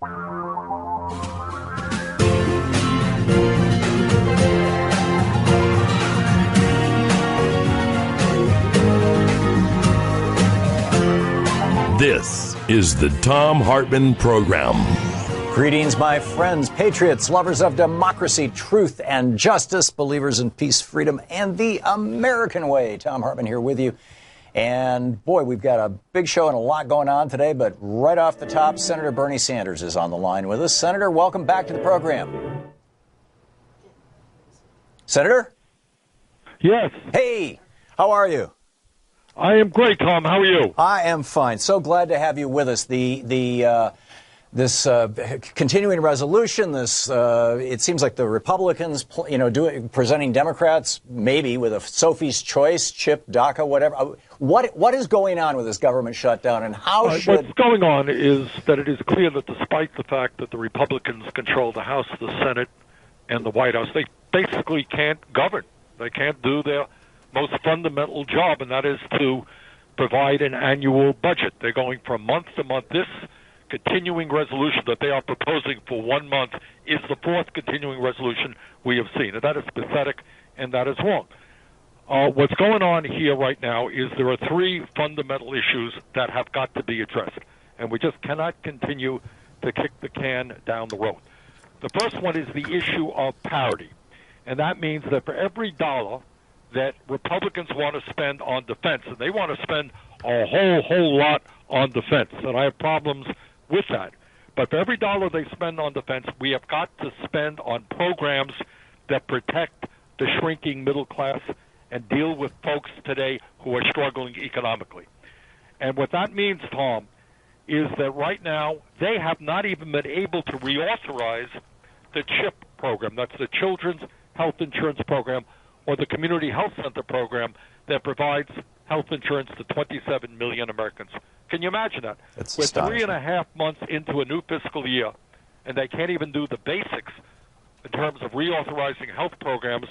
This is the Thom Hartmann Program. Greetings, my friends, patriots, lovers of democracy, truth, and justice, believers in peace, freedom, and the American way. Thom Hartmann here with you. And, boy, we've got a big show and a lot going on today, but right off the top, Senator Bernie Sanders is on the line with us. Senator, welcome back to the program. Senator? Yes. Hey, how are you? I am great, Tom. How are you? I am fine. So glad to have you with us. This continuing resolution, it seems like the Republicans, presenting Democrats maybe with a Sophie's Choice, chip, DACA, whatever. What is going on with this government shutdown, and how should... What's going on is that it is clear that despite the fact that the Republicans control the House, the Senate, and the White House, they basically can't govern. They can't do their most fundamental job, and that is to provide an annual budget. They're going from month to month. This continuing resolution that they are proposing for 1 month is the fourth continuing resolution we have seen. And that is pathetic, and that is wrong. What's going on here right now is there are three fundamental issues that have got to be addressed, and we just cannot continue to kick the can down the road. The first one is the issue of parity, and that means that for every dollar that Republicans want to spend on defense, and they want to spend a whole lot on defense, and I have problems with that. But for every dollar they spend on defense, we have got to spend on programs that protect the shrinking middle class and deal with folks today who are struggling economically. And what that means, Tom, is that right now they have not even been able to reauthorize the CHIP program. That's the Children's Health Insurance Program, or the Community Health Center program that provides health insurance to 27 million Americans. Can you imagine that? We're 3.5 months into a new fiscal year, and they can't even do the basics in terms of reauthorizing health programs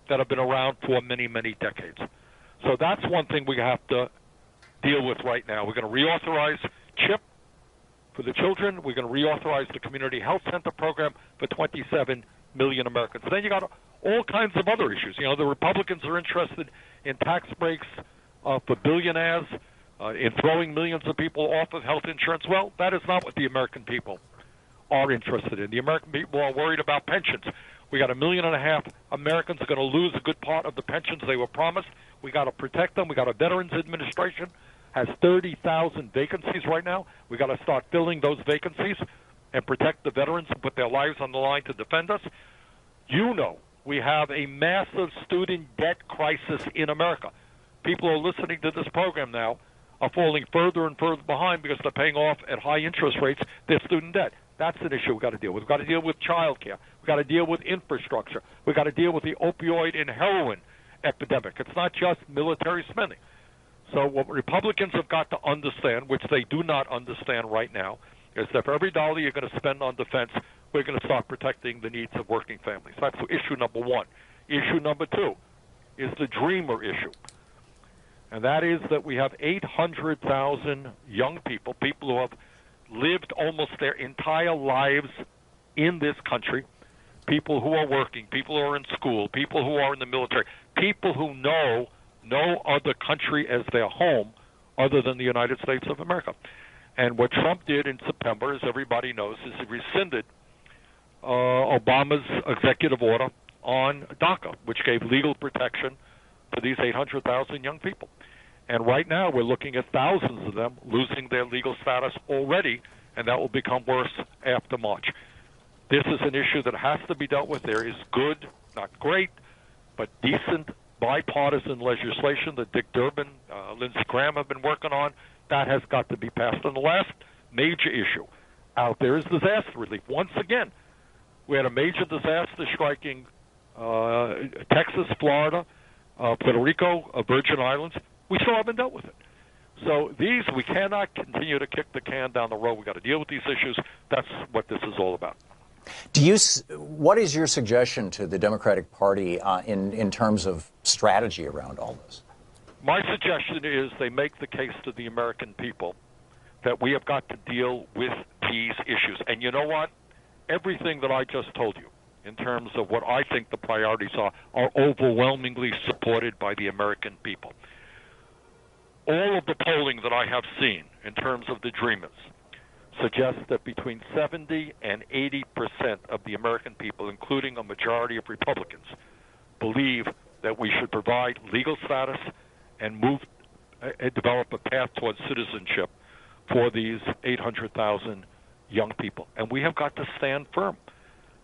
that have been around for many, many decades. So that's one thing we have to deal with right now. We're going to reauthorize CHIP for the children. We're going to reauthorize the Community Health Center program for 27 million Americans. Then you got all kinds of other issues. The Republicans are interested in tax breaks for billionaires, in throwing millions of people off of health insurance. Well, that is not what the American people are interested in. The American people are worried about pensions. We got 1.5 million Americans are going to lose a good part of the pensions they were promised. We got to protect them. We got a Veterans Administration has 30,000 vacancies right now. We got to start filling those vacancies and protect the veterans and put their lives on the line to defend us. We have a massive student debt crisis in America. People who are listening to this program now are falling further and further behind because they're paying off at high interest rates their student debt. That's an issue we've got to deal with. We've got to deal with child care. We've got to deal with infrastructure. We've got to deal with the opioid and heroin epidemic. It's not just military spending. So what Republicans have got to understand, which they do not understand right now, is that for every dollar you're going to spend on defense, we're going to start protecting the needs of working families. That's issue number one. Issue number two is the dreamer issue. And that is that we have 800,000 young people who have lived almost their entire lives in this country, people who are working, people who are in school, people who are in the military, people who know no other country as their home other than the United States of America. And what Trump did in September, as everybody knows, is he rescinded Obama's executive order on DACA, which gave legal protection to these 800,000 young people. And right now we're looking at thousands of them losing their legal status already, and that will become worse after March. This is an issue that has to be dealt with. There is good, not great, but decent bipartisan legislation that Dick Durbin, Lindsey Graham have been working on. That has got to be passed. And the last major issue out there is disaster relief. Once again, we had a major disaster striking Texas, Florida, Puerto Rico, Virgin Islands. We still haven't dealt with it. So we cannot continue to kick the can down the road. We've got to deal with these issues. That's what this is all about. What is your suggestion to the Democratic Party in terms of strategy around all this? My suggestion is they make the case to the American people that we have got to deal with these issues. A And you know what? Everything that I just told you in terms of what I think the priorities are overwhelmingly supported by the American people. All of the polling that I have seen in terms of the Dreamers suggests that between 70 and 80% of the American people, including a majority of Republicans, believe that we should provide legal status and develop a path towards citizenship for these 800,000 young people. And we have got to stand firm.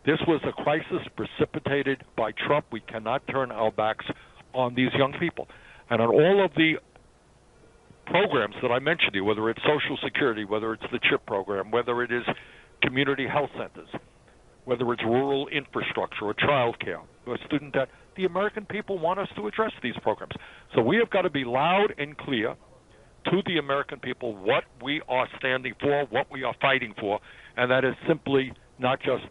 This was a crisis precipitated by Trump. We cannot turn our backs on these young people. And on all of the programs that I mentioned to you, whether it's Social Security, whether it's the CHIP program, whether it is community health centers, whether it's rural infrastructure or child care or student debt, the American people want us to address these programs. So we have got to be loud and clear to the American people what we are standing for, what we are fighting for, and that is simply not just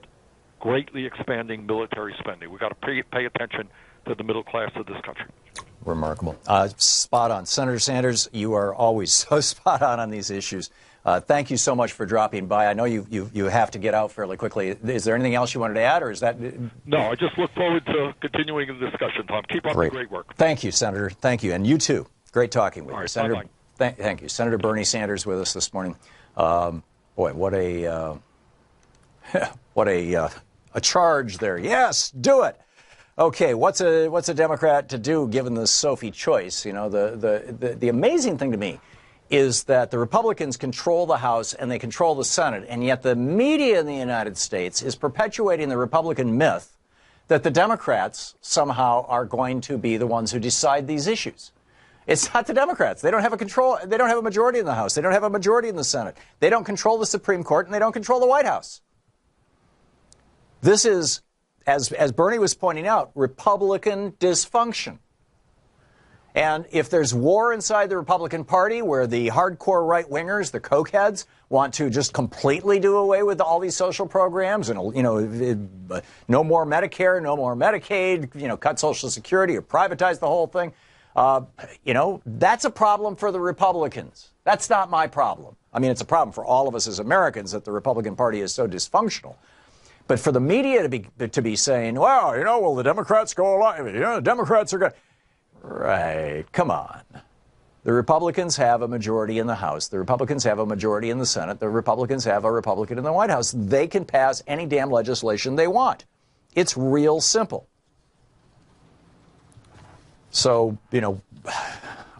greatly expanding military spending. We've got to pay attention to the middle class of this country. Remarkable. Spot on. Senator Sanders, you are always so spot on these issues. Thank you so much for dropping by. I know you have to get out fairly quickly. Is there anything else you wanted to add, or is that... No, I just look forward to continuing the discussion, Tom. Keep up the great work. Thank you, Senator. Thank you. And you, too. Great talking with you. Right, Senator, thank you. Senator Bernie Sanders with us this morning. Boy, what a charge there. Yes, do it. Okay, what's a Democrat to do given the Sophie choice? You know, the amazing thing to me is that the Republicans control the House and they control the Senate, and yet the media in the United States is perpetuating the Republican myth that the Democrats somehow are going to be the ones who decide these issues. It's not the Democrats. They don't have they don't have a majority in the House. They don't have a majority in the Senate. They don't control the Supreme Court, and they don't control the White House. This is, as Bernie was pointing out, Republican dysfunction. And if there's war inside the Republican Party where the hardcore right-wingers, the cokeheads, want to just completely do away with all these social programs and, you know, no more Medicare, no more Medicaid, you know, cut Social Security or privatize the whole thing, you know, that's a problem for the Republicans. That's not my problem. I mean, it's a problem for all of us as Americans that the Republican Party is so dysfunctional. But for the media to be saying, well, you know, will the Democrats go along? You know, the Democrats are going... Right. Come on. The Republicans have a majority in the House. The Republicans have a majority in the Senate. The Republicans have a Republican in the White House. They can pass any damn legislation they want. It's real simple. So, you know,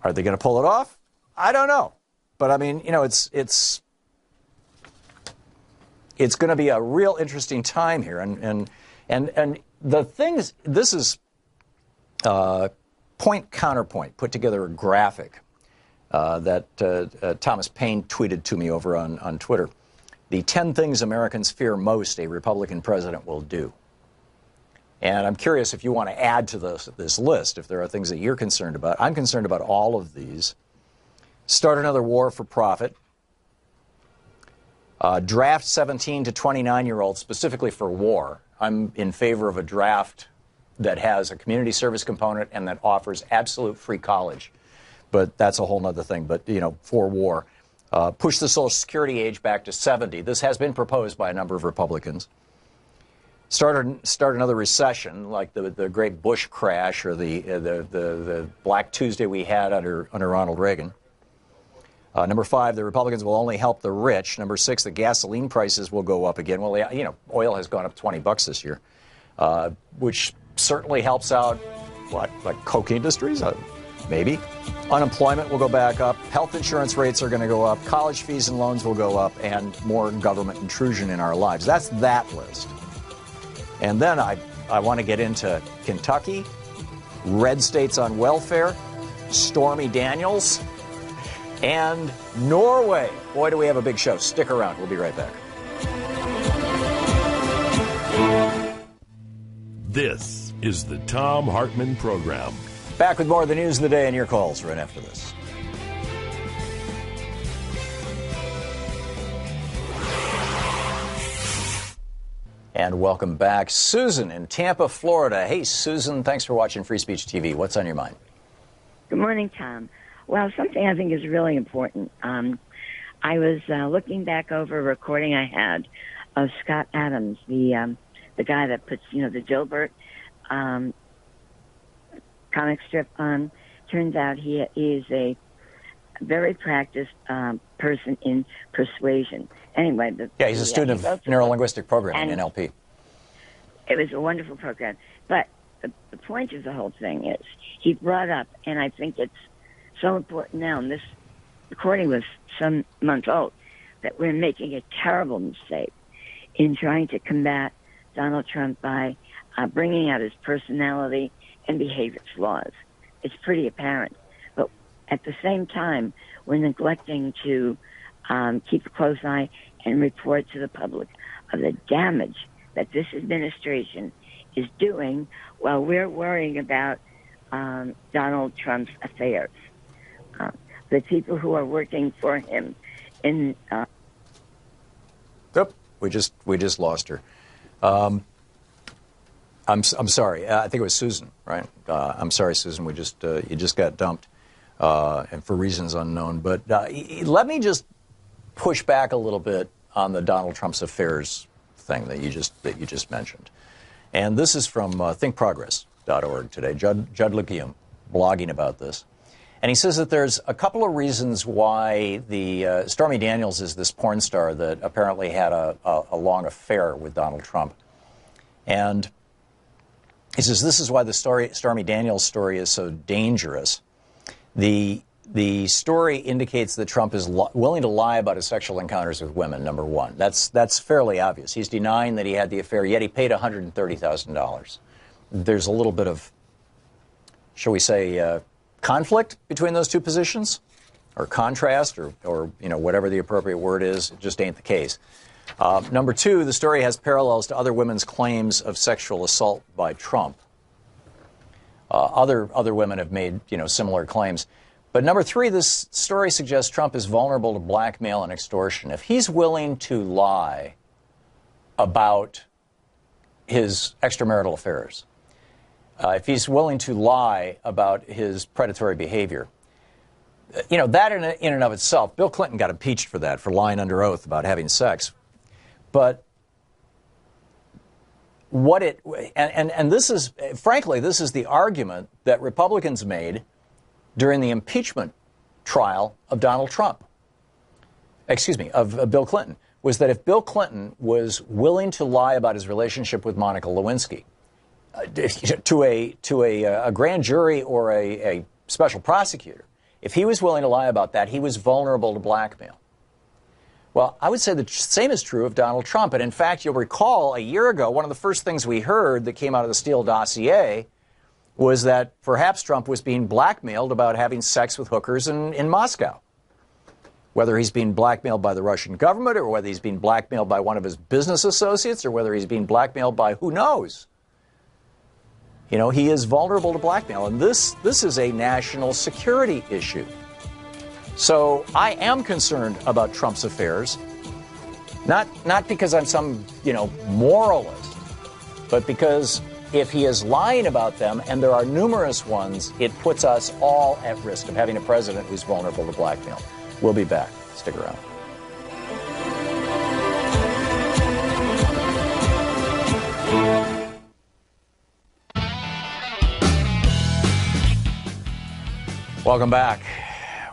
are they going to pull it off? I don't know. But I mean, you know, it's going to be a real interesting time here. And the thing is, this is point counterpoint put together a graphic that Thomas Paine tweeted to me over on Twitter. The 10 things Americans fear most a Republican president will do. And I'm curious if you want to add to this list, if there are things that you're concerned about. I'm concerned about all of these. Start another war for profit. Draft 17 to 29-year-olds specifically for war. I'm in favor of a draft that has a community service component and that offers absolute free college. But that's a whole other thing. But, you know, for war. Push the Social Security age back to 70. This has been proposed by a number of Republicans. Start another recession like the great Bush crash or the Black Tuesday we had under Ronald Reagan. Number 5, the Republicans will only help the rich. Number 6, the gasoline prices will go up again. Well, you know, oil has gone up $20 this year, which certainly helps out, what, like coke industries? Maybe. Unemployment will go back up. Health insurance rates are going to go up. College fees and loans will go up, and more government intrusion in our lives. That's that list. And then I want to get into Kentucky, red states on welfare, Stormy Daniels, and Norway. Boy, do we have a big show. Stick around. We'll be right back. This is the Thom Hartmann Program. Back with more of the news of the day and your calls right after this. And welcome back. Susan in Tampa, Florida. Hey, Susan, thanks for watching Free Speech TV. What's on your mind? Good morning, Tom. Well, something I think is really important. I was looking back over a recording I had Scott Adams, the guy that puts, the Dilbert comic strip on. Turns out he is a very practiced person in persuasion. Anyway, he's a student of neurolinguistic programming, NLP. It was a wonderful program. But the point of the whole thing is he brought up, and I think it's so important now, and this recording was some months old, that we're making a terrible mistake in trying to combat Donald Trump by bringing out his personality and behavior flaws. It's pretty apparent. But at the same time, we're neglecting to keep a close eye and report to the public of the damage that this administration is doing while we're worrying about Donald Trump's affairs. The people who are working for him in... We just lost her. I'm sorry. I think it was Susan, right? I'm sorry, Susan. You just got dumped, and for reasons unknown. But let me just push back a little bit on the Donald Trump's affairs thing that you just mentioned. And this is from thinkprogress.org today. Judd Legume blogging about this. And he says that there's a couple of reasons why the Stormy Daniels is this porn star that apparently had a long affair with Donald Trump. And he says this is why the Stormy Daniels story is so dangerous. The story indicates that Trump is willing to lie about his sexual encounters with women, number one. That's fairly obvious. He's denying that he had the affair, yet he paid $130,000. There's a little bit of, shall we say, conflict between those two positions, or contrast, or whatever the appropriate word is. It just ain't the case. Number two, the story has parallels to other women's claims of sexual assault by Trump. Other women have made similar claims. But number three, this story suggests Trump is vulnerable to blackmail and extortion. If he's willing to lie about his extramarital affairs, if he's willing to lie about his predatory behavior, that in and of itself, Bill Clinton got impeached for that, for lying under oath about having sex. But this is, frankly, this is the argument that Republicans made during the impeachment trial of Donald Trump. Of Bill Clinton, was that if Bill Clinton was willing to lie about his relationship with Monica Lewinsky to a grand jury or a special prosecutor, if he was willing to lie about that, he was vulnerable to blackmail. Well, I would say the same is true of Donald Trump. And in fact, you'll recall a year ago, one of the first things we heard that came out of the Steele dossier was that perhaps Trump was being blackmailed about having sex with hookers in Moscow. Whether he's being blackmailed by the Russian government, or whether he's being blackmailed by one of his business associates, or whether he's being blackmailed by who knows. He is vulnerable to blackmail. And this is a national security issue. So I am concerned about Trump's affairs, not because I'm some, moralist, but because if he is lying about them, and there are numerous ones, it puts us all at risk of having a president who's vulnerable to blackmail. We'll be back. Stick around. Welcome back.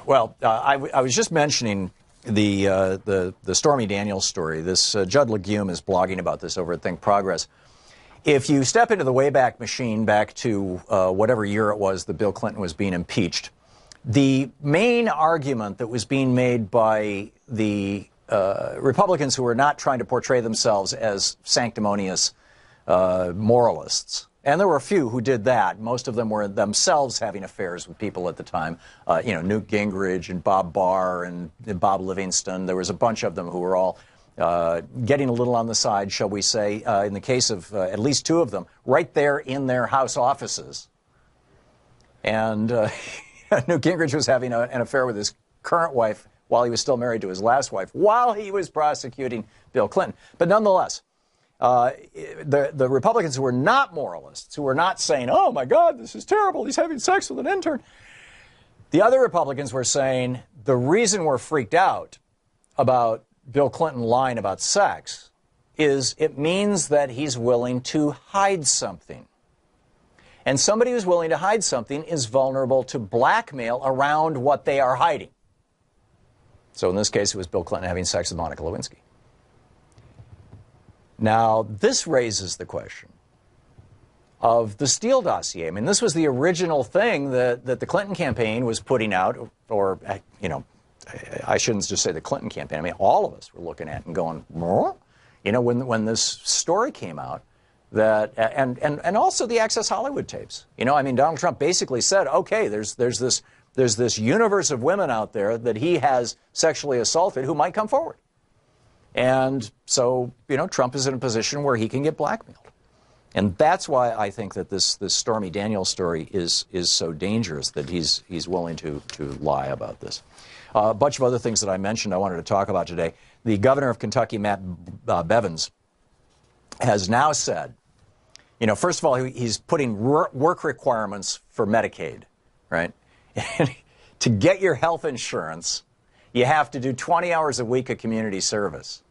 Well, I was just mentioning the Stormy Daniels story. This Judd Legume is blogging about this over at Think Progress. If you step into the Wayback Machine back to whatever year it was that Bill Clinton was being impeached, the main argument that was being made by the Republicans who were not trying to portray themselves as sanctimonious moralists, and there were a few who did that. Most of them were themselves having affairs with people at the time. Newt Gingrich and Bob Barr and Bob Livingston. There was a bunch of them who were all getting a little on the side, shall we say, in the case of at least two of them, right there in their House offices. And Newt Gingrich was having an affair with his current wife while he was still married to his last wife, while he was prosecuting Bill Clinton. But nonetheless, the Republicans who were not moralists, who were not saying, oh, my God, this is terrible, he's having sex with an intern. The other Republicans were saying the reason we're freaked out about Bill Clinton lying about sex is it means that he's willing to hide something. And somebody who's willing to hide something is vulnerable to blackmail around what they are hiding. So in this case, it was Bill Clinton having sex with Monica Lewinsky. Now, this raises the question of the Steele dossier. I mean, this was the original thing that the Clinton campaign was putting out, or, you know, I shouldn't just say the Clinton campaign. I mean, all of us were looking at it and going, you know, when this story came out, that and also the Access Hollywood tapes. You know, I mean, Donald Trump basically said, okay, there's this universe of women out there that he has sexually assaulted who might come forward. And so, you know, Trump is in a position where he can get blackmailed. And that's why I think that this Stormy Daniels story is so dangerous, that he's willing to lie about this. A bunch of other things that I mentioned I wanted to talk about today. The governor of Kentucky, Matt Bevins, has now said, you know, first of all, he's putting work requirements for Medicaid, right? To get your health insurance, you have to do 20 hours a week of community service.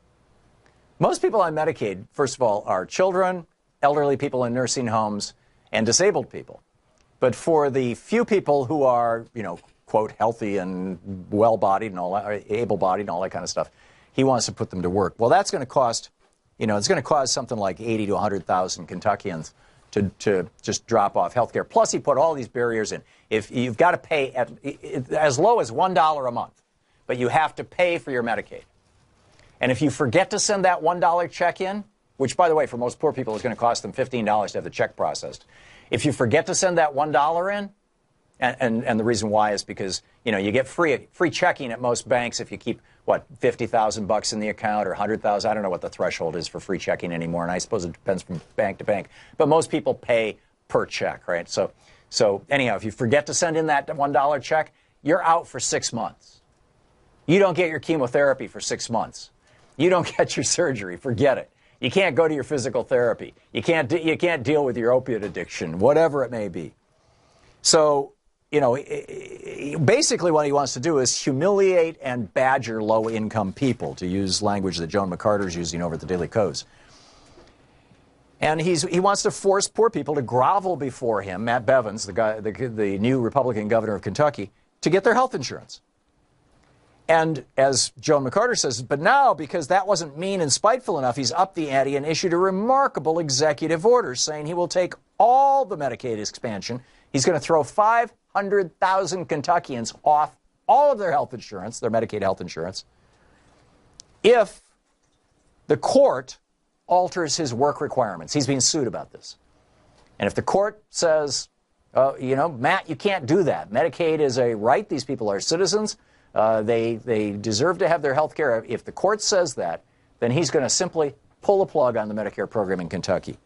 Most people on Medicaid, first of all, are children, elderly people in nursing homes, and disabled people. But for the few people who are, you know, quote, healthy and well-bodied and all that, able-bodied and all that kind of stuff, he wants to put them to work. Well, that's going to cost, you know, it's going to cause something like 80 to 100,000 Kentuckians to just drop off health care. Plus, he put all these barriers in. If you've got to pay as low as $1 a month, but you have to pay for your Medicaid. And if you forget to send that $1 check in, which, by the way, for most poor people is going to cost them $15 to have the check processed. If you forget to send that $1 in, and the reason why is because, you know, you get free checking at most banks if you keep, what, $50,000 in the account or $100,000. I don't know what the threshold is for free checking anymore, and I suppose it depends from bank to bank. But most people pay per check, right? So anyhow, if you forget to send in that $1 check, you're out for 6 months. You don't get your chemotherapy for 6 months. You don't get your surgery. Forget it. You can't go to your physical therapy. You can't deal with your opiate addiction, whatever it may be. So, you know, basically what he wants to do is humiliate and badger low-income people, to use language that Joan McCarter's using over at the Daily Kos. And he wants to force poor people to grovel before him, Matt Bevins, the new Republican governor of Kentucky, to get their health insurance. And as Joan McCarter says, but now, because that wasn't mean and spiteful enough, he's upped the ante and issued a remarkable executive order saying he will take all the Medicaid expansion. He's going to throw 500,000 Kentuckians off all of their health insurance, their Medicaid health insurance, if the court alters his work requirements. He's being sued about this. And if the court says, you know, Matt, you can't do that. Medicaid is a right. These people are citizens. They deserve to have their health care. If the court says that, then he's going to simply pull the plug on the Medicare program in Kentucky.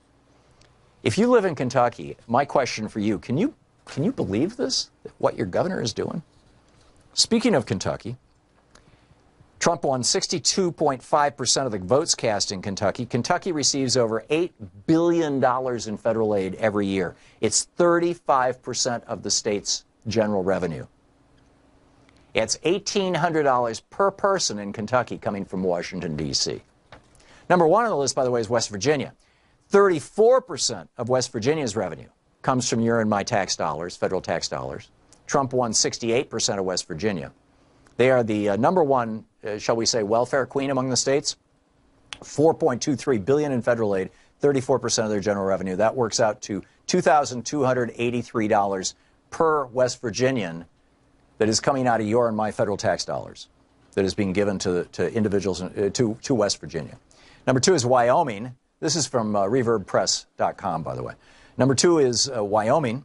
If you live in Kentucky, my question for you, can you believe this, what your governor is doing? Speaking of Kentucky, Trump won 62.5% of the votes cast in Kentucky. Kentucky receives over $8 billion in federal aid every year. It's 35% of the state's general revenue. It's $1,800 per person in Kentucky coming from Washington, D.C. Number one on the list, by the way, is West Virginia. 34% of West Virginia's revenue comes from your and my tax dollars, federal tax dollars. Trump won 68% of West Virginia. They are the number one, shall we say, welfare queen among the states. $4.23 billion in federal aid, 34% of their general revenue. That works out to $2,283 per West Virginian that is coming out of your and my federal tax dollars that is being given to individuals, to West Virginia. Number two is Wyoming. This is from ReverbPress.com, by the way. Number two is Wyoming.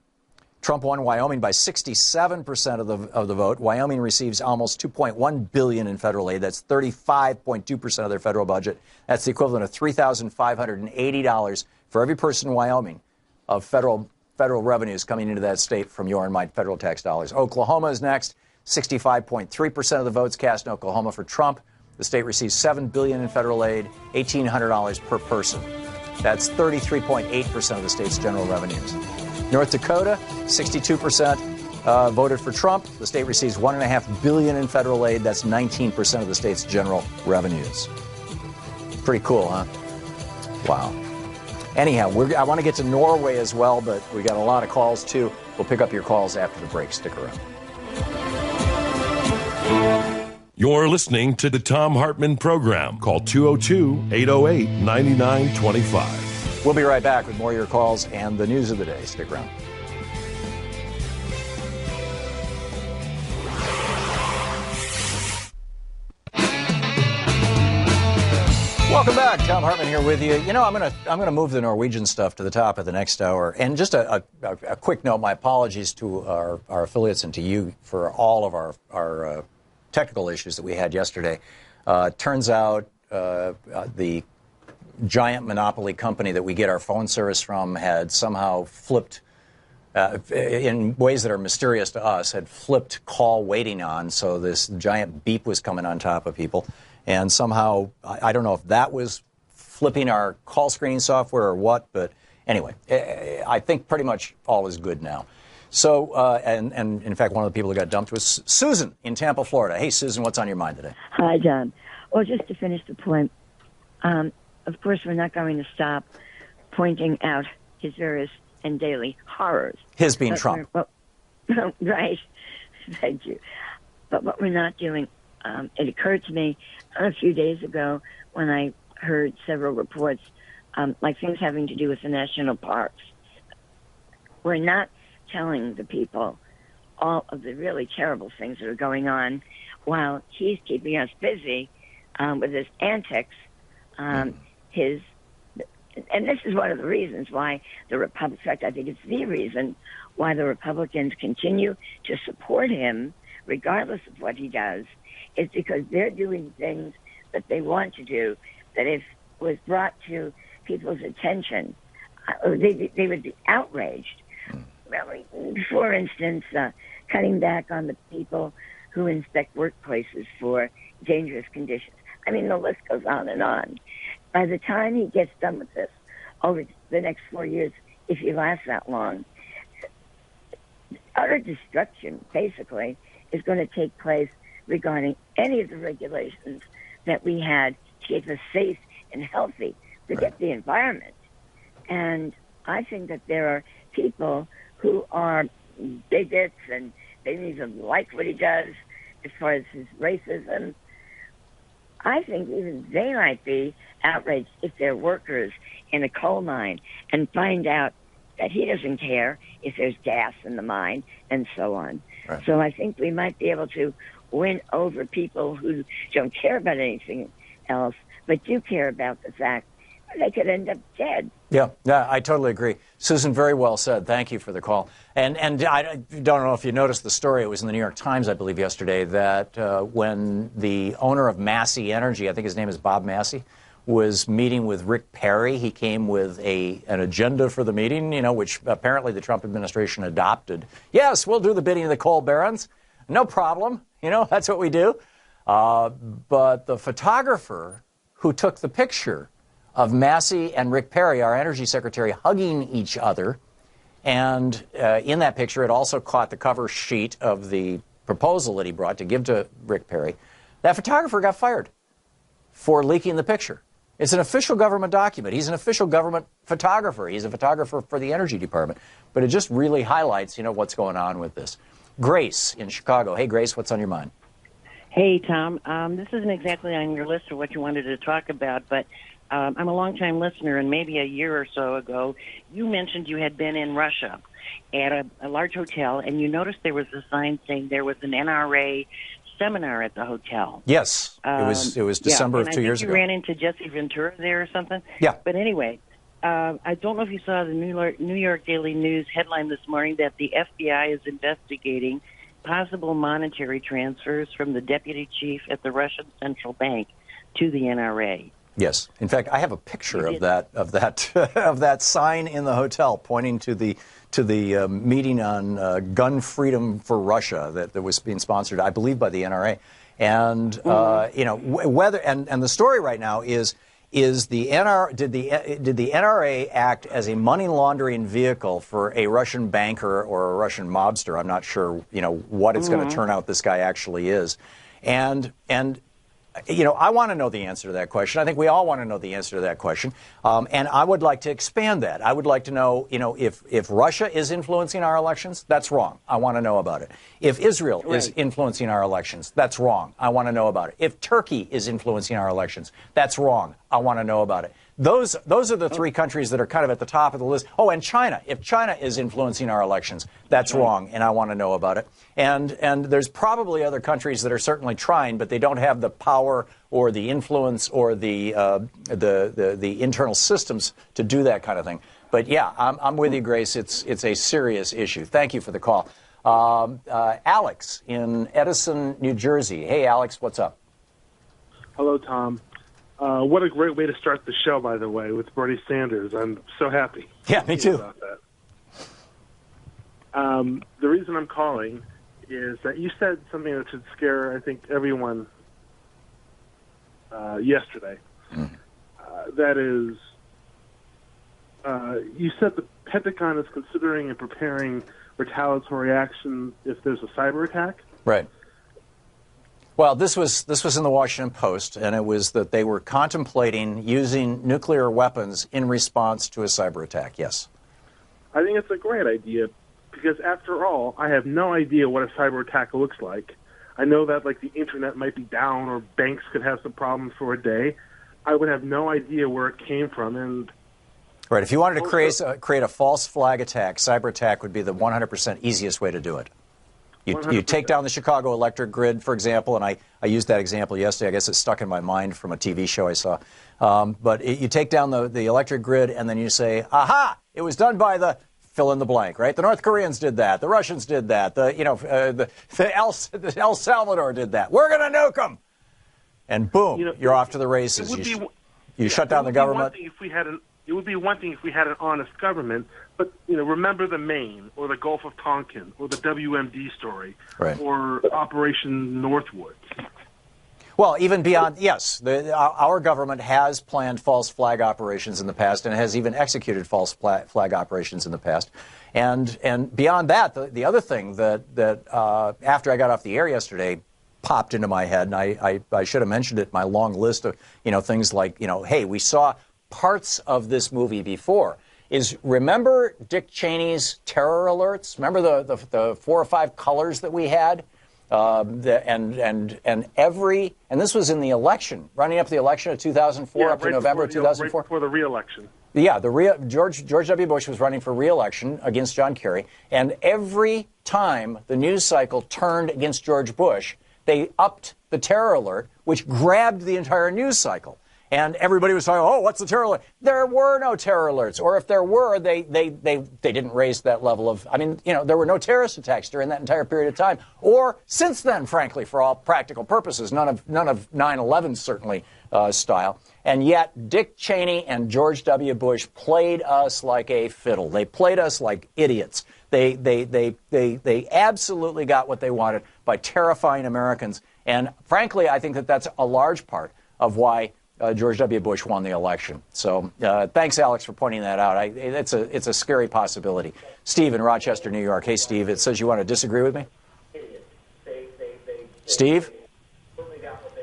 Trump won Wyoming by 67% of the vote. Wyoming receives almost $2.1 billion in federal aid. That's 35.2% of their federal budget. That's the equivalent of $3,580 for every person in Wyoming of federal revenues coming into that state from your and my federal tax dollars. Oklahoma is next. 65.3% of the votes cast in Oklahoma for Trump. The state receives $7 billion in federal aid, $1,800 per person. That's 33.8% of the state's general revenues. North Dakota, 62% voted for Trump. The state receives $1.5 billion in federal aid. That's 19% of the state's general revenues. Pretty cool, huh? Wow. Anyhow, I want to get to Norway as well, but we got a lot of calls too. We'll pick up your calls after the break. Stick around. You're listening to the Thom Hartmann Program. Call 202-808-9925. We'll be right back with more of your calls and the news of the day. Stick around. Welcome back. Thom Hartmann here with you. You know, I'm gonna move the Norwegian stuff to the top of the next hour. And just a quick note, my apologies to our affiliates and to you for all of our technical issues that we had yesterday. Turns out the giant monopoly company that we get our phone service from had somehow flipped, in ways that are mysterious to us, had flipped call waiting on. So this giant beep was coming on top of people. And somehow, I don't know if that was flipping our call screening software or what, but anyway, I think pretty much all is good now. So, and in fact, one of the people who got dumped was Susan in Tampa, Florida. Hey, Susan, what's on your mind today? Hi, John. Well, just to finish the point, of course, we're not going to stop pointing out his various and daily horrors. His being Trump. Right. Thank you. But what we're not doing, it occurred to me a few days ago when I heard several reports, like things having to do with the national parks. We're not telling the people all of the really terrible things that are going on while he's keeping us busy with his antics. And this is one of the reasons why the Republicans, in fact, I think it's the reason why the Republicans continue to support him regardless of what he does, is because they're doing things that they want to do that if was brought to people's attention, they would be outraged. Really, for instance, cutting back on the people who inspect workplaces for dangerous conditions. I mean, the list goes on and on. By the time he gets done with this, over the next 4 years, if he lasts that long, utter destruction, basically, is going to take place regarding any of the regulations that we had to keep us safe and healthy, protect the environment. And I think that there are people who are bigots and they don't even like what he does as far as his racism. I think even they might be outraged if they're workers in a coal mine and find out that he doesn't care if there's gas in the mine and so on. Right. So I think we might be able to win over people who don't care about anything else, but do care about the fact that they could end up dead. Yeah, I totally agree. Susan, very well said. Thank you for the call. And I don't know if you noticed the story. It was in the New York Times, I believe, yesterday, that when the owner of Massey Energy, I think his name is Bob Massey, was meeting with Rick Perry, he came with an agenda for the meeting, which apparently the Trump administration adopted. Yes, we'll do the bidding of the coal barons. No problem. That's what we do. But the photographer who took the picture of Massey and Rick Perry, our energy secretary, hugging each other, and in that picture it also caught the cover sheet of the proposal that he brought to give to Rick Perry. That photographer got fired for leaking the picture. It's an official government document. He's an official government photographer. He's a photographer for the Energy Department. But it just really highlights, what's going on with this. Grace in Chicago. Hey, Grace, what's on your mind? Hey, Tom. This isn't exactly on your list of what you wanted to talk about, but I'm a long-time listener, and maybe a year or so ago, you mentioned you had been in Russia at a large hotel, and you noticed there was a sign saying there was an NRA seminar at the hotel. Yes, it was December of 2 years ago. You ran into Jesse Ventura there or something. Yeah. But anyway, I don't know if you saw the New York Daily News headline this morning that the FBI is investigating possible monetary transfers from the deputy chief at the Russian Central Bank to the NRA. Yes. In fact, I have a picture of that sign in the hotel pointing to the meeting on gun freedom for Russia that was being sponsored, I believe, by the NRA. And whether and the story right now is the did the NRA act as a money laundering vehicle for a Russian banker or a Russian mobster? I'm not sure what it's going to turn out this guy actually is, and I want to know the answer to that question. I think we all want to know the answer to that question. And I would like to expand that. I would like to know, if Russia is influencing our elections, that's wrong. I want to know about it. If Israel is influencing our elections, that's wrong. I want to know about it. If Turkey is influencing our elections, that's wrong. I want to know about it. Those are the three countries that are kind of at the top of the list. Oh, and China. If China is influencing our elections, that's wrong, and I want to know about it. And there's probably other countries that are certainly trying, but they don't have the power or the influence or the internal systems to do that kind of thing. But yeah, I'm with you, Grace. It's a serious issue. Thank you for the call. Alex in Edison, New Jersey. Hey, Alex, what's up? Hello, Tom. What a great way to start the show, by the way, with Bernie Sanders. I'm so happy. Yeah, me too. About that. The reason I'm calling is that you said something that should scare, I think, everyone yesterday. That is, you said the Pentagon is considering and preparing retaliatory action if there's a cyber attack. Right. Well, this was in the Washington Post, and it was that they were contemplating using nuclear weapons in response to a cyber attack. Yes. I think it's a great idea because, after all, I have no idea what a cyber attack looks like. I know that, the internet might be down or banks could have some problems for a day. I would have no idea where it came from. And right. If you wanted to create a false flag attack, cyber attack would be the 100% easiest way to do it. You take down the Chicago electric grid, for example, and I used that example yesterday. I guess it's stuck in my mind from a TV show I saw. But you take down the electric grid, and then you say, aha, it was done by the fill in the blank, right? The North Koreans did that. The Russians did that. The El Salvador did that. We're going to nuke them. And boom, you're off to the races. You shut down the government. It would be one thing if we had an honest government, but remember the Maine or the Gulf of Tonkin or the WMD story, right, or Operation Northwoods. Well, even beyond, yes, our government has planned false flag operations in the past and has even executed false flag operations in the past. And beyond that, the other thing that after I got off the air yesterday popped into my head, and I should have mentioned it in my long list of things like hey, we saw parts of this movie before. Is remember Dick Cheney's terror alerts? Remember the 4 or 5 colors that we had, and this was in the election, running up to the election of 2004, up to November 2004, right before the re-election. Yeah, George W. Bush was running for re-election against John Kerry, and every time the news cycle turned against George Bush, they upped the terror alert, which grabbed the entire news cycle. And everybody was talking, oh, what's the terror alert? There were no terror alerts. Or if there were, they didn't raise that level of, there were no terrorist attacks during that entire period of time. Or since then, frankly, for all practical purposes, none of 9/11 certainly style. And yet Dick Cheney and George W. Bush played us like a fiddle. They played us like idiots. They absolutely got what they wanted by terrifying Americans. And frankly, I think that that's a large part of why George W. Bush won the election. So thanks, Alex, for pointing that out. It's a scary possibility. Steve in Rochester, New York. Hey, Steve, it says you want to disagree with me? Steve?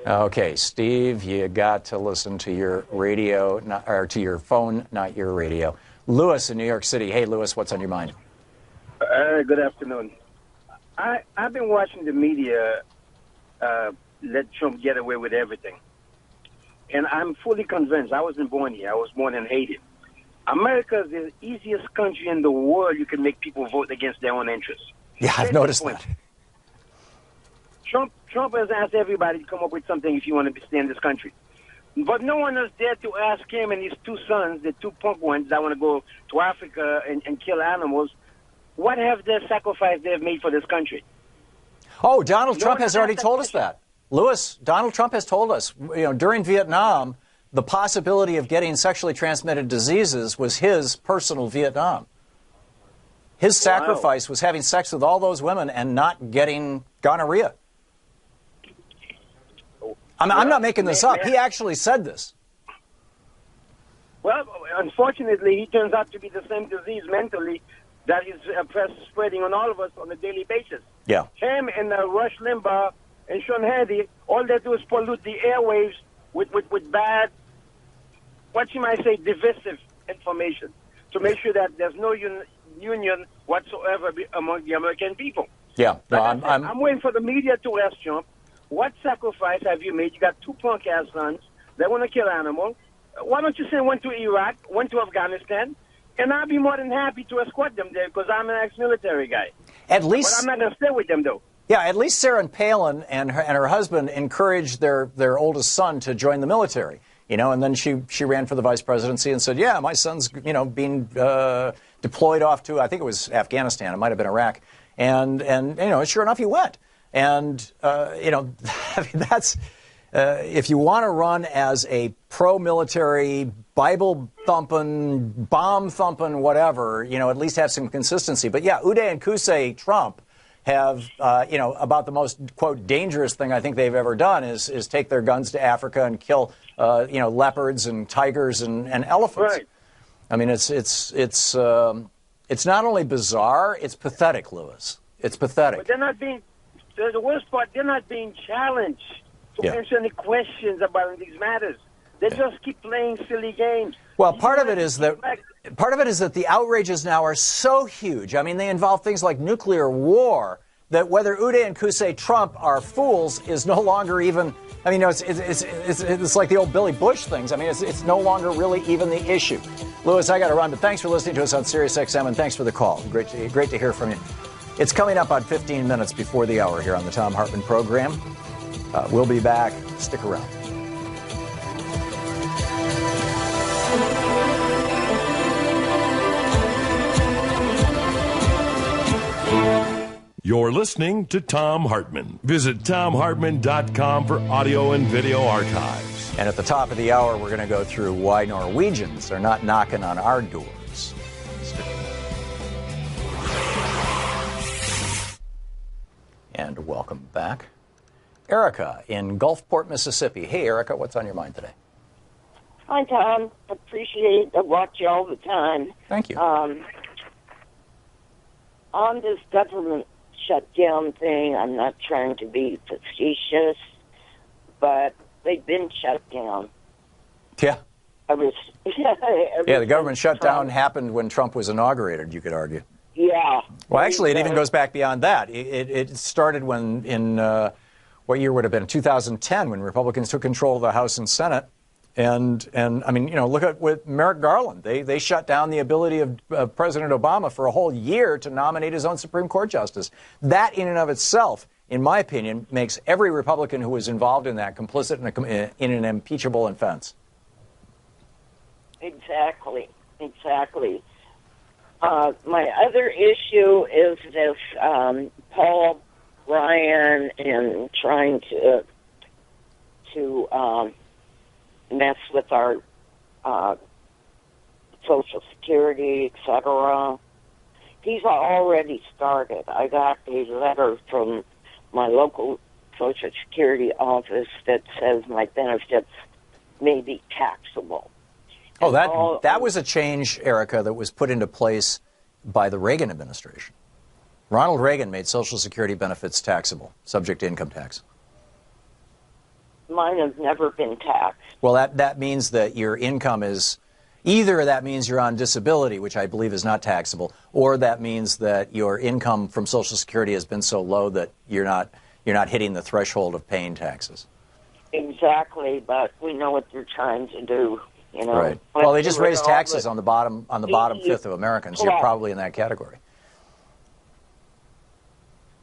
Okay, Steve, you got to listen to your radio, or to your phone, not your radio. Lewis in New York City. Hey, Lewis, what's on your mind? Good afternoon. I've been watching the media let Trump get away with everything. And I'm fully convinced. I wasn't born here. I was born in Haiti. America is the easiest country in the world you can make people vote against their own interests. Yeah, I've noticed that. Trump has asked everybody to come up with something if you want to stay in this country. But no one has dared to ask him and his 2 sons, the 2 punk ones that want to go to Africa and kill animals, what have their sacrifice they've made for this country? Oh, Donald Trump has already told us that. Lewis, Donald Trump has told us, during Vietnam, the possibility of getting sexually transmitted diseases was his personal Vietnam. His sacrifice was having sex with all those women and not getting gonorrhea. I'm not making this up. He actually said this. Well, unfortunately, he turns out to be the same disease mentally that is spreading on all of us on a daily basis. Yeah. Him and Rush Limbaugh and Sean Hannity, all they do is pollute the airwaves with bad, what you might say, divisive information to make sure that there's no union whatsoever among the American people. Yeah, no, I'm waiting for the media to ask Trump, what sacrifice have you made? You got two punk-ass sons. They want to kill animals. Why don't you send one to Iraq, one to Afghanistan? And I'll be more than happy to escort them there because I'm an ex-military guy. At least, but I'm not going to stay with them, though. Yeah, at least Sarah Palin and her husband encouraged their oldest son to join the military. And then she ran for the vice presidency and said, yeah, my son's, being deployed off to, I think it was Afghanistan. It might have been Iraq. And sure enough, he went. And, that's, if you want to run as a pro-military, Bible-thumping, bomb-thumping, whatever, at least have some consistency. But yeah, Uday and Qusay Trump have, about the most, quote, dangerous thing I think they've ever done is take their guns to Africa and kill, leopards and tigers and elephants. Right. I mean, it's not only bizarre, it's pathetic, Lewis. It's pathetic. But they're not being, the worst part, they're not being challenged to answer any questions about these matters. They just keep playing silly games. Well, part of it is that the outrages now are so huge. I mean, they involve things like nuclear war that whether Uday and Qusay Trump are fools is no longer even. I mean, it's like the old Billy Bush things. I mean, it's no longer really even the issue. Lewis, I got to run, but thanks for listening to us on SiriusXM and thanks for the call. Great to hear from you. It's coming up on 15 minutes before the hour here on the Thom Hartmann program. We'll be back. Stick around. You're listening to Thom Hartmann. Visit ThomHartmann.com for audio and video archives. And at the top of the hour, we're going to go through why Norwegians are not knocking on our doors. And welcome back. Erica in Gulfport, Mississippi. Hey, Erica, what's on your mind today? Hi, Tom. Appreciate I watch you all the time. Thank you. On this government shutdown thing, I'm not trying to be facetious, but they've been shut down. Yeah. The government shutdown Trump happened when Trump was inaugurated, you could argue. Yeah. Well, actually, it even goes back beyond that. It started when in what year would have been 2010 when Republicans took control of the House and Senate. And I mean, look at with Merrick Garland. They shut down the ability of President Obama for a whole year to nominate his own Supreme Court justice. That in and of itself, in my opinion, makes every Republican who was involved in that complicit in an impeachable offense. Exactly. My other issue is this Paul Ryan and trying to mess with our Social Security, etc. He's already started. I got a letter from my local Social Security office that says my benefits may be taxable. Oh, that was a change, Erica, that was put into place by the Reagan administration. Ronald Reagan made Social Security benefits taxable, subject to income tax. Mine has never been taxed. Well, that means that your income is either that means you're on disability, which I believe is not taxable, or that means that your income from Social Security has been so low that you're not hitting the threshold of paying taxes. Exactly, but we know what they're trying to do. Right. Well, they just raised taxes on the bottom fifth of Americans. You're probably in that category.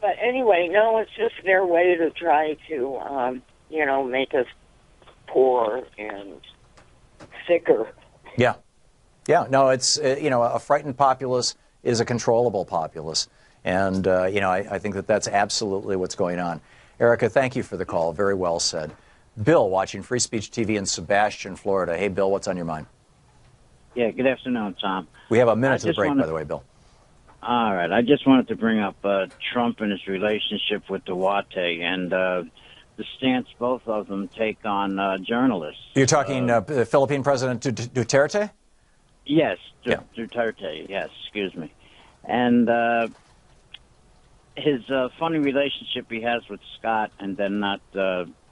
But anyway, no, it's just their way to try to, make us poor and sicker. Yeah. No, it's a frightened populace is a controllable populace, and I think that's absolutely what's going on. Erica, thank you for the call. Very well said. Bill, watching Free Speech TV in Sebastian, Florida. Hey, Bill, what's on your mind? Yeah, good afternoon, Tom. We have a minute to the break, by the way, Bill. All right. I just wanted to bring up Trump and his relationship with Duarte and the stance both of them take on journalists. You're talking the Philippine President Duterte? Yes, Duterte, yes, excuse me. And his funny relationship he has with Scott, and then not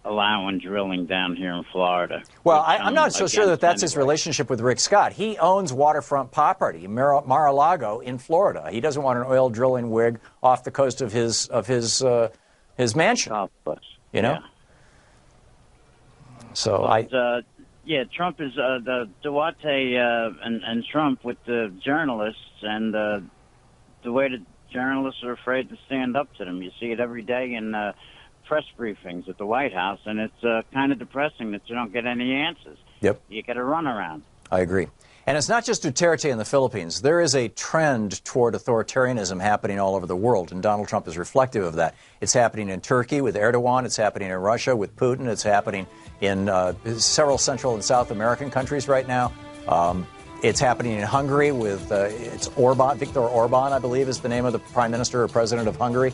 allowing drilling down here in Florida. Well, I'm not so sure that that's his relationship with Rick Scott. He owns waterfront property, Mar-a-Lago in Florida. He doesn't want an oil drilling rig off the coast of his mansion. You know. Yeah. So Trump is the Duarte and Trump with the journalists, and the way the journalists are afraid to stand up to them. You see it every day in press briefings at the White House, and it's kind of depressing that you don't get any answers. Yep. You get a runaround. I agree. And it's not just Duterte in the Philippines. There is a trend toward authoritarianism happening all over the world, and Donald Trump is reflective of that. It's happening in Turkey with Erdogan. It's happening in Russia with Putin. It's happening in several Central and South American countries right now. It's happening in Hungary with it's Orban, Viktor Orban, I believe, is the name of the prime minister or president of Hungary.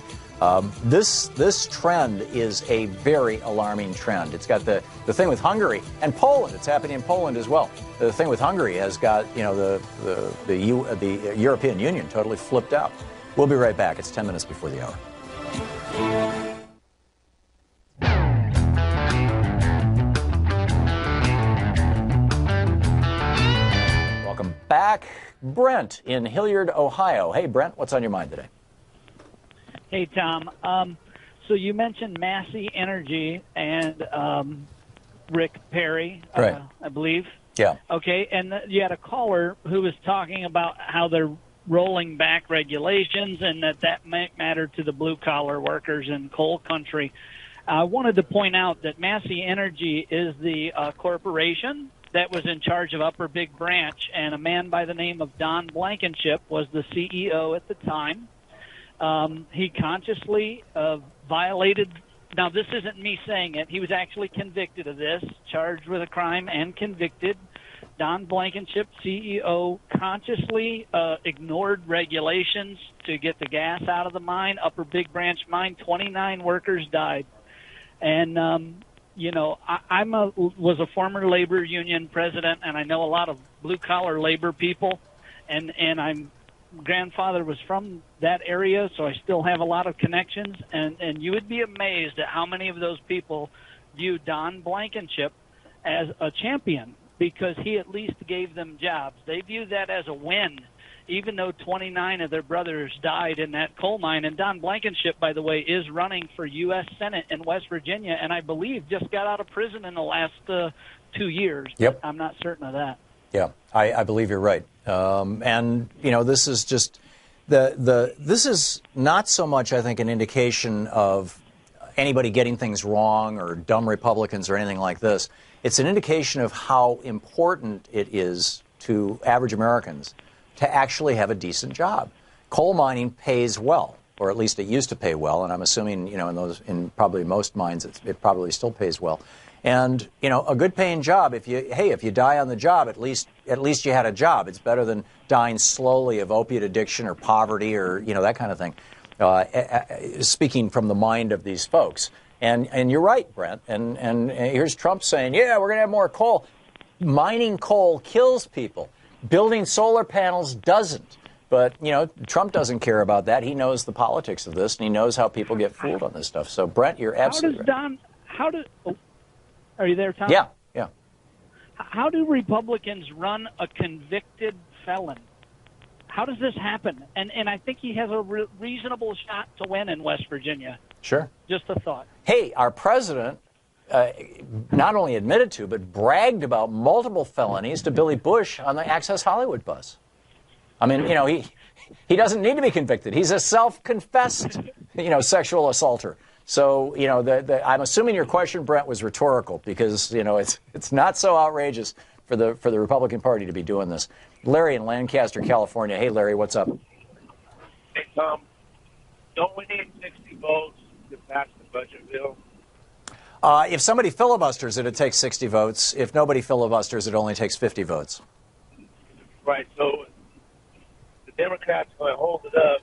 This trend is a very alarming trend. It's got the thing with Hungary and Poland. It's happening in Poland as well. The thing with Hungary has got the European Union totally flipped out. We'll be right back. It's 10 minutes before the hour. Welcome back. Brent in Hilliard, Ohio. Hey, Brent, what's on your mind today? Hey, Tom. So you mentioned Massey Energy and Rick Perry, right. I believe. Yeah. Okay, and you had a caller who was talking about how they're rolling back regulations and that might matter to the blue-collar workers in coal country. I wanted to point out that Massey Energy is the corporation that was in charge of Upper Big Branch, and a man by the name of Don Blankenship was the CEO at the time. He consciously violated. Now, this isn't me saying it. He was actually convicted of this, charged with a crime and convicted. Don Blankenship, CEO, consciously ignored regulations to get the gas out of the mine. Upper Big Branch mine, 29 workers died. And, I was a former labor union president, and I know a lot of blue-collar labor people, and I'm grandfather was from that area, so I still have a lot of connections, and you would be amazed at how many of those people view Don Blankenship as a champion because he at least gave them jobs. They view that as a win, even though 29 of their brothers died in that coal mine. And Don Blankenship, by the way, is running for U.S. Senate in West Virginia, and I believe just got out of prison in the last 2 years. Yep. I'm not certain of that. Yeah, I believe you're right. And, this is just this is not so much, I think, an indication of anybody getting things wrong or dumb Republicans or anything like this. It's an indication of how important it is to average Americans to actually have a decent job. Coal mining pays well, or at least it used to pay well, and I'm assuming, in probably most mines it probably still pays well. And, a good paying job, if you die on the job, at least you had a job. It's better than dying slowly of opiate addiction or poverty or, that kind of thing. Speaking from the mind of these folks. And you're right, Brent. And here's Trump saying, yeah, we're going to have more coal. Mining coal kills people. Building solar panels doesn't. But, Trump doesn't care about that. He knows the politics of this, and he knows how people get fooled on this stuff. So, Brent, you're absolutely right. Are you there, Tom? Yeah. How do Republicans run a convicted felon? How does this happen? And I think he has a reasonable shot to win in West Virginia. Sure. Just a thought. Hey, our president not only admitted to, but bragged about multiple felonies to Billy Bush on the Access Hollywood bus. I mean, he doesn't need to be convicted. He's a self-confessed, sexual assaulter. So, I'm assuming your question, Brent, was rhetorical because, it's not so outrageous for the Republican Party to be doing this. Larry in Lancaster, California. Hey, Larry, what's up? Hey, Tom. Don't we need 60 votes to pass the budget bill? If somebody filibusters it takes 60 votes. If nobody filibusters, it only takes 50 votes. Right. So the Democrats are going to hold it up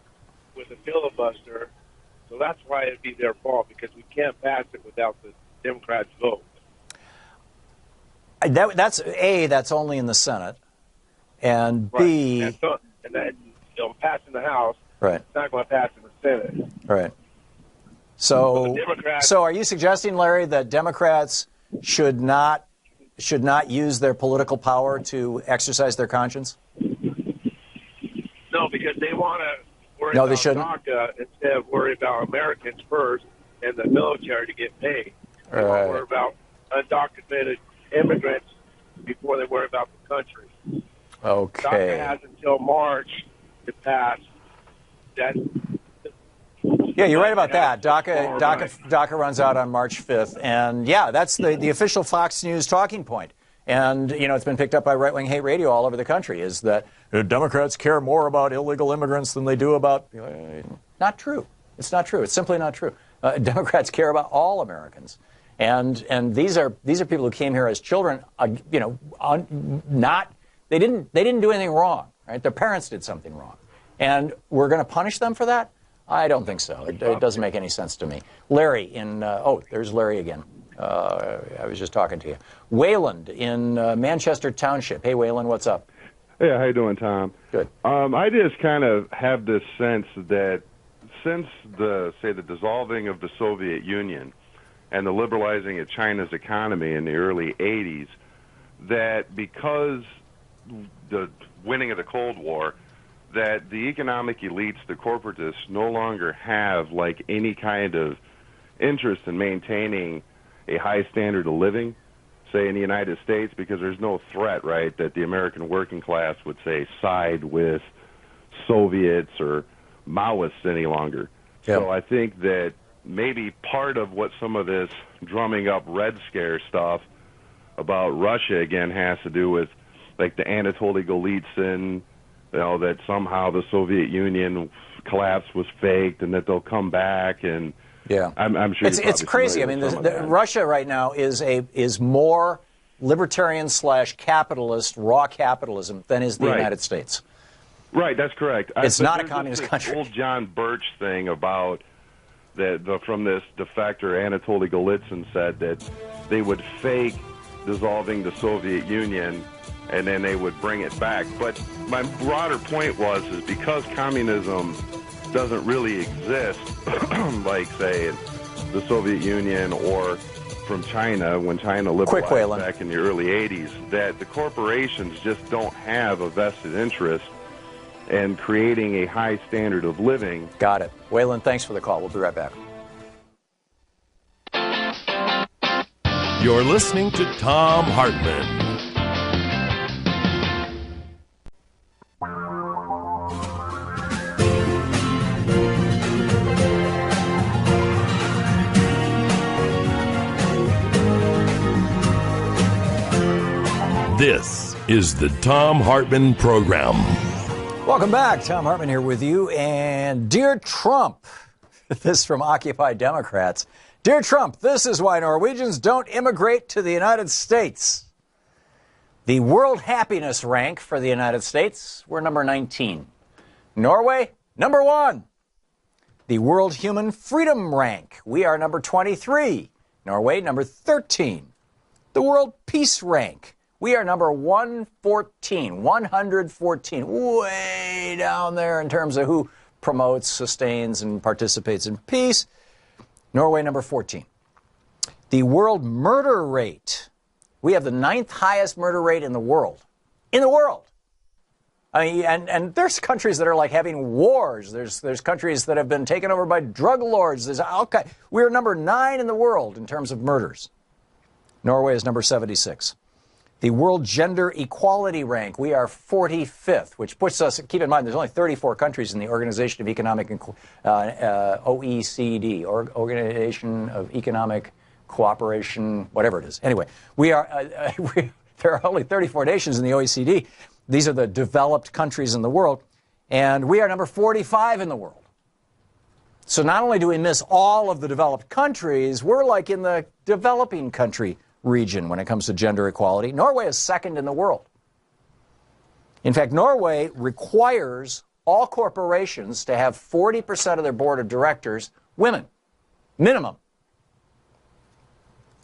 with a filibuster. So that's why it'd be their fault, because we can't pass it without the Democrats' vote. That's only in the Senate, and right. B, and passing the House, right. It's not going to pass in the Senate. Right. So, Democrats- so are you suggesting, Larry, that Democrats should not use their political power to exercise their conscience? No, because they want to worry No, about they shouldn't. DACA instead of worry about Americans first and the military to get paid. They want to worry about undocumented immigrants before they worry about the country. Okay. DACA has until March to pass. That. Yeah, you're right about that. DACA runs out on March 5th. And, yeah, that's the official Fox News talking point. And, you know, it's been picked up by right-wing hate radio all over the country, is that Democrats care more about illegal immigrants than they do about... Not true. It's not true. It's simply not true. Democrats care about all Americans. And these are people who came here as children, they didn't do anything wrong, right? Their parents did something wrong. And we're going to punish them for that? I don't think so. It doesn't make any sense to me. Larry there's Larry again. I was just talking to you. Wayland in Manchester Township. Hey, Wayland, what's up? Hey, how you doing, Tom? Good. I just kind of have this sense that since the dissolving of the Soviet Union and the liberalizing of China's economy in the early 80s, that because the winning of the Cold War, that the economic elites, the corporatists, no longer have like any kind of interest in maintaining a high standard of living, say in the United States, because there's no threat, right, that the American working class would say side with Soviets or Maoists any longer. Yeah. So I think that maybe part of what some of this drumming up Red Scare stuff about Russia again has to do with like the Anatoly Golitsyn, that somehow the Soviet Union collapse was faked and that they'll come back, and yeah, I'm sure it's crazy. I mean, Russia right now is more libertarian / capitalist, raw capitalism than is the United States. Right, that's correct. It's not a communist country. Old John Birch thing about from this defector Anatoly Golitsyn said that they would fake dissolving the Soviet Union and then they would bring it back. But my broader point is because communism doesn't really exist, like, say, the Soviet Union or from China, when China liberalized back in the early 80s, that the corporations just don't have a vested interest in creating a high standard of living. Got it. Waylon, thanks for the call. We'll be right back. You're listening to Thom Hartmann. This is the Thom Hartmann Program. Welcome back. Thom Hartmann here with you. And Dear Trump, this from Occupy Democrats. Dear Trump, this is why Norwegians don't immigrate to the United States. The World Happiness Rank for the United States, we're number 19. Norway, number 1. The World Human Freedom Rank, we are number 23. Norway, number 13. The World Peace Rank, we are number 114, 114, way down there in terms of who promotes, sustains, and participates in peace. Norway, number 14. The world murder rate, we have the 9th highest murder rate in the world. In the world! I mean, and there's countries that are like having wars. There's countries that have been taken over by drug lords. We're number 9 in the world in terms of murders. Norway is number 76. The World Gender Equality Rank, we are 45th, which puts us, keep in mind, there's only 34 countries in the Organization of Economic, OECD, Organization of Economic Cooperation, whatever it is. Anyway, there are only 34 nations in the OECD. These are the developed countries in the world, and we are number 45 in the world. So not only do we miss all of the developed countries, we're like in the developing country region when it comes to gender equality. Norway is 2nd in the world. In fact, Norway requires all corporations to have 40% of their board of directors women. Minimum.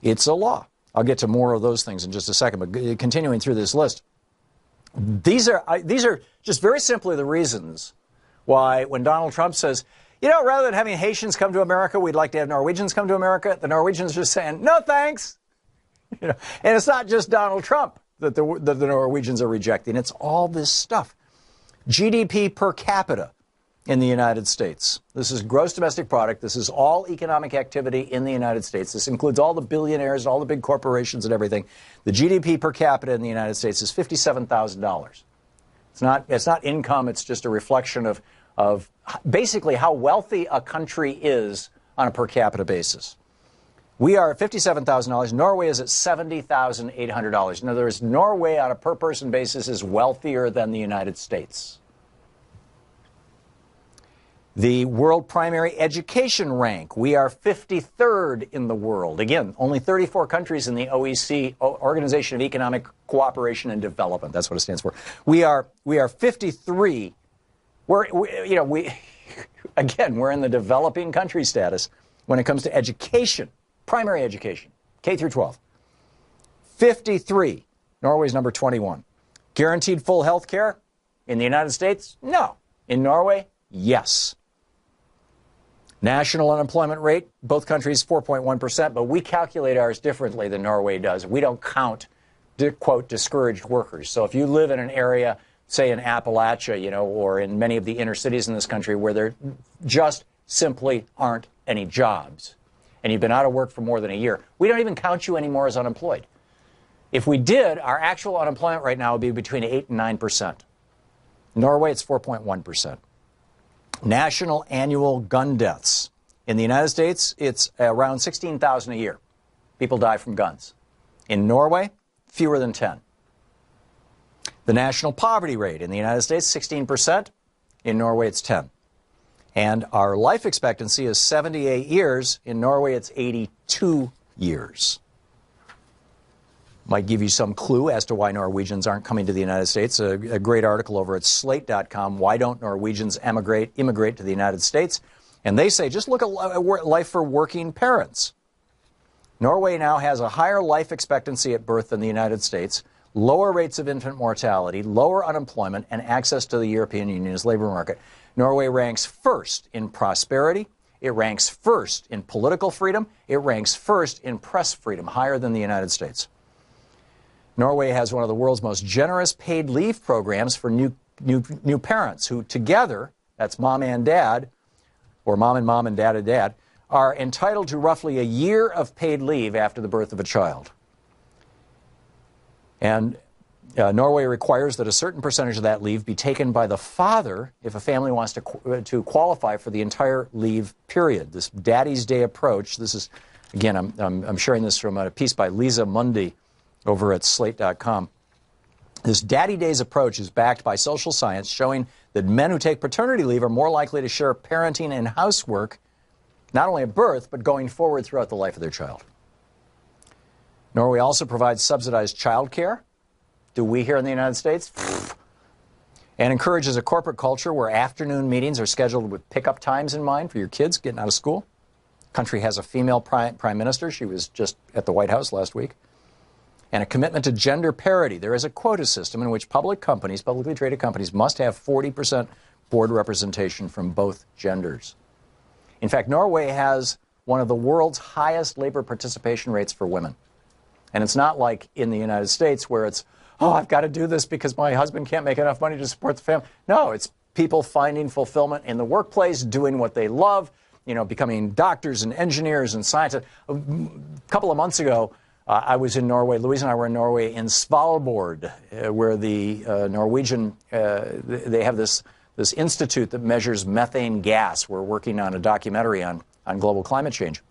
It's a law. I'll get to more of those things in just a second, but continuing through this list. These are just very simply the reasons why when Donald Trump says, You know, rather than having Haitians come to America, we'd like to have Norwegians come to America. The Norwegians are just saying, no thanks. You know, and it's not just Donald Trump that the Norwegians are rejecting. It's all this stuff. GDP per capita in the United States. This is gross domestic product. This is all economic activity in the United States. This includes all the billionaires, all the big corporations and everything. The GDP per capita in the United States is $57,000. It's not income. It's just a reflection of basically how wealthy a country is on a per capita basis. We are at $57,000. Norway is at $70,800. In other words, Norway on a per person basis is wealthier than the United States. The world primary education rank, we are 53rd in the world. Again, only 34 countries in the OECD, Organization of Economic Cooperation and Development. That's what it stands for. We are 53. Again, we're in the developing country status when it comes to education, primary education, K through 12. 53. Norway's number 21. Guaranteed full health care in the United States? No. In Norway? Yes. National unemployment rate, both countries 4.1%, but we calculate ours differently than Norway does. We don't count, quote, discouraged workers. So if you live in an area, say in Appalachia, you know, or in many of the inner cities in this country where there just simply aren't any jobs, and you've been out of work for more than a year, we don't even count you anymore as unemployed. If we did, our actual unemployment right now would be between 8 and 9%. Norway, it's 4.1%. National annual gun deaths. In the United States, it's around 16,000 a year. People die from guns. In Norway, fewer than 10. The national poverty rate in the United States, 16%. In Norway, it's 10. And our life expectancy is 78 years. In Norway, it's 82 years. Might give you some clue as to why Norwegians aren't coming to the United States. A great article over at slate.com, Why Don't Norwegians Immigrate to the United States? And they say, just look at life for working parents. Norway now has a higher life expectancy at birth than the United States, lower rates of infant mortality, lower unemployment, and access to the European Union's labor market. Norway ranks first in prosperity. It ranks first in political freedom. It ranks first in press freedom, higher than the United States. Norway has one of the world's most generous paid leave programs for new parents who together, that's mom and dad, or mom and dad, are entitled to roughly a year of paid leave after the birth of a child. And Norway requires that a certain percentage of that leave be taken by the father if a family wants to qualify for the entire leave period. This Daddy's Day approach, this is, again, I'm sharing this from a piece by Lisa Mundy over at slate.com. This Daddy Days approach is backed by social science showing that men who take paternity leave are more likely to share parenting and housework, not only at birth, but going forward throughout the life of their child. Norway also provides subsidized child care. Do we here in the United States? And encourages a corporate culture where afternoon meetings are scheduled with pickup times in mind for your kids getting out of school. The country has a female prime minister. She was just at the White House last week. And a commitment to gender parity. There is a quota system in which publicly traded companies must have 40% board representation from both genders. In fact, Norway has one of the world's highest labor participation rates for women. And it's not like in the United States where it's, oh, I've got to do this because my husband can't make enough money to support the family. No, it's people finding fulfillment in the workplace, doing what they love, you know, becoming doctors and engineers and scientists. A couple of months ago, I was in Norway. Louise and I were in Norway in Svalbard, where the Norwegian, they have this institute that measures methane gas. We're working on a documentary on global climate change.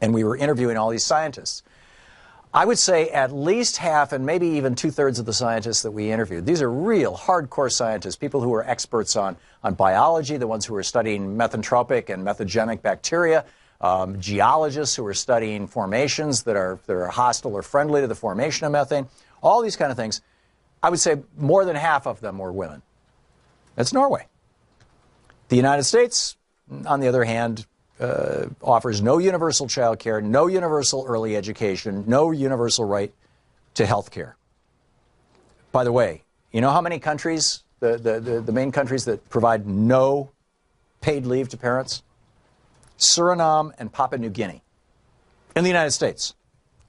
And we were interviewing all these scientists. I would say at least half and maybe even two-thirds of the scientists that we interviewed, these are real hardcore scientists, people who are experts on biology, the ones who are studying methantropic and methogenic bacteria, geologists who are studying formations that are hostile or friendly to the formation of methane, all these kind of things. I would say more than half of them were women. That's Norway. The United States, on the other hand, offers no universal child care, no universal early education, no universal right to health care. By the way, you know how many countries, the main countries that provide no paid leave to parents? Suriname and Papua New Guinea. In the United States,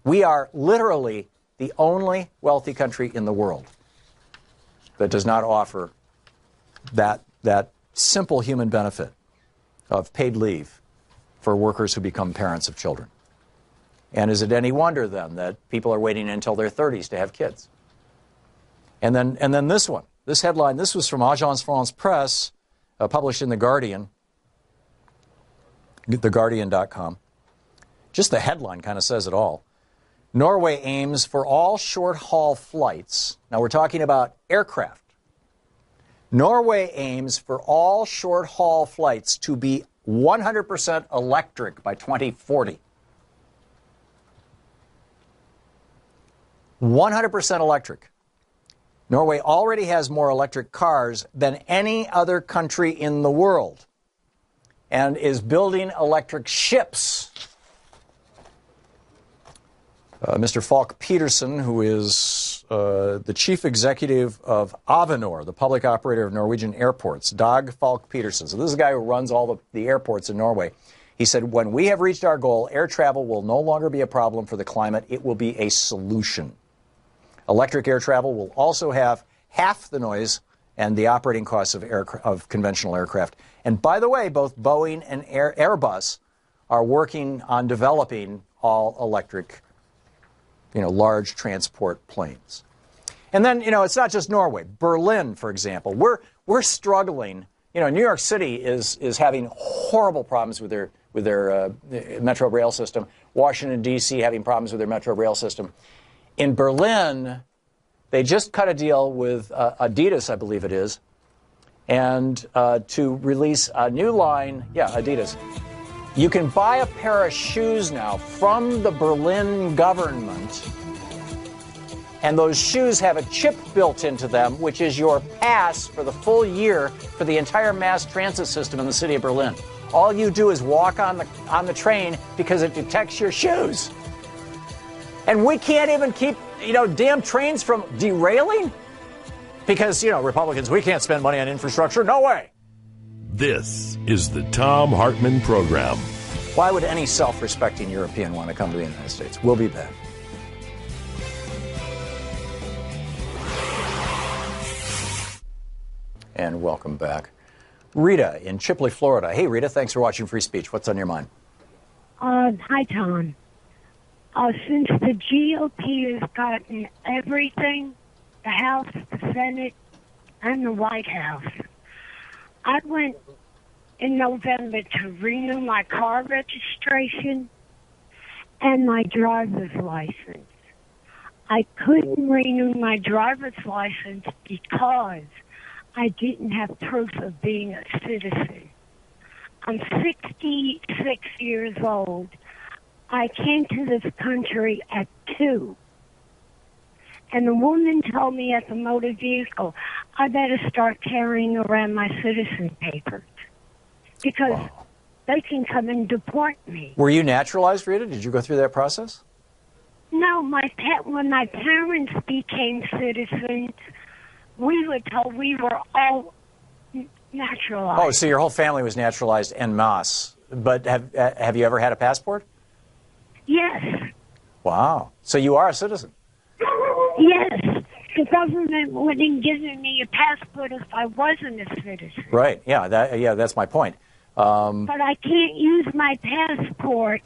we are literally the only wealthy country in the world that does not offer that simple human benefit of paid leave for workers who become parents of children. And is it any wonder then that people are waiting until their 30s to have kids? And then this one, this headline, this was from Agence France Presse, published in The Guardian, theguardian.com. Just the headline kind of says it all. Norway aims for all short-haul flights. Now we're talking about aircraft. Norway aims for all short-haul flights to be 100% electric by 2040. 100% electric. Norway already has more electric cars than any other country in the world and is building electric ships. Mr. Falk Petersen, who is the chief executive of Avinor, the public operator of Norwegian airports, Dag Falk Petersen. So this is a guy who runs all the airports in Norway. He said, when we have reached our goal, air travel will no longer be a problem for the climate. It will be a solution. Electric air travel will also have half the noise and the operating costs of conventional aircraft. And by the way, both Boeing and Airbus are working on developing all electric, large transport planes. And then, it's not just Norway. Berlin, for example, we're struggling. New York City is having horrible problems with their metro rail system. Washington, D.C. having problems with their metro rail system. In Berlin, they just cut a deal with Adidas, I believe it is, and to release a new line. Yeah, Adidas. You can buy a pair of shoes now from the Berlin government, and those shoes have a chip built into them, which is your pass for the full year for the entire mass transit system in the city of Berlin. All you do is walk on the train because it detects your shoes. And we can't even keep, damn trains from derailing? Because, Republicans, we can't spend money on infrastructure. No way. This is the Thom Hartmann Program. Why would any self-respecting European want to come to the United States? We'll be back. And welcome back. Rita in Chipley, Florida. Hey, Rita, thanks for watching Free Speech. What's on your mind? Hi, Tom. Since the GOP has gotten everything, the House, the Senate, and the White House, I went in November to renew my car registration and my driver's license. I couldn't renew my driver's license because I didn't have proof of being a citizen. I'm 66 years old. I came to this country at 2. And the woman told me at the motor vehicle, I better start carrying around my citizen papers because they can come and deport me. Were you naturalized, Rita? Did you go through that process? No, when my parents became citizens, we were told we were all naturalized. Oh, so your whole family was naturalized en masse. But have you ever had a passport? Yes. Wow. So you are a citizen? Yes. The government wouldn't give me a passport if I wasn't a citizen. Right. Yeah, that's my point. But I can't use my passport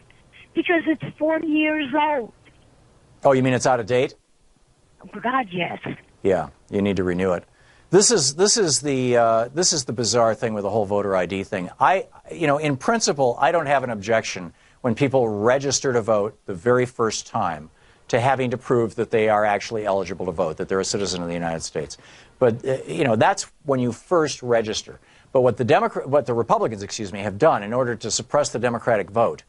because it's 40 years old. Oh, you mean it's out of date? Oh, God, yes. Yeah, you need to renew it. This is the bizarre thing with the whole voter ID thing. In principle, I don't have an objection when people register to vote the very first time to having to prove that they are actually eligible to vote, that they're a citizen of the United States. But that's when you first register. But what the Republicans, have done in order to suppress the Democratic vote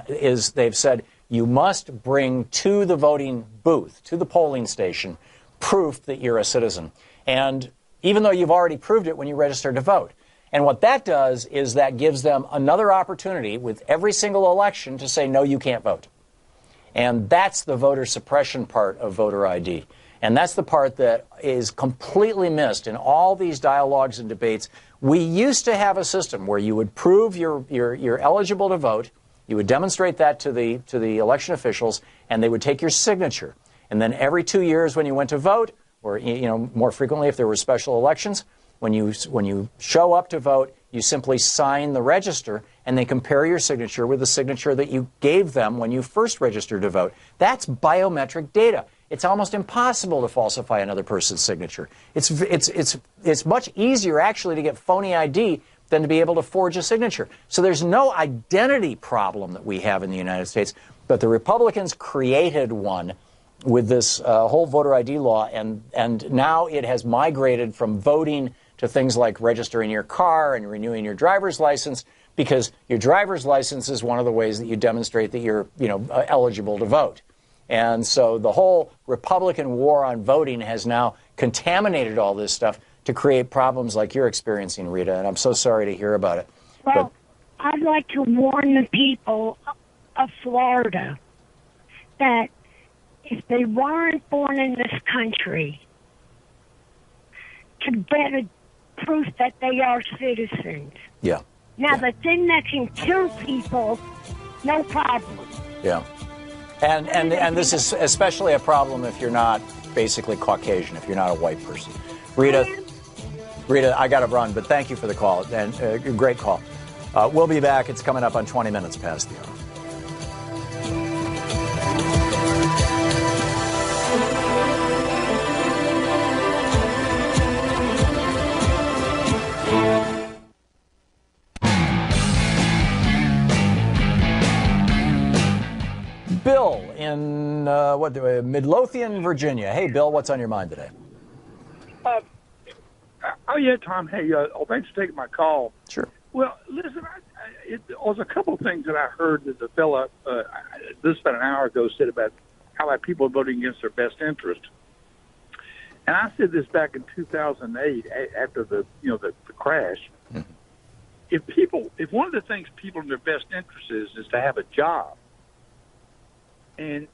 is they've said you must bring to the voting booth, to the polling station, proof that you're a citizen. And even though you've already proved it when you register to vote. And what that does is that gives them another opportunity with every single election to say, no, you can't vote. And that's the voter suppression part of voter ID. And that's the part that is completely missed in all these dialogues and debates. We used to have a system where you would prove you're eligible to vote, you would demonstrate that to the election officials, and they would take your signature. And then every 2 years when you went to vote, or more frequently if there were special elections, when you show up to vote, you simply sign the register, and they compare your signature with the signature that you gave them when you first registered to vote. That's biometric data. It's almost impossible to falsify another person's signature. It's much easier, actually, to get phony ID than to be able to forge a signature. So there's no identity problem that we have in the United States, but the Republicans created one with this whole voter ID law, and now it has migrated from voting to things like registering your car and renewing your driver's license, because your driver's license is one of the ways that you demonstrate that you're eligible to vote. And so the whole Republican war on voting has now contaminated all this stuff to create problems like you're experiencing, Rita, and I'm so sorry to hear about it. Well, I'd like to warn the people of Florida that if they weren't born in this country, to get a proof that they are citizens. Yeah. Now, the thing that can kill people, no problem. Yeah. And this is especially a problem if you're not basically Caucasian, if you're not a white person. Rita, I got to run, but thank you for the call, and great call. We'll be back. It's coming up on 20 minutes past the hour. Bill in Midlothian, Virginia. Hey, Bill, what's on your mind today? Yeah, Tom. Hey, thanks for taking my call. Sure. Well, listen, there was a couple of things that I heard that the fella, this about an hour ago, said about how people are voting against their best interest. And I said this back in 2008 after the crash. Mm-hmm. If one of the things people in their best interest is to have a job, and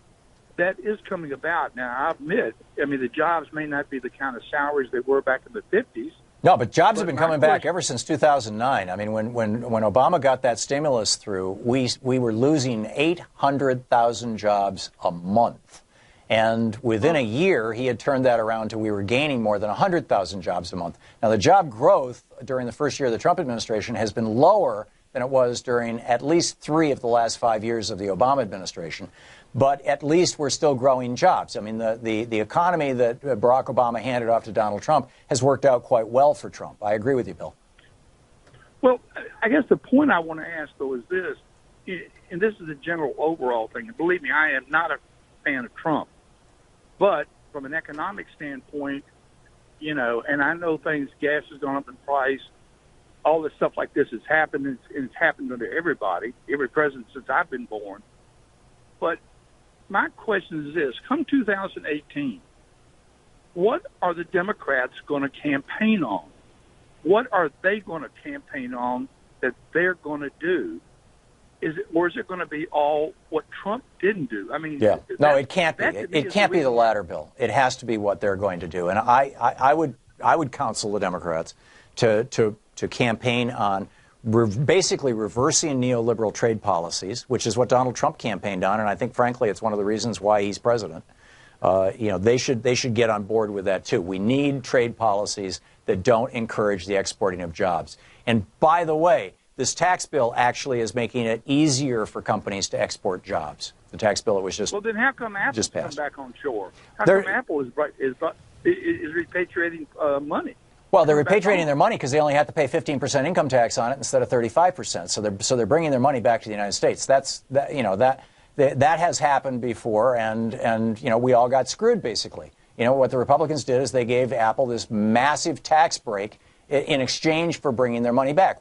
that is coming about now. I admit, the jobs may not be the kind of salaries they were back in the 50s. No, but jobs have been coming back ever since 2009. I mean, when Obama got that stimulus through, we were losing 800,000 jobs a month. And within a year, he had turned that around to we were gaining more than 100,000 jobs a month. Now, the job growth during the first year of the Trump administration has been lower than it was during at least 3 of the last 5 years of the Obama administration. But at least we're still growing jobs. I mean, the economy that Barack Obama handed off to Donald Trump has worked out quite well for Trump. I agree with you, Bill. Well, I guess the point I want to ask, though, is this, and this is a general overall thing. And believe me, I am not a fan of Trump. But from an economic standpoint, and I know gas has gone up in price, all this stuff like this has happened, and it's happened under everybody, every president since I've been born. But my question is this: come 2018, what are the Democrats going to campaign on? What are they going to campaign on that they're going to do? Or is it going to be all what Trump didn't do? I mean, yeah. No, it can't be. It can't be the latter, Bill. It has to be what they're going to do. And I would counsel the Democrats to campaign on basically reversing neoliberal trade policies, which is what Donald Trump campaigned on, and I think, frankly, it's one of the reasons why he's president. They should get on board with that too. We need trade policies that don't encourage the exporting of jobs. And by the way, this tax bill actually is making it easier for companies to export jobs. The tax bill that was just then how come Apple just come passed. Back on shore? How come Apple is repatriating money? Well, they're repatriating their money because they only have to pay 15% income tax on it instead of 35%. So they're bringing their money back to the United States. That has happened before, and we all got screwed basically. What the Republicans did is they gave Apple this massive tax break in exchange for bringing their money back.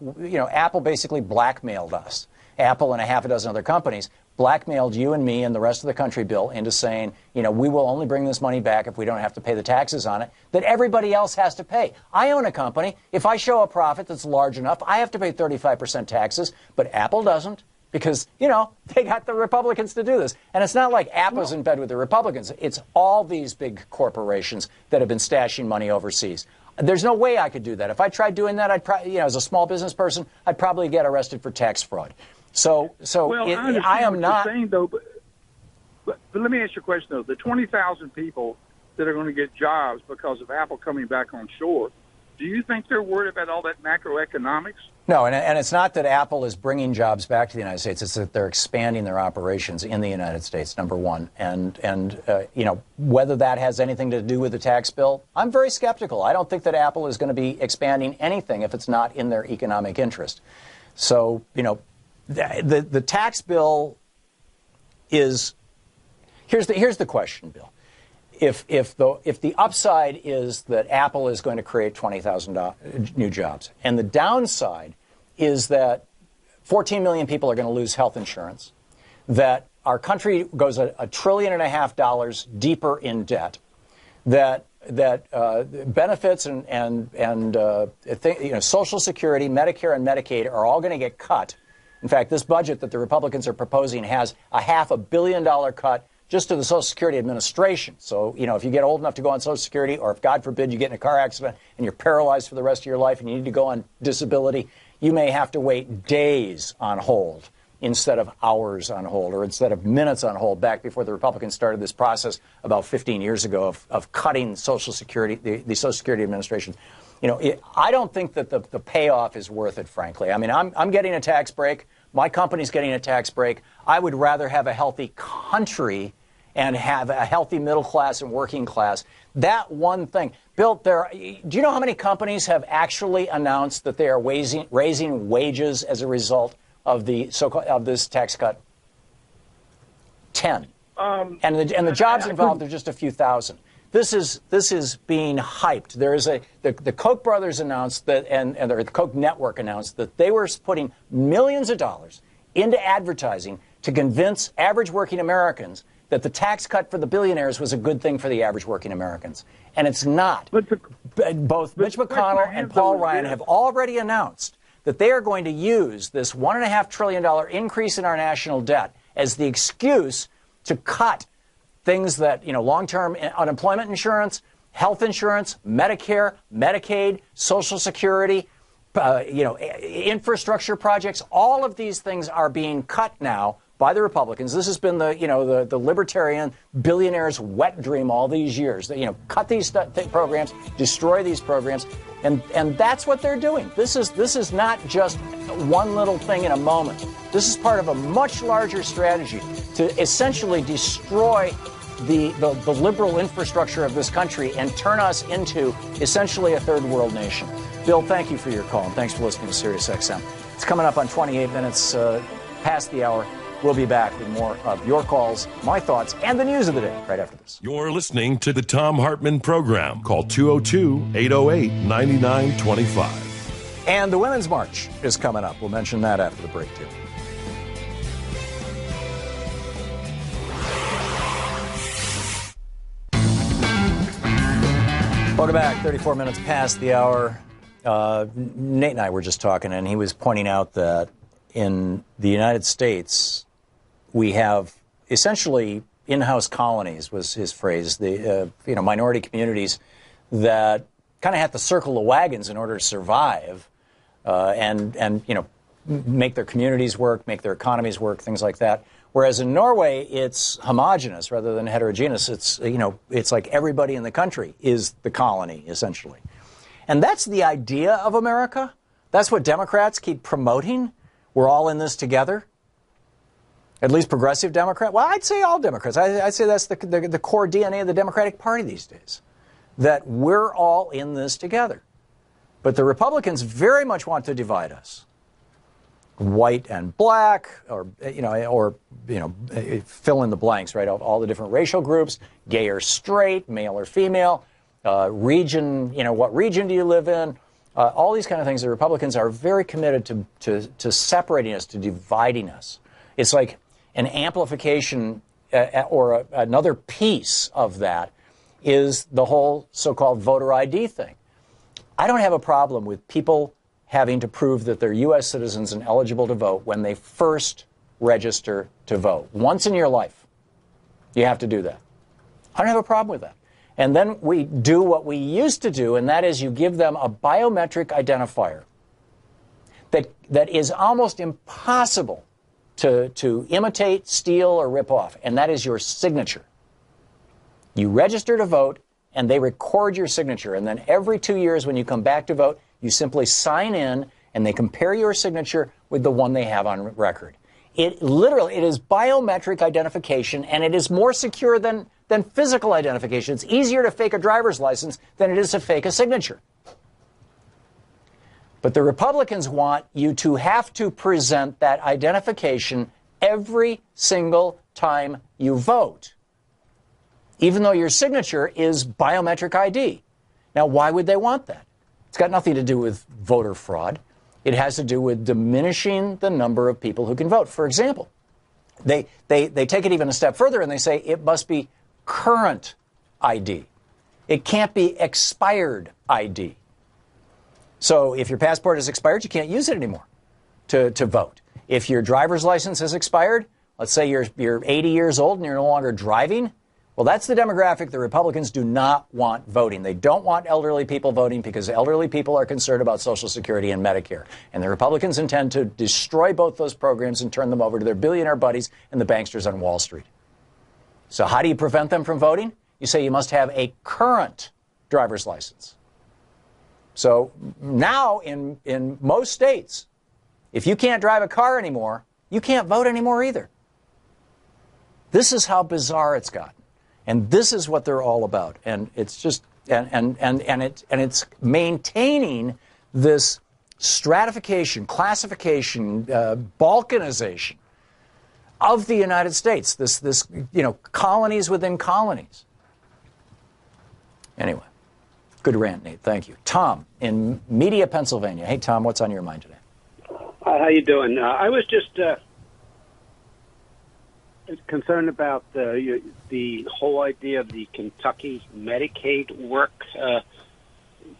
Apple basically blackmailed us. Apple and a half a dozen other companies blackmailed you and me and the rest of the country, Bill, into saying, we will only bring this money back if we don't have to pay the taxes on it that everybody else has to pay. I own a company. If I show a profit that's large enough, I have to pay 35% taxes, but Apple doesn't. because, they got the Republicans to do this. And it's not like Apple's in bed with the Republicans. It's all these big corporations that have been stashing money overseas. There's no way I could do that. If I tried doing that, I'd probably, as a small business person, I'd probably get arrested for tax fraud. I am not saying, though, but let me ask you a question, though. The 20,000 people that are going to get jobs because of Apple coming back on shore, do you think they're worried about all that macroeconomics? No, and it's not that Apple is bringing jobs back to the United States. It's that they're expanding their operations in the United States, number one. And whether that has anything to do with the tax bill, I'm very skeptical. I don't think that Apple is going to be expanding anything if it's not in their economic interest. So, the tax bill is here's the question, Bill. If the upside is that Apple is going to create 20,000 new jobs, and the downside is that 14 million people are going to lose health insurance, that our country goes $1.5 trillion deeper in debt, that benefits and Social Security, Medicare, and Medicaid are all going to get cut. In fact, this budget that the Republicans are proposing has a $500 million cut just to the Social Security Administration. So, if you get old enough to go on Social Security, or if, God forbid, you get in a car accident and you're paralyzed for the rest of your life and you need to go on disability, you may have to wait days on hold instead of hours on hold, or instead of minutes on hold, back before the Republicans started this process about 15 years ago of cutting Social Security, the Social Security Administration. I don't think that the payoff is worth it, frankly. I mean, I'm getting a tax break. My company's getting a tax break. I would rather have a healthy country and have a healthy middle class and working class. That one thing. Bill, do you know how many companies have actually announced that they are raising wages as a result of this tax cut? 10. And the jobs involved are just a few thousand. This is being hyped. There is the Koch brothers announced that, and the Koch network announced that they were putting millions of dollars into advertising to convince average working Americans that the tax cut for the billionaires was a good thing for the average working Americans. And it's not. Both Mitch McConnell and Paul Ryan have already announced that they are going to use this $1.5 trillion increase in our national debt as the excuse to cut things that, long-term unemployment insurance, health insurance, Medicare, Medicaid, Social Security, infrastructure projects. All of these things are being cut now by the Republicans. This has been the libertarian billionaires' wet dream all these years. Cut these programs, destroy these programs, and that's what they're doing. This is not just one little thing in a moment. This is part of a much larger strategy to essentially destroy the liberal infrastructure of this country and turn us into essentially a third world nation. Bill, thank you for your call, and thanks for listening to SiriusXM. It's coming up on 28 minutes past the hour. We'll be back with more of your calls, my thoughts, and the news of the day right after this. You're listening to the Thom Hartmann Program. Call 202-808-9925. And the Women's March is coming up. We'll mention that after the break, too. Welcome back. 34 minutes past the hour. Nate and I were just talking, and he was pointing out that in the United States, we have essentially in-house colonies, was his phrase, the minority communities that kind of have to circle the wagons in order to survive and make their communities work, make their economies work, things like that. Whereas in Norway, it's homogenous rather than heterogeneous. It's like everybody in the country is the colony, essentially. And that's the idea of America. That's what Democrats keep promoting. We're all in this together. At least progressive Democrat. Well, I'd say all Democrats. I'd say that's the core DNA of the Democratic Party these days. That we're all in this together. But the Republicans very much want to divide us. White and black, or fill in the blanks, right? All the different racial groups, gay or straight, male or female, region, what region do you live in? All these kind of things. The Republicans are very committed to separating us, to dividing us. It's like an amplification or another piece of that is the whole so-called voter ID thing. I don't have a problem with people having to prove that they're U.S. citizens and eligible to vote when they first register to vote. Once in your life, you have to do that. I don't have a problem with that. And then we do what we used to do, and that is you give them a biometric identifier that is almost impossible to imitate, steal, or rip off, and that is your signature. You register to vote, and they record your signature, and then every 2 years when you come back to vote, you simply sign in, and they compare your signature with the one they have on record. It is biometric identification, and it is more secure than physical identification. It's easier to fake a driver's license than it is to fake a signature. But the Republicans want you to have to present that identification every single time you vote, even though your signature is biometric ID. Now, why would they want that? It's got nothing to do with voter fraud. It has to do with diminishing the number of people who can vote. For example, they take it even a step further and they say it must be current ID. It can't be expired ID. So if your passport is expired, you can't use it anymore to vote. If your driver's license is expired, let's say you're 80 years old and you're no longer driving, well, that's the demographic the Republicans do not want voting. They don't want elderly people voting because elderly people are concerned about Social Security and Medicare. And the Republicans intend to destroy both those programs and turn them over to their billionaire buddies and the banksters on Wall Street. So how do you prevent them from voting? You say you must have a current driver's license. So now in most states, if you can't drive a car anymore, you can't vote anymore either. This is how bizarre it's gotten. And this is what they're all about. And it's just and it's maintaining this stratification, classification, balkanization of the United States, this colonies within colonies. Anyway, good rant, Nate. Thank you. Tom in Media, Pennsylvania. Hey, Tom, what's on your mind today? Hi, how you doing? I was just concerned about the whole idea of the Kentucky Medicaid work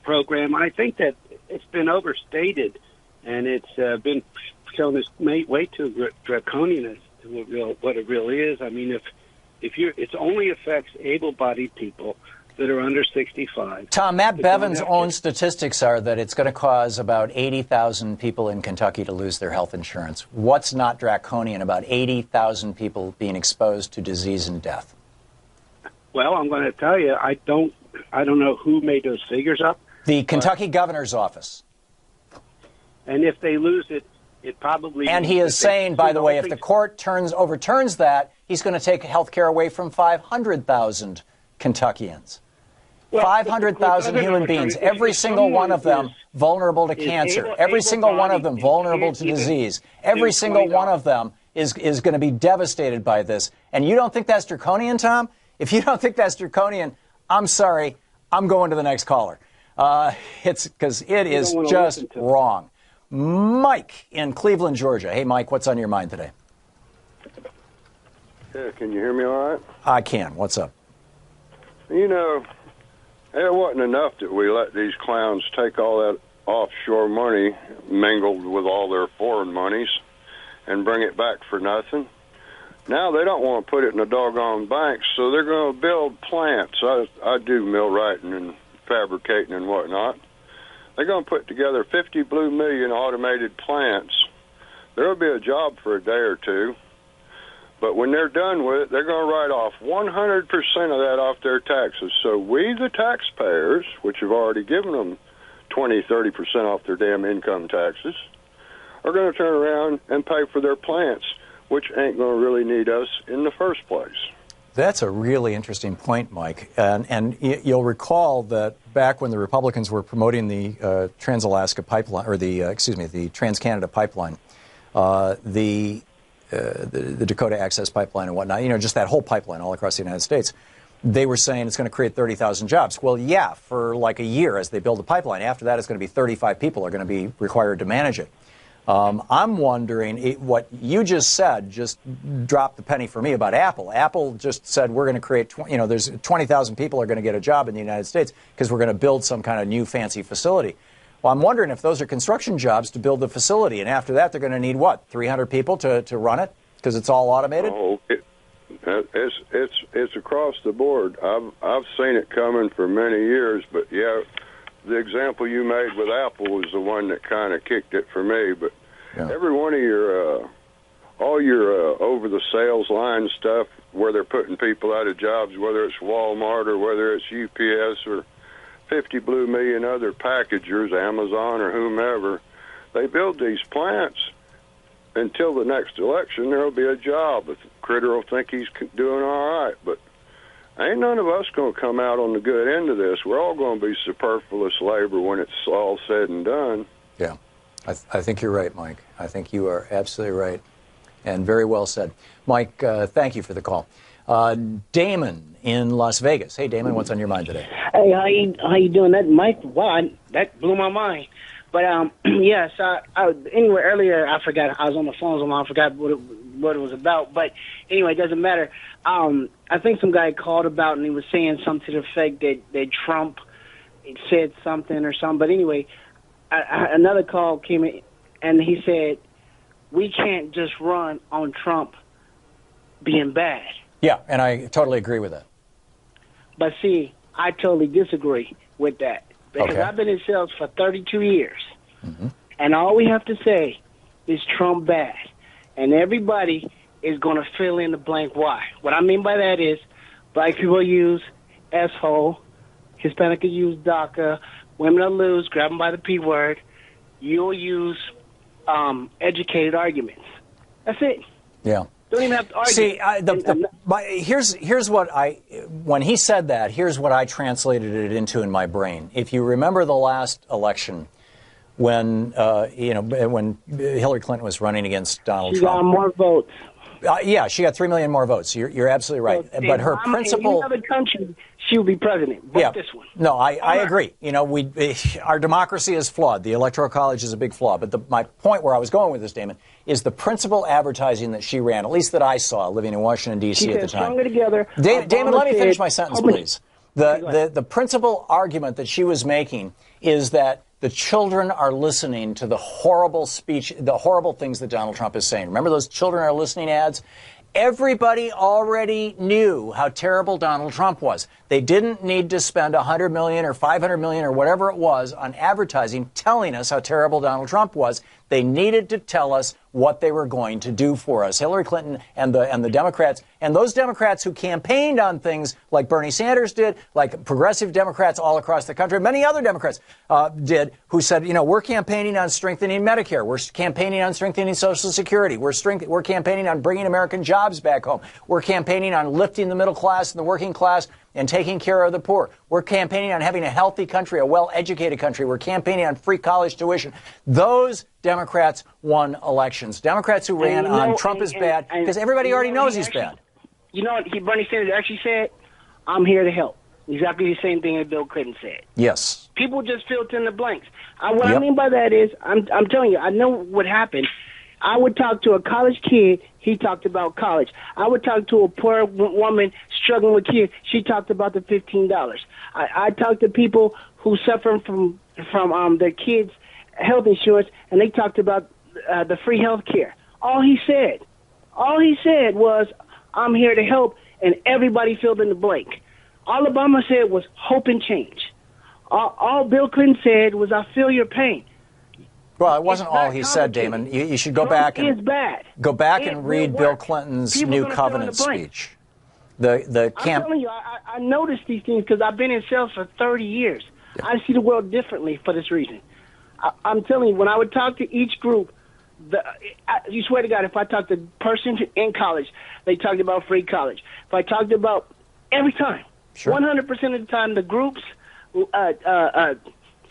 program. I think that it's been overstated, and it's been shown as way too draconian to what it really is. I mean, if it only affects able-bodied people that are under 65. Tom, Matt Bevin's own statistics are that it's going to cause about 80,000 people in Kentucky to lose their health insurance. What's not draconian about 80,000 people being exposed to disease and death? Well, I'm going to tell you, I don't know who made those figures up. The Kentucky governor's office. And if they lose it, it probably... And he is saying, by the way, if the court overturns that, he's going to take health care away from 500,000 Kentuckians. Well, 500,000 human beings, every single one of them vulnerable to cancer, every single one of them vulnerable to disease, every single one of them is going to be devastated by this. And you don't think that's draconian, Tom? If you don't think that's draconian, I'm sorry, I'm going to the next caller. It's because it is just wrong. Mike in Cleveland, Georgia. Hey, Mike, what's on your mind today? Yeah, can you hear me all right? I can. What's up? You know, it wasn't enough that we let these clowns take all that offshore money mingled with all their foreign monies and bring it back for nothing. Now they don't want to put it in the doggone banks, so they're going to build plants. I do millwrighting and fabricating and whatnot. They're going to put together 50 blue million automated plants. There will be a job for a day or two. But when they're done with it, they're going to write off 100% of that off their taxes. So we, the taxpayers, which have already given them 20, 30% off their damn income taxes, are going to turn around and pay for their plants, which ain't going to really need us in the first place. That's a really interesting point, Mike. And you'll recall that back when the Republicans were promoting the Trans-Alaska pipeline, or the Trans-Canada pipeline, the Dakota Access Pipeline and whatnot, just that whole pipeline all across the United States, they were saying it's going to create 30,000 jobs. Well, yeah, for like a year as they build the pipeline. After that, it's going to be 35 people are going to be required to manage it. I'm wondering, what you just said just dropped the penny for me about Apple. Apple just said we're going to create, there's 20,000 people are going to get a job in the United States because we're going to build some kind of new fancy facility. Well, I'm wondering if those are construction jobs to build the facility, and after that they're going to need, 300 people to run it? because it's all automated? Oh, it's across the board. I've seen it coming for many years, but yeah, the example you made with Apple was the one that kind of kicked it for me. But every one of your all your over the sales line stuff where they're putting people out of jobs, whether it's Walmart or whether it's UPS or 50 Blue Million other packagers, Amazon or whomever, they build these plants. Until the next election, there will be a job. The critter will think he's doing all right, but ain't none of us going to come out on the good end of this. We're all going to be superfluous labor when it's all said and done. Yeah, I think you're right, Mike. I think you are absolutely right, and very well said. Mike, thank you for the call. Damon in Las Vegas. Hey, Damon, what's on your mind today? Hey, how you doing? That Mike, wow, that blew my mind. But yes, anyway, earlier I forgot. I was on the phone so long, I forgot what it was about. But anyway, it doesn't matter. I think some guy called about and he was saying something to the effect that Trump said something or something. But anyway, another call came in and he said we can't just run on Trump being bad. Yeah, and I totally agree with that. But see, I totally disagree with that. Because I've been in sales for 32 years, and all we have to say is Trump bad, and everybody is going to fill in the blank why. What I mean by that is black people use S-hole, Hispanic will use DACA, women will lose, grab them by the P word. You'll use educated arguments. That's it. Yeah. Don't even have to argue. See, here's what when he said that, here's what I translated it into in my brain. If you remember the last election, when when Hillary Clinton was running against Donald Trump, she got more votes. Yeah, she got 3 million more votes. You're absolutely right. So, but her principle. In any other country, she would be president. But this one. No, I agree. You know, our democracy is flawed. The Electoral College is a big flaw. But my point where I was going with this, Damon, is the principal advertising that she ran, at least that I saw living in Washington, D.C. at the time. Stronger together. Damon, let me finish my sentence, please. The principal argument that she was making is that the children are listening to the horrible speech, the horrible things that Donald Trump is saying. Remember those children are listening ads? Everybody already knew how terrible Donald Trump was. They didn't need to spend $100 million or $500 million or whatever it was on advertising telling us how terrible Donald Trump was. They needed to tell us what they were going to do for us. Hillary Clinton and the Democrats, and those Democrats who campaigned on things like Bernie Sanders did, like progressive Democrats all across the country, many other Democrats did, who said, you know, we're campaigning on strengthening Medicare. We're campaigning on strengthening Social Security. We're campaigning on bringing American jobs back home. We're campaigning on lifting the middle class and the working class and taking care of the poor. We're campaigning on having a healthy country, a well-educated country. We're campaigning on free college tuition. Those Democrats won elections. Democrats who ran on Trump is bad, because everybody already knows he's bad. You know what Bernie Sanders actually said? I'm here to help. Exactly the same thing that Bill Clinton said. Yes. People just filled in the blanks. What I mean by that is, I'm telling you, I know what happened. I would talk to a college kid, he talked about college. I would talk to a poor woman struggling with kids, she talked about the $15. I talked to people who suffer from their kids' health insurance, and they talked about the free health care. All he said was, I'm here to help, and everybody filled in the blank. All Obama said was hope and change. All Bill Clinton said was, I feel your pain. Well, it wasn't all he said, Damon. You should go back and go back and read Bill Clinton's New Covenant speech. I'm telling you, I noticed these things because I've been in sales for 30 years. Yeah. I see the world differently for this reason. I'm telling you, when I would talk to each group, you swear to God, if I talked to a person in college, they talked about free college. If I talked about every time, 100% of the time, the groups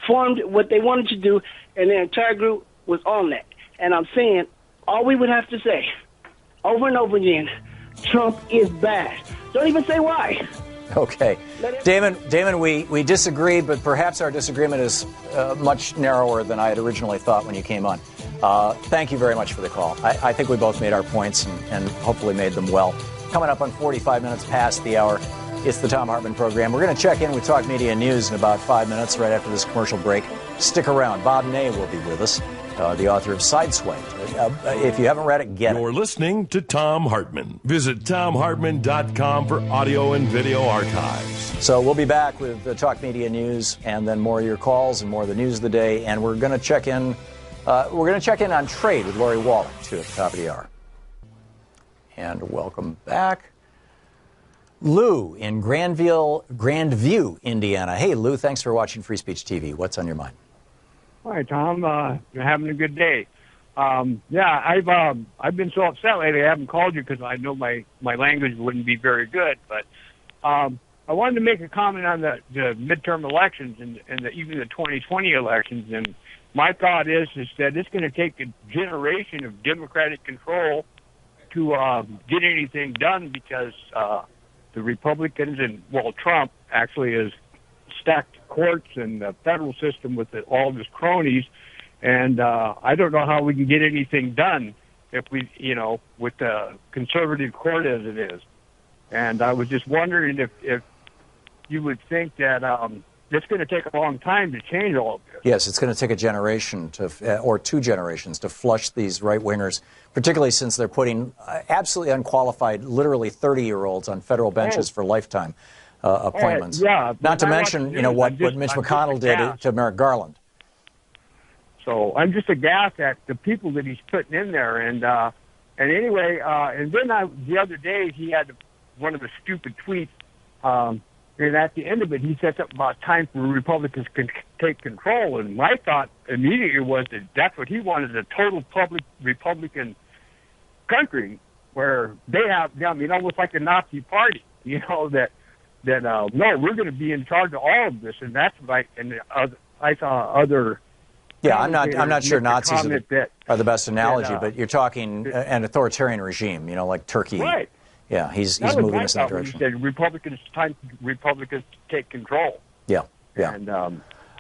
formed what they wanted to do, and the entire group was on that. And I'm saying, all we would have to say, over and over again, Trump is bad. Don't even say why. Okay. Damon, we disagree, but perhaps our disagreement is much narrower than I had originally thought when you came on. Thank you very much for the call. I think we both made our points and hopefully made them well. Coming up on 45 minutes past the hour, It's the Thom Hartmann Program. We're going to check in with Talk Media News in about 5 minutes, right after this commercial break. Stick around. Bob Ney will be with us, the author of Sideswiped. If you haven't read it, get it. You're listening to Thom Hartmann. Visit ThomHartmann.com for audio and video archives. So we'll be back with the Talk Media News, and then more of your calls and more of the news of the day. And we're going to check in. On trade with Lori Wallach too at the top of the hour. And welcome back, Lou in Grandview, Indiana. Hey, Lou, thanks for watching Free Speech TV. What's on your mind? Hi, Tom. You're having a good day. I've been so upset lately. I haven't called you because I know my language wouldn't be very good. But I wanted to make a comment on the midterm elections and even the 2020 elections. And my thought is that it's going to take a generation of Democratic control to get anything done because the Republicans and, Trump actually has stacked courts and the federal system with all of his cronies. And I don't know how we can get anything done if we, with the conservative court as it is. And I was just wondering if you would think that it's going to take a long time to change all of this. Yes, it's going to take a generation or 2 generations to flush these right-wingers, particularly since they're putting absolutely unqualified, literally 30-year-olds on federal benches for lifetime appointments. Not to mention, what Mitch McConnell did to Merrick Garland. So I'm just aghast at the people that he's putting in there. And anyway, and then the other day he had one of the stupid tweets. And at the end of it, he said something about time for Republicans to take control. And my thought immediately was that that's what he wanted, a total public Republican country where they have, almost like a Nazi party, that no, we're going to be in charge of all of this. And that's like, and I saw other. Yeah, I'm not sure Nazis are the best analogy, but you're talking an authoritarian regime, like Turkey. Right. Yeah, he's moving us in that direction. He said time for Republicans to take control. Yeah. And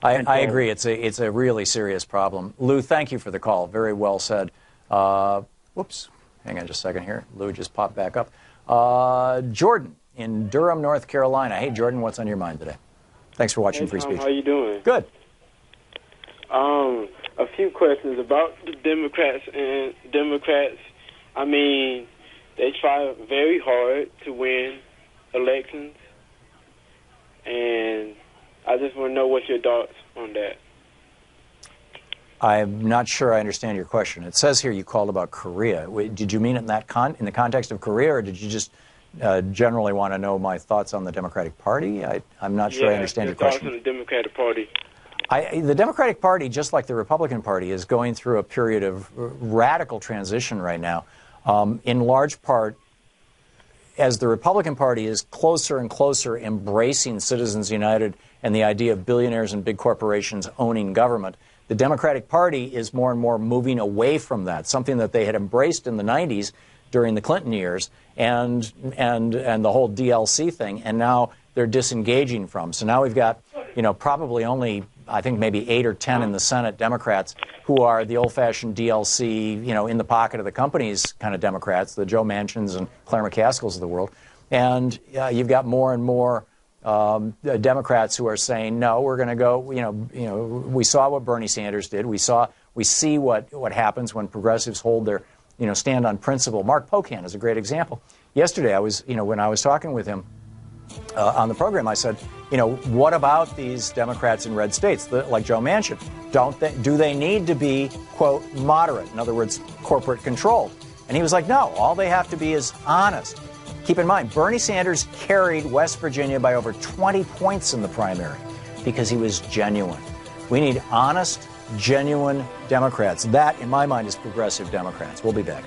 I agree. It's a really serious problem. Lou, thank you for the call. Very well said. Whoops. Hang on just a second here. Lou just popped back up. Jordan in Durham, North Carolina. Hey, Jordan, what's on your mind today? Thanks for watching Free Speech. How you doing? Good. A few questions about the Democrats. They try very hard to win elections, and I just want to know what's your thoughts on that. I'm not sure I understand your question. It says here you called about Korea. Did you mean it in the context of Korea, or did you just generally want to know my thoughts on the Democratic Party? I'm not sure I understand your question. Thoughts on the Democratic Party. The Democratic Party, just like the Republican Party, is going through a period of radical transition right now. In large part, as the Republican Party is closer and closer embracing Citizens United and the idea of billionaires and big corporations owning government, the Democratic Party is more and more moving away from that, something that they had embraced in the 90s during the Clinton years and the whole DLC thing, and now they're disengaging from. So now we've got, probably only, I think maybe 8 or 10 in the Senate Democrats who are the old-fashioned DLC, in the pocket of the companies kind of Democrats, the Joe Manchins and Claire McCaskills of the world. And you've got more and more Democrats who are saying, no, we're going to go, we saw what Bernie Sanders did. We see what happens when progressives hold their, stand on principle. Mark Pocan is a great example. Yesterday, when I was talking with him on the program, I said, what about these Democrats in red states, like Joe Manchin? Do they need to be, quote, moderate? In other words, corporate controlled? And he was like, no, all they have to be is honest. Keep in mind, Bernie Sanders carried West Virginia by over 20 points in the primary because he was genuine. We need honest, genuine Democrats. That, in my mind, is progressive Democrats. We'll be back.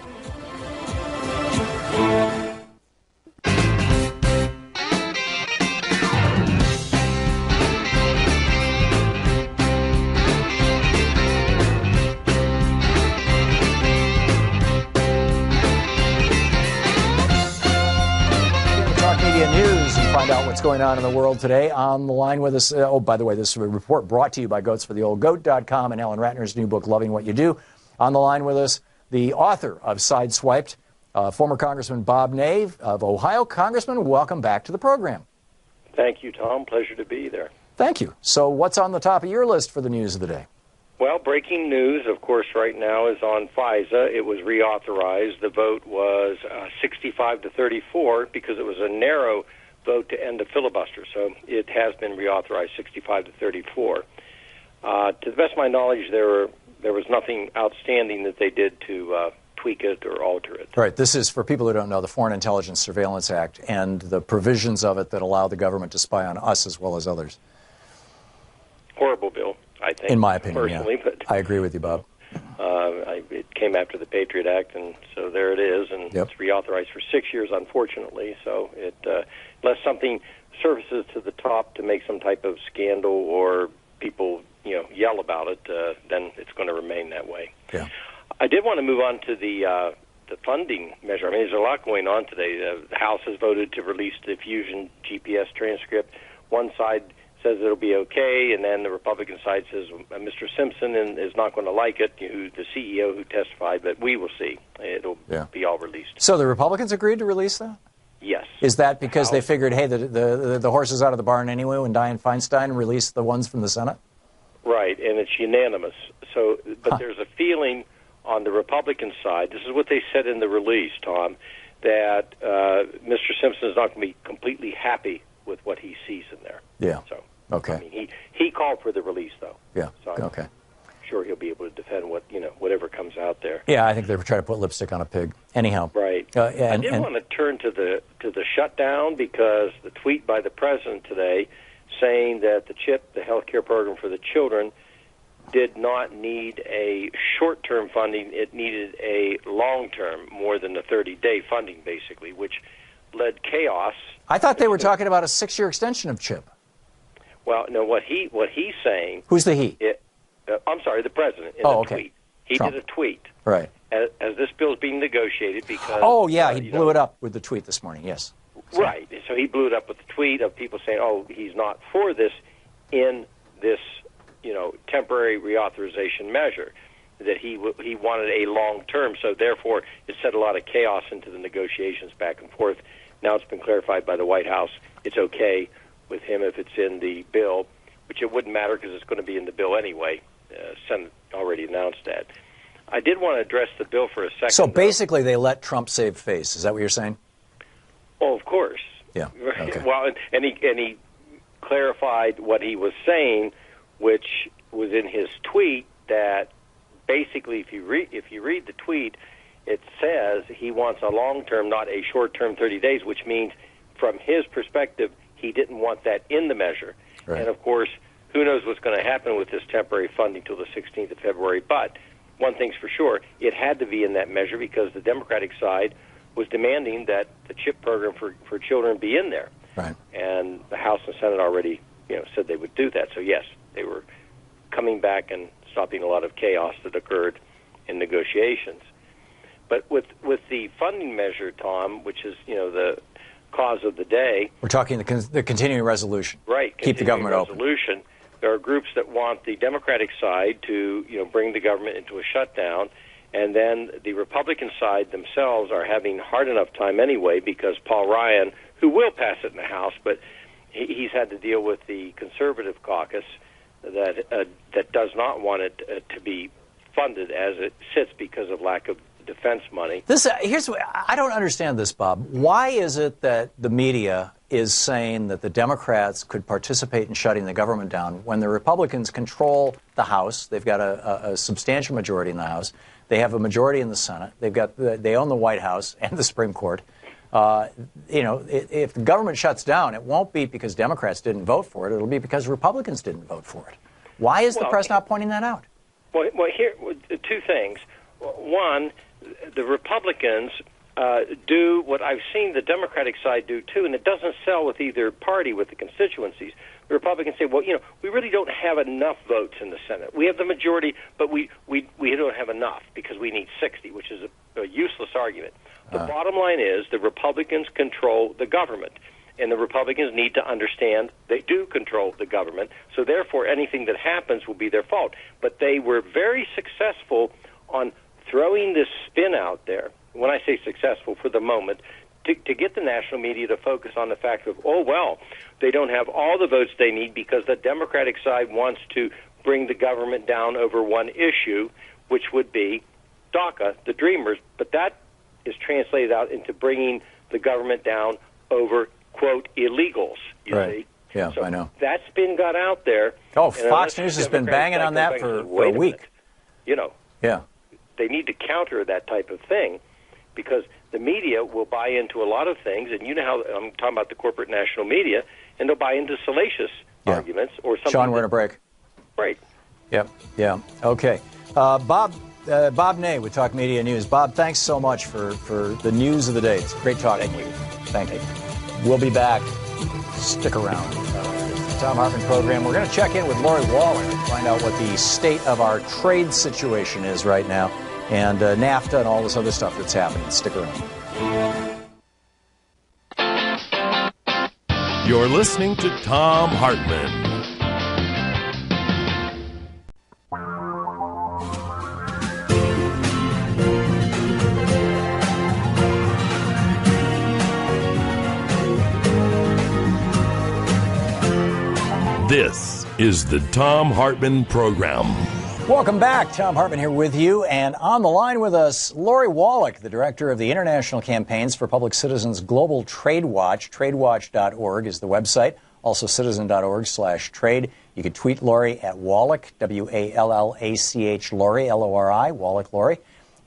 News and find out what's going on in the world today. On the line with us, by the way, this is a report brought to you by goatsfortheoldgoat.com and Ellen Ratner's new book, Loving What You Do. On the line with us, the author of Sideswiped, former Congressman Bob Ney of Ohio. Congressman, welcome back to the program. Thank you, Tom. Pleasure to be there. Thank you. So what's on the top of your list for the news of the day? Well, breaking news, of course, right now is on FISA. It was reauthorized. The vote was 65 to 34 because it was a narrow vote to end the filibuster. So it has been reauthorized 65 to 34. To the best of my knowledge, there was nothing outstanding that they did to tweak it or alter it. Right. This is, for people who don't know, the Foreign Intelligence Surveillance Act and the provisions of it that allow the government to spy on us as well as others. Horrible bill, I think. In my opinion, personally, yeah. But I agree with you, Bob. it came after the Patriot Act, and so there it is, and Yep. it's reauthorized for 6 years, unfortunately. So it, unless something surfaces to the top to make some type of scandal or people, yell about it, then it's going to remain that way. Yeah. I did want to move on to the funding measure. I mean, there's a lot going on today. The House has voted to release the Fusion GPS transcript. One side says it'll be okay, and then the Republican side says Mr. Simpson is not going to like it, the CEO who testified, but we will see. It'll be all released. So the Republicans agreed to release that? Yes. Is that because they figured, hey, the horse is out of the barn anyway when Dianne Feinstein released the ones from the Senate? Right, and it's unanimous. So, but there's a feeling on the Republican side, this is what they said in the release, Tom, that Mr. Simpson is not going to be completely happy with what he sees in there. Yeah. So, okay. I mean, he called for the release, though. Yeah. So I'm okay. sure he'll be able to defend whatever comes out there. Yeah, I think they were trying to put lipstick on a pig. Anyhow. Right. I did want to turn to the shutdown because the tweet by the president today saying that the CHIP, the health care program for the children, did not need a short-term funding. It needed a long-term, more than a 30-day funding, basically, which led chaos. I thought they were talking about a 6-year extension of CHIP. Well, no, what he's saying. Who's the he? I'm sorry, the president. In okay. Tweet. He Trump. did a tweet. Right. As this bill is being negotiated because. Oh yeah, he blew it up with the tweet this morning. Yes. Right. So he blew it up with the tweet of people saying, "Oh, he's not for this in this, temporary reauthorization measure." That he wanted a long term. So therefore, it set a lot of chaos into the negotiations back and forth. Now it's been clarified by the White House. It's okay with him if it's in the bill, which it wouldn't matter because it's going to be in the bill anyway. Senate already announced that. I did want to address the bill for a second. So basically, they let Trump save face. Is that what you're saying? Oh, of course. Yeah. Okay. Well, and he clarified what he was saying, which was in his tweet that basically, if you read the tweet, it says he wants a long term, not a short term, 30 days, which means from his perspective, he didn't want that in the measure. Right. And of course, who knows what's going to happen with this temporary funding till the 16th of February. But one thing's for sure, it had to be in that measure because the Democratic side was demanding that the CHIP program for children be in there. Right. And the House and Senate already, said they would do that. So yes, they were coming back and stopping a lot of chaos that occurred in negotiations. But with the funding measure, Tom, which is, the cause of the day. We're talking the continuing resolution. Right. Keep the government resolution. Open. There are groups that want the Democratic side to, bring the government into a shutdown, and then the Republican side themselves are having hard enough time anyway because Paul Ryan, who will pass it in the House, but he's had to deal with the conservative caucus that does not want it to be funded as it sits because of lack of defense money. I don't understand this, Bob. Why is it that the media is saying that the Democrats could participate in shutting the government down when the Republicans control the House? They've got a substantial majority in the House. They have a majority in the Senate. They own the White House and the Supreme Court. If the government shuts down, it won't be because Democrats didn't vote for it. It'll be because Republicans didn't vote for it. Why is the press not pointing that out? Well, here, two things. One, the Republicans do what I've seen the Democratic side do, too, and it doesn't sell with either party with the constituencies. The Republicans say, well, we really don't have enough votes in the Senate. We have the majority, but we don't have enough because we need 60, which is a useless argument. The bottom line is the Republicans control the government, and the Republicans need to understand they do control the government, so therefore anything that happens will be their fault. But they were very successful on throwing this spin out there. When I say successful, for the moment, to get the national media to focus on the fact of, oh, well, they don't have all the votes they need because the Democratic side wants to bring the government down over one issue, which would be DACA, the Dreamers. But that is translated out into bringing the government down over, quote, illegals, you see. Yeah, So I know. that spin got out there. Oh, and Fox News has been banging on that for a week. You know, Yeah. they need to counter that type of thing because the media will buy into a lot of things, and you know how I'm talking about the corporate national media, and they'll buy into salacious arguments or something. Sean, we're in a break. Right. Yep. Yeah. Okay. Bob Ney with Talk Media News. Bob, thanks so much for the news of the day. It's great talking to you. Thank you. We'll be back. Stick around. It's the Thom Hartmann program. We're going to check in with Lori Wallach to find out what the state of our trade situation is right now, and NAFTA and all this other stuff that's happening. Stick around. You're listening to Thom Hartmann. This is the Thom Hartmann Program. Welcome back. Thom Hartmann here with you. And on the line with us, Lori Wallach, the director of the International Campaigns for Public Citizens Global Trade Watch. Tradewatch.org is the website. Also citizen.org/trade. You can tweet Lori at Wallach, WALLACH Lori, LORI, Wallach Lori,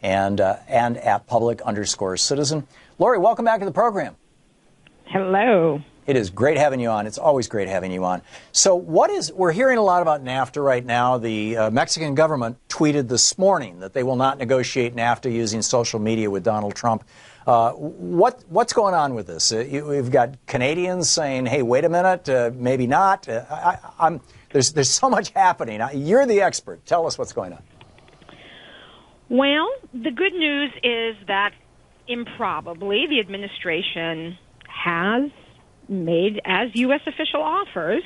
and at public_citizen. Lori, welcome back to the program. Hello. It is great having you on. It's always great having you on. So we're hearing a lot about NAFTA right now. The Mexican government tweeted this morning that they will not negotiate NAFTA using social media with Donald Trump. What's going on with this? We've got Canadians saying, hey, wait a minute, maybe not. There's so much happening. You're the expert. Tell us what's going on. Well, the good news is that improbably the administration has made, as U.S. official offers,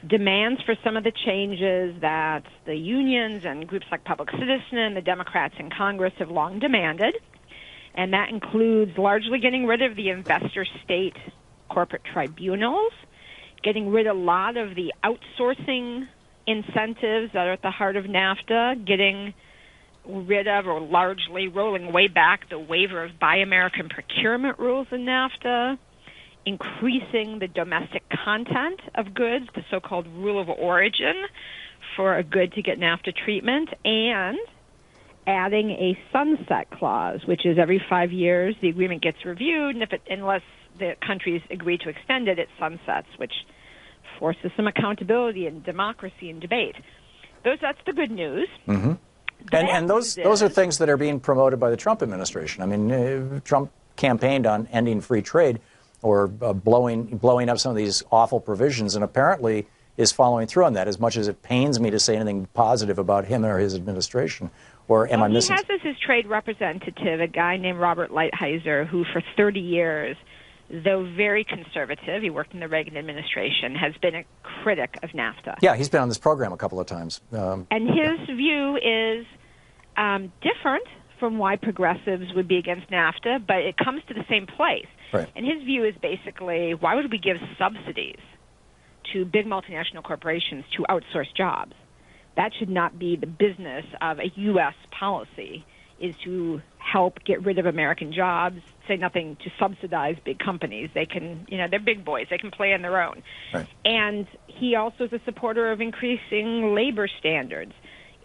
demands for some of the changes that the unions and groups like Public Citizen and the Democrats in Congress have long demanded. And that includes largely getting rid of the investor state corporate tribunals, getting rid of a lot of the outsourcing incentives that are at the heart of NAFTA, getting rid of or largely rolling way back the waiver of Buy American procurement rules in NAFTA, increasing the domestic content of goods, the so-called rule of origin for a good to get NAFTA treatment, and adding a sunset clause, which is every 5 years the agreement gets reviewed, and unless the countries agree to extend it, it sunsets, which forces some accountability and democracy and debate. That's the good news. Mm-hmm. And those are things that are being promoted by the Trump administration. I mean, Trump campaigned on ending free trade or blowing up some of these awful provisions, and apparently is following through on that, as much as it pains me to say anything positive about him or his administration. Or am I missing? He has as his trade representative a guy named Robert Lighthizer, who for 30 years, though very conservative, he worked in the Reagan administration, has been a critic of NAFTA. Yeah, he's been on this program a couple of times. And his view is different from why progressives would be against NAFTA, but it comes to the same place. Right. And his view is basically, why would we give subsidies to big multinational corporations to outsource jobs? That should not be the business of a U.S. policy, is to help get rid of American jobs, say nothing to subsidize big companies. They can, they're big boys. They can play on their own. Right. And he also is a supporter of increasing labor standards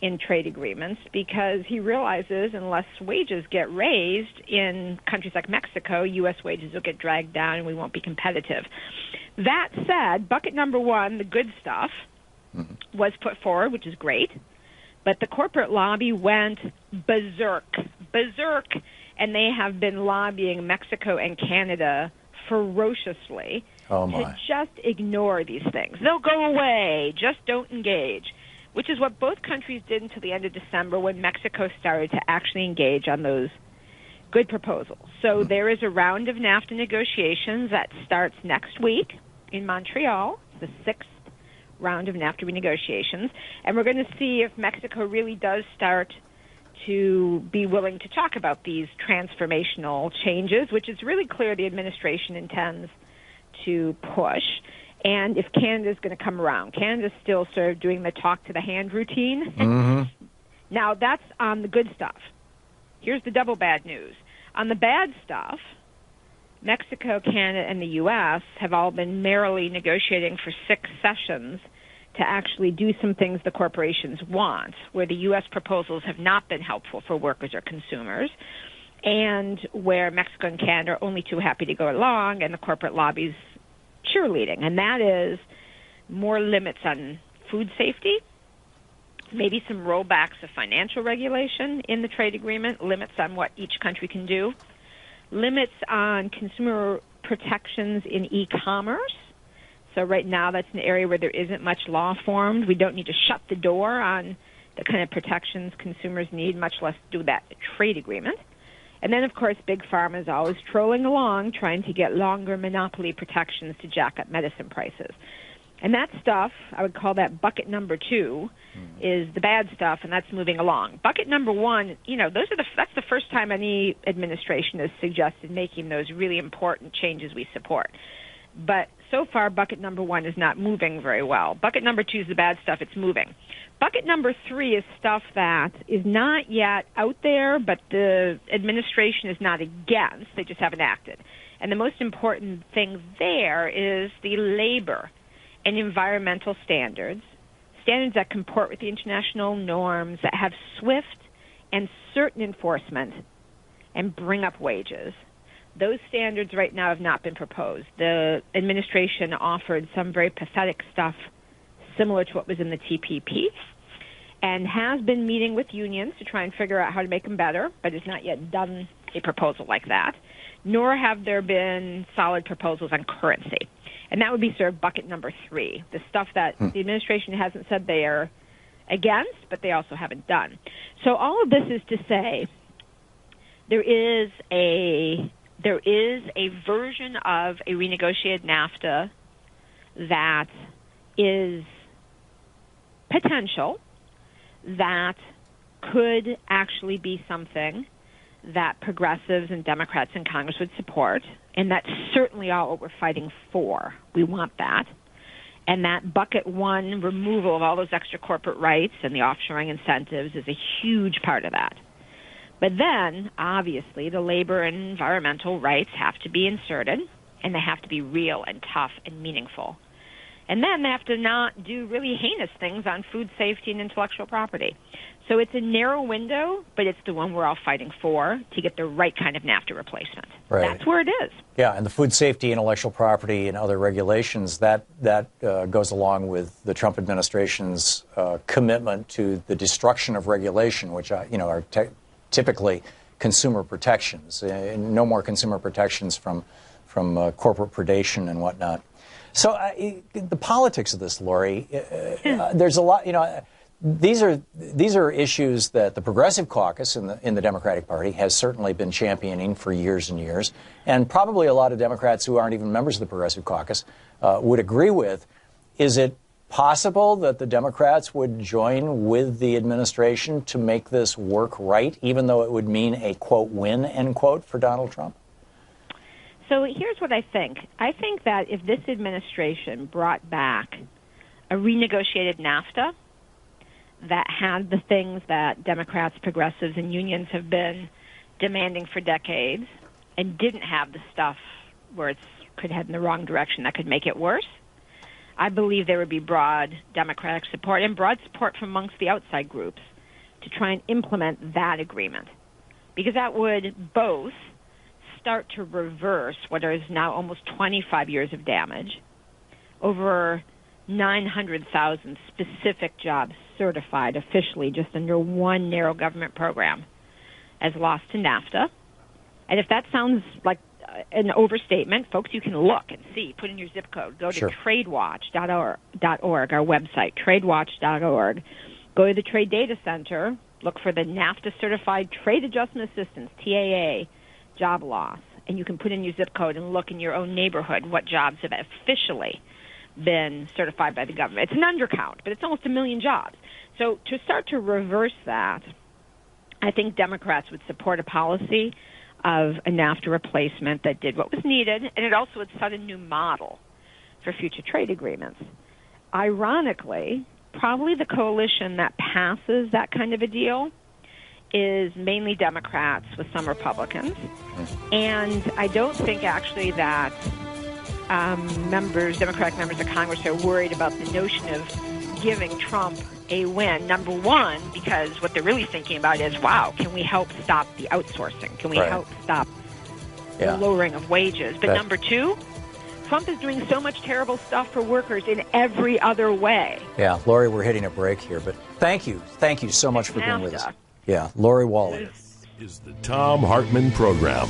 in trade agreements, because he realizes unless wages get raised in countries like Mexico, U.S. wages will get dragged down and we won't be competitive. That said, bucket number one, the good stuff, was put forward, which is great, but the corporate lobby went berserk, and they have been lobbying Mexico and Canada ferociously to just ignore these things. They'll go away, just don't engage, which is what both countries did until the end of December, when Mexico started to actually engage on those good proposals. So there is a round of NAFTA negotiations that starts next week in Montreal, the sixth round of NAFTA renegotiations, and we're going to see if Mexico really does start to be willing to talk about these transformational changes, which is really clear the administration intends to push. And if Canada's going to come around, Canada's still sort of doing the talk to the hand routine. Mm-hmm. Now, that's on the good stuff. Here's the double bad news. On the bad stuff, Mexico, Canada, and the U.S. have all been merrily negotiating for 6 sessions to actually do some things the corporations want, where the U.S. proposals have not been helpful for workers or consumers, and where Mexico and Canada are only too happy to go along, and the corporate lobby's cheerleading. And that is more limits on food safety, maybe some rollbacks of financial regulation in the trade agreement, limits on what each country can do, limits on consumer protections in e-commerce. So right now that's an area where there isn't much law formed. We don't need to shut the door on the kind of protections consumers need, much less do that trade agreement. And then, of course, Big Pharma is always trolling along, trying to get longer monopoly protections to jack up medicine prices. And that stuff, I would call that bucket number 2, is the bad stuff, and that's moving along. Bucket number 1, that's the first time any administration has suggested making those really important changes we support. But so far, bucket number 1 is not moving very well. Bucket number 2 is the bad stuff. It's moving. Bucket number 3 is stuff that is not yet out there, but the administration is not against. They just haven't acted. And the most important thing there is the labor and environmental standards that comport with the international norms, that have swift and certain enforcement and bring up wages. Those standards right now have not been proposed. The administration offered some very pathetic stuff similar to what was in the TPP and has been meeting with unions to try and figure out how to make them better, but has not yet done a proposal like that, nor have there been solid proposals on currency. And that would be sort of bucket number 3, the stuff that the administration hasn't said they are against, but they also haven't done. So all of this is to say there is a version of a renegotiated NAFTA that is potential, that could actually be something that progressives and Democrats in Congress would support, and that's certainly all what we're fighting for. We want that. And that bucket 1 removal of all those extra corporate rights and the offshoring incentives is a huge part of that. But then, obviously, the labor and environmental rights have to be inserted, and they have to be real and tough and meaningful. And then they have to not do really heinous things on food safety and intellectual property. So it's a narrow window, but it's the one we're all fighting for to get the right kind of NAFTA replacement. Right. That's where it is. Yeah, and the food safety, intellectual property, and other regulations, that goes along with the Trump administration's commitment to the destruction of regulation, which are typically consumer protections. No more consumer protections from corporate predation and whatnot. So the politics of this, Lori, there's a lot. These are issues that the Progressive Caucus in the Democratic Party has certainly been championing for years and years, and probably a lot of Democrats who aren't even members of the Progressive Caucus would agree with. Is it possible that the Democrats would join with the administration to make this work right, even though it would mean a, quote, win, end quote, for Donald Trump? So here's what I think. I think that if this administration brought back a renegotiated NAFTA that had the things that Democrats, progressives, and unions have been demanding for decades and didn't have the stuff where it could head in the wrong direction that could make it worse, I believe there would be broad Democratic support and broad support from amongst the outside groups to try and implement that agreement. Because that would both start to reverse what is now almost 25 years of damage, over 900,000 specific jobs certified officially just under one narrow government program as lost to NAFTA. And if that sounds like an overstatement, folks, you can look and see. Put in your zip code. Go to tradewatch.org, our website, tradewatch.org. Go to the Trade Data Center. Look for the NAFTA Certified Trade Adjustment Assistance, TAA, job loss. And you can put in your zip code and look in your own neighborhood what jobs have officially been certified by the government. It's an undercount, but it's almost 1 million jobs. So to start to reverse that, I think Democrats would support a policy of a NAFTA replacement that did what was needed, and it also would set a new model for future trade agreements. Ironically, probably the coalition that passes that kind of a deal is mainly Democrats with some Republicans. And I don't think actually that Democratic members of Congress are worried about the notion of giving Trump a win. Number one, because what they're really thinking about is, wow, can we help stop the outsourcing? Can we help stop the lowering of wages? But number two, Trump is doing so much terrible stuff for workers in every other way. Yeah, Lori, we're hitting a break here, but thank you so much for being with us. Yeah, Lori Wally. This is the Thom Hartmann Program.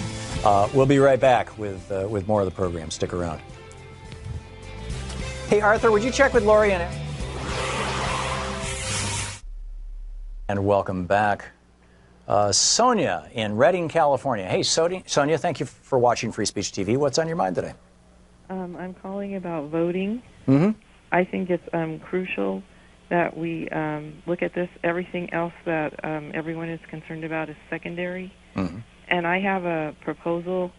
We'll be right back with more of the program. Stick around. Hey, Arthur, would you check with Lori and welcome back. Sonia in Redding, California. Hey, Sonia, thank you for watching Free Speech TV. What's on your mind today? I'm calling about voting. Mm-hmm. I think it's crucial that we look at this. Everything else that everyone is concerned about is secondary. Mm-hmm. And I have a proposal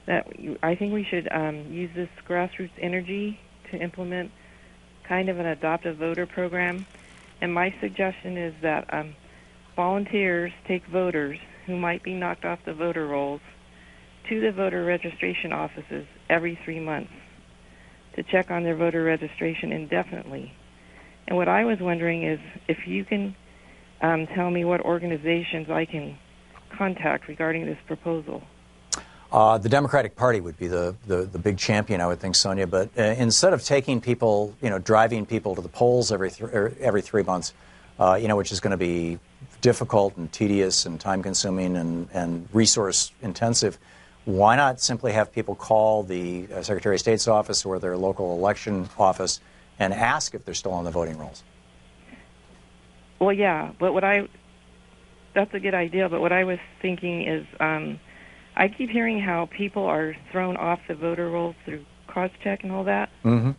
that I think we should use this grassroots energy to implement kind of an adoptive voter program. And my suggestion is that volunteers take voters who might be knocked off the voter rolls to the voter registration offices every 3 months to check on their voter registration indefinitely. And what I was wondering is if you can tell me what organizations I can contact regarding this proposal. The Democratic Party would be the big champion, I would think, Sonia. But instead of taking people, driving people to the polls every 3 months, which is going to be difficult and tedious and time-consuming and resource-intensive, why not simply have people call the Secretary of State's office or their local election office and ask if they're still on the voting rolls? Well, yeah, but that's a good idea, but what I was thinking is I keep hearing how people are thrown off the voter rolls through cross-check and all that. Mm-hmm.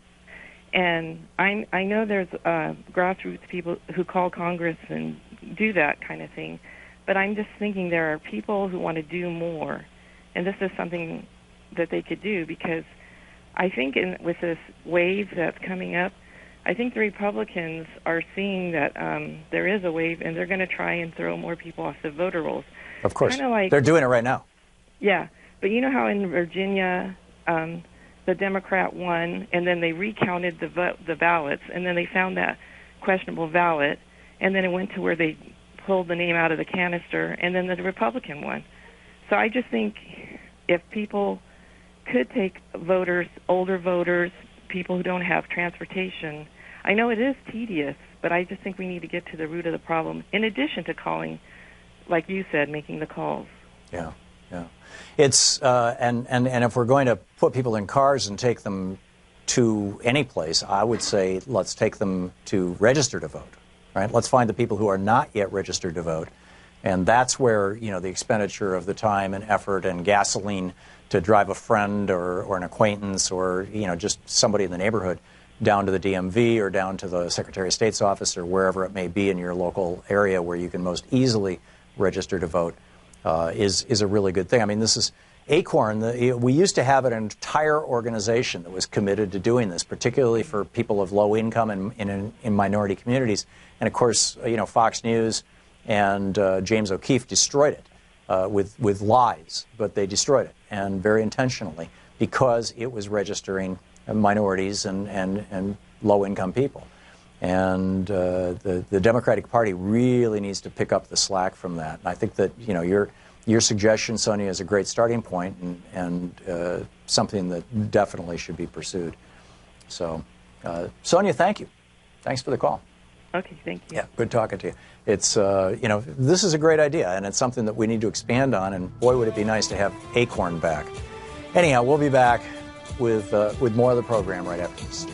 And I know there's grassroots people who call Congress and do that kind of thing, but I'm just thinking there are people who want to do more, and this is something that they could do, because I think with this wave that's coming up, I think the Republicans are seeing that there is a wave, and they're going to try and throw more people off the voter rolls. Of course. Kinda like, they're doing it right now. Yeah, but you know how in Virginia the Democrat won, and then they recounted the ballots, and then they found that questionable ballot, and then it went to where they pulled the name out of the canister, and then the Republican won. So I just think if people could take voters, older voters, people who don't have transportation, I know it is tedious, but I just think we need to get to the root of the problem, in addition to calling, like you said, making the calls. Yeah. It's and if we're going to put people in cars and take them to any place, I would say let's take them to register to vote, right? Let's find the people who are not yet registered to vote, and that's where the expenditure of the time and effort and gasoline to drive a friend or an acquaintance or just somebody in the neighborhood down to the DMV or down to the Secretary of State's office or wherever it may be in your local area where you can most easily register to vote. Is a really good thing. I mean, this is ACORN. We used to have an entire organization that was committed to doing this, particularly for people of low income and in minority communities. And of course, Fox News and James O'Keefe destroyed it with lies, but they destroyed it, and very intentionally, because it was registering minorities and low income people. And the Democratic Party really needs to pick up the slack from that. And I think that your suggestion, Sonia, is a great starting point and something that definitely should be pursued. So, Sonia, thank you. Thanks for the call. Okay, thank you. Yeah, good talking to you. It's this is a great idea, and it's something that we need to expand on. And boy, would it be nice to have ACORN back. Anyhow, we'll be back with more of the program right after this.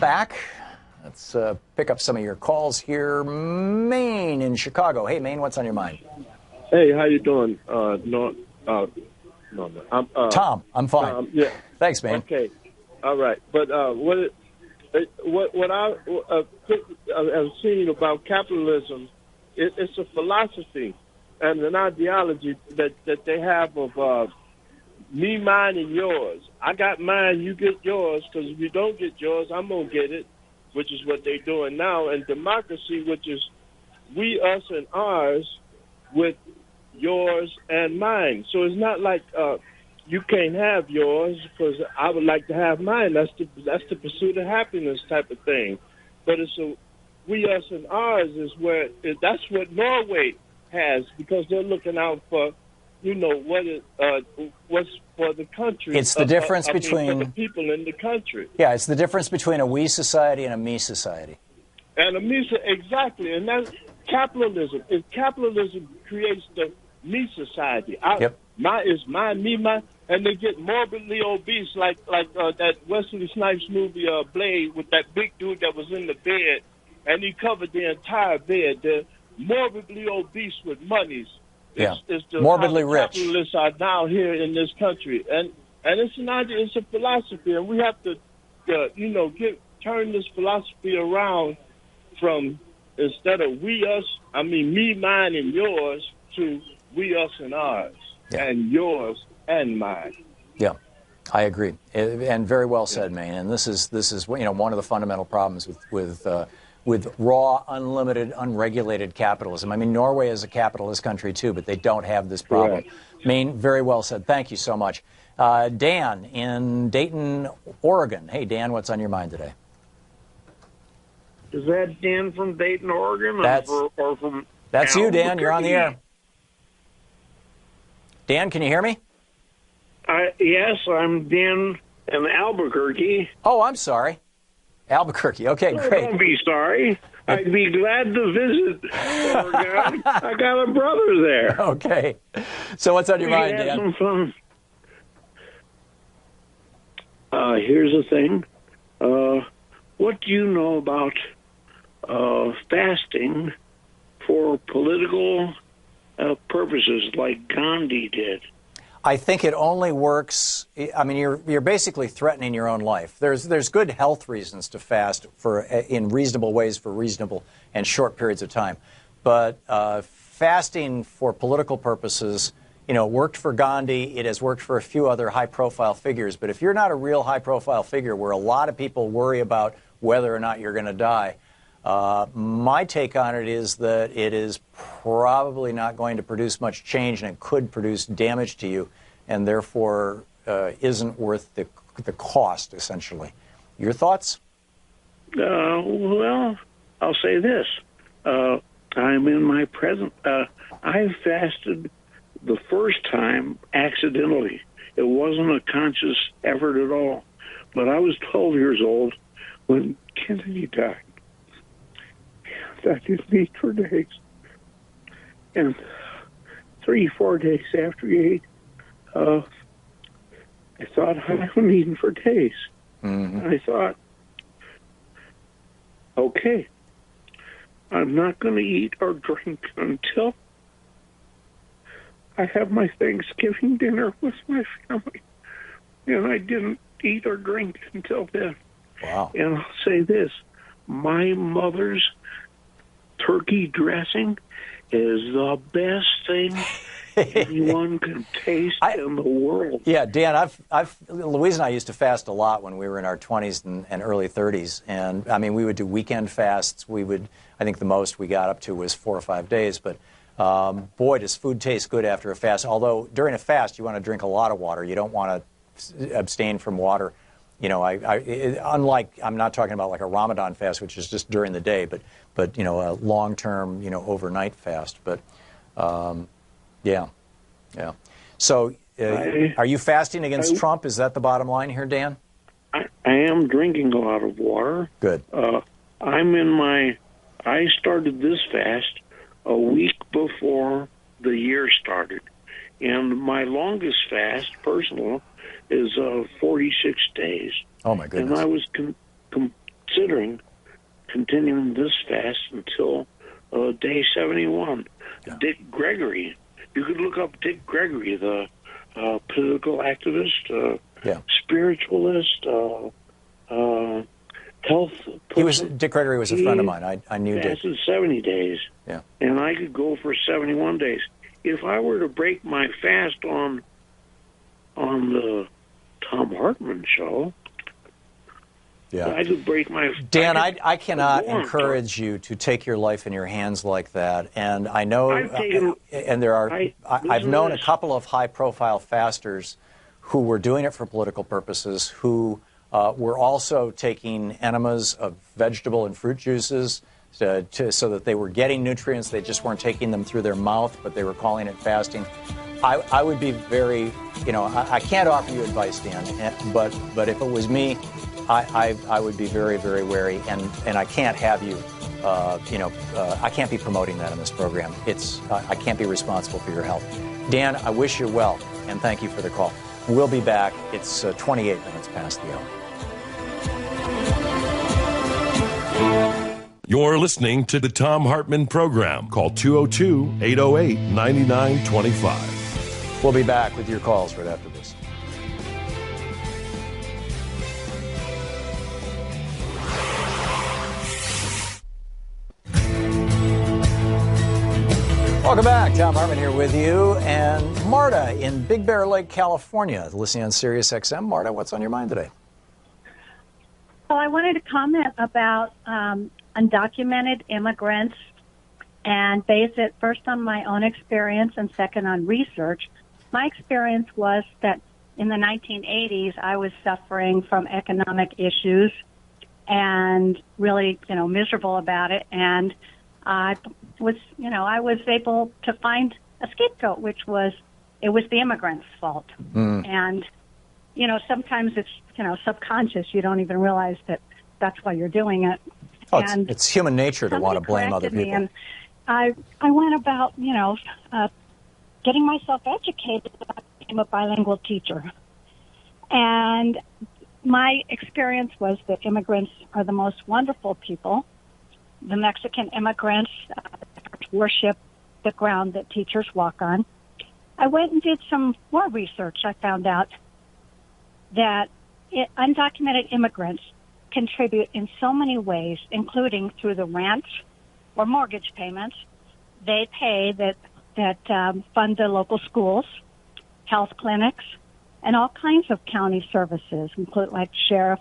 back. Let's pick up some of your calls here. Maine in Chicago. Hey, Maine, what's on your mind? Hey, how you doing? Tom, I'm fine. Yeah. Thanks, Maine. Okay. All right. But what I've seen about capitalism, it's a philosophy and an ideology that they have of me, mine, and yours. I got mine, you get yours, because if you don't get yours, I'm going to get it, which is what they're doing now. And democracy, which is we, us, and ours, with yours and mine. So it's not like you can't have yours because I would like to have mine. That's the pursuit of happiness type of thing. But it's a we, us, and ours is where that's what Norway has, because they're looking out for, what's for the country. It's the difference for between the people in the country. Yeah, it's the difference between a we society and a me society. And a me, exactly, and that's capitalism. If capitalism creates the me society, my is mine, me, mine, and they get morbidly obese, like that Wesley Snipes movie Blade, with that big dude that was in the bed, and he covered the entire bed. They're morbidly obese with monies. It's morbidly rich. Capitalists are now here in this country, and it's an idea, it's a philosophy, and we have to, turn this philosophy around from instead of we, us, me, mine, and yours, to we, us, and ours, and yours and mine. Yeah, I agree, and very well said, Maine. And this is one of the fundamental problems with raw, unlimited, unregulated capitalism. Norway is a capitalist country too, but they don't have this problem. Correct. Maine, very well said. Thank you so much. Dan in Dayton, Oregon. Hey, Dan, what's on your mind today? Is that Dan from Dayton, Oregon? That's you, Dan. You're on the air. Dan, can you hear me? Yes, I'm Dan in Albuquerque. Oh, I'm sorry. Albuquerque. Okay, great. Don't be sorry. I'd be glad to visit Oregon. I got a brother there. Okay. So what's on your mind, Dan? Some fun. Here's the thing. What do you know about fasting for political purposes like Gandhi did? I think it only works. You're basically threatening your own life. There's good health reasons to fast in reasonable ways for reasonable and short periods of time, but fasting for political purposes, worked for Gandhi. It has worked for a few other high-profile figures. But if you're not a real high-profile figure, where a lot of people worry about whether or not you're going to die, my take on it is that it is probably not going to produce much change, and it could produce damage to you, and therefore isn't worth the cost, essentially. Your thoughts? Well, I'll say this. I'm in my present. I fasted the first time accidentally. It wasn't a conscious effort at all. But I was 12 years old when Kennedy died. I didn't eat for days. And 3-4 days after he ate, I thought, I haven't eaten for days. Mm-hmm. And I thought, okay, I'm not going to eat or drink until I have my Thanksgiving dinner with my family. And I didn't eat or drink until then. Wow. And I'll say this, my mother's turkey dressing is the best thing anyone can taste in the world. Yeah, Dan, Louise and I used to fast a lot when we were in our 20s and early 30s. And, we would do weekend fasts. I think the most we got up to was 4 or 5 days. But, boy, does food taste good after a fast. Although, during a fast, you want to drink a lot of water. You don't want to abstain from water. Unlike, I'm not talking about like a Ramadan fast, which is just during the day, but a long-term, overnight fast. But, yeah. So, are you fasting against Trump? Is that the bottom line here, Dan? I am drinking a lot of water. Good. I started this fast a week before the year started. And my longest fast, personal, is 46 days. Oh, my goodness. And I was considering continuing this fast until day 71. Yeah. Dick Gregory. You could look up Dick Gregory, the political activist, spiritualist, health person. Dick Gregory was a friend of mine. I knew Dick. Fasted 70 days. Yeah. And I could go for 71 days. If I were to break my fast on the Thom Hartmann show, I could break my... Dan, I cannot encourage you to take your life in your hands like that. And I know, I've known a couple of high-profile fasters who were doing it for political purposes, who were also taking enemas of vegetable and fruit juices so that they were getting nutrients. They just weren't taking them through their mouth, but they were calling it fasting. I would be very, I can't offer you advice, Dan, but if it was me, I would be very, very wary, and I can't have you, I can't be promoting that in this program. I can't be responsible for your health. Dan, I wish you well, and thank you for the call. We'll be back. It's 28 minutes past the hour. You're listening to the Thom Hartmann Program. Call 202-808-9925. We'll be back with your calls right after this. Welcome back. Thom Hartmann here with you. And Marta in Big Bear Lake, California, listening on Sirius XM. Marta, what's on your mind today? Well, I wanted to comment about undocumented immigrants and base it first on my own experience and second on research. My experience was that in the 1980s, I was suffering from economic issues and really, miserable about it. And I was able to find a scapegoat, which was the immigrants' fault. And, sometimes it's, subconscious. You don't even realize that that's why you're doing it. Oh, it's human nature to want to blame other people. And I went about, getting myself educated. I became a bilingual teacher. And my experience was that immigrants are the most wonderful people. The Mexican immigrants worship the ground that teachers walk on. I went and did some more research. I found out that undocumented immigrants contribute in so many ways, including through the rent or mortgage payments they pay that fund the local schools, health clinics, and all kinds of county services, including like sheriff.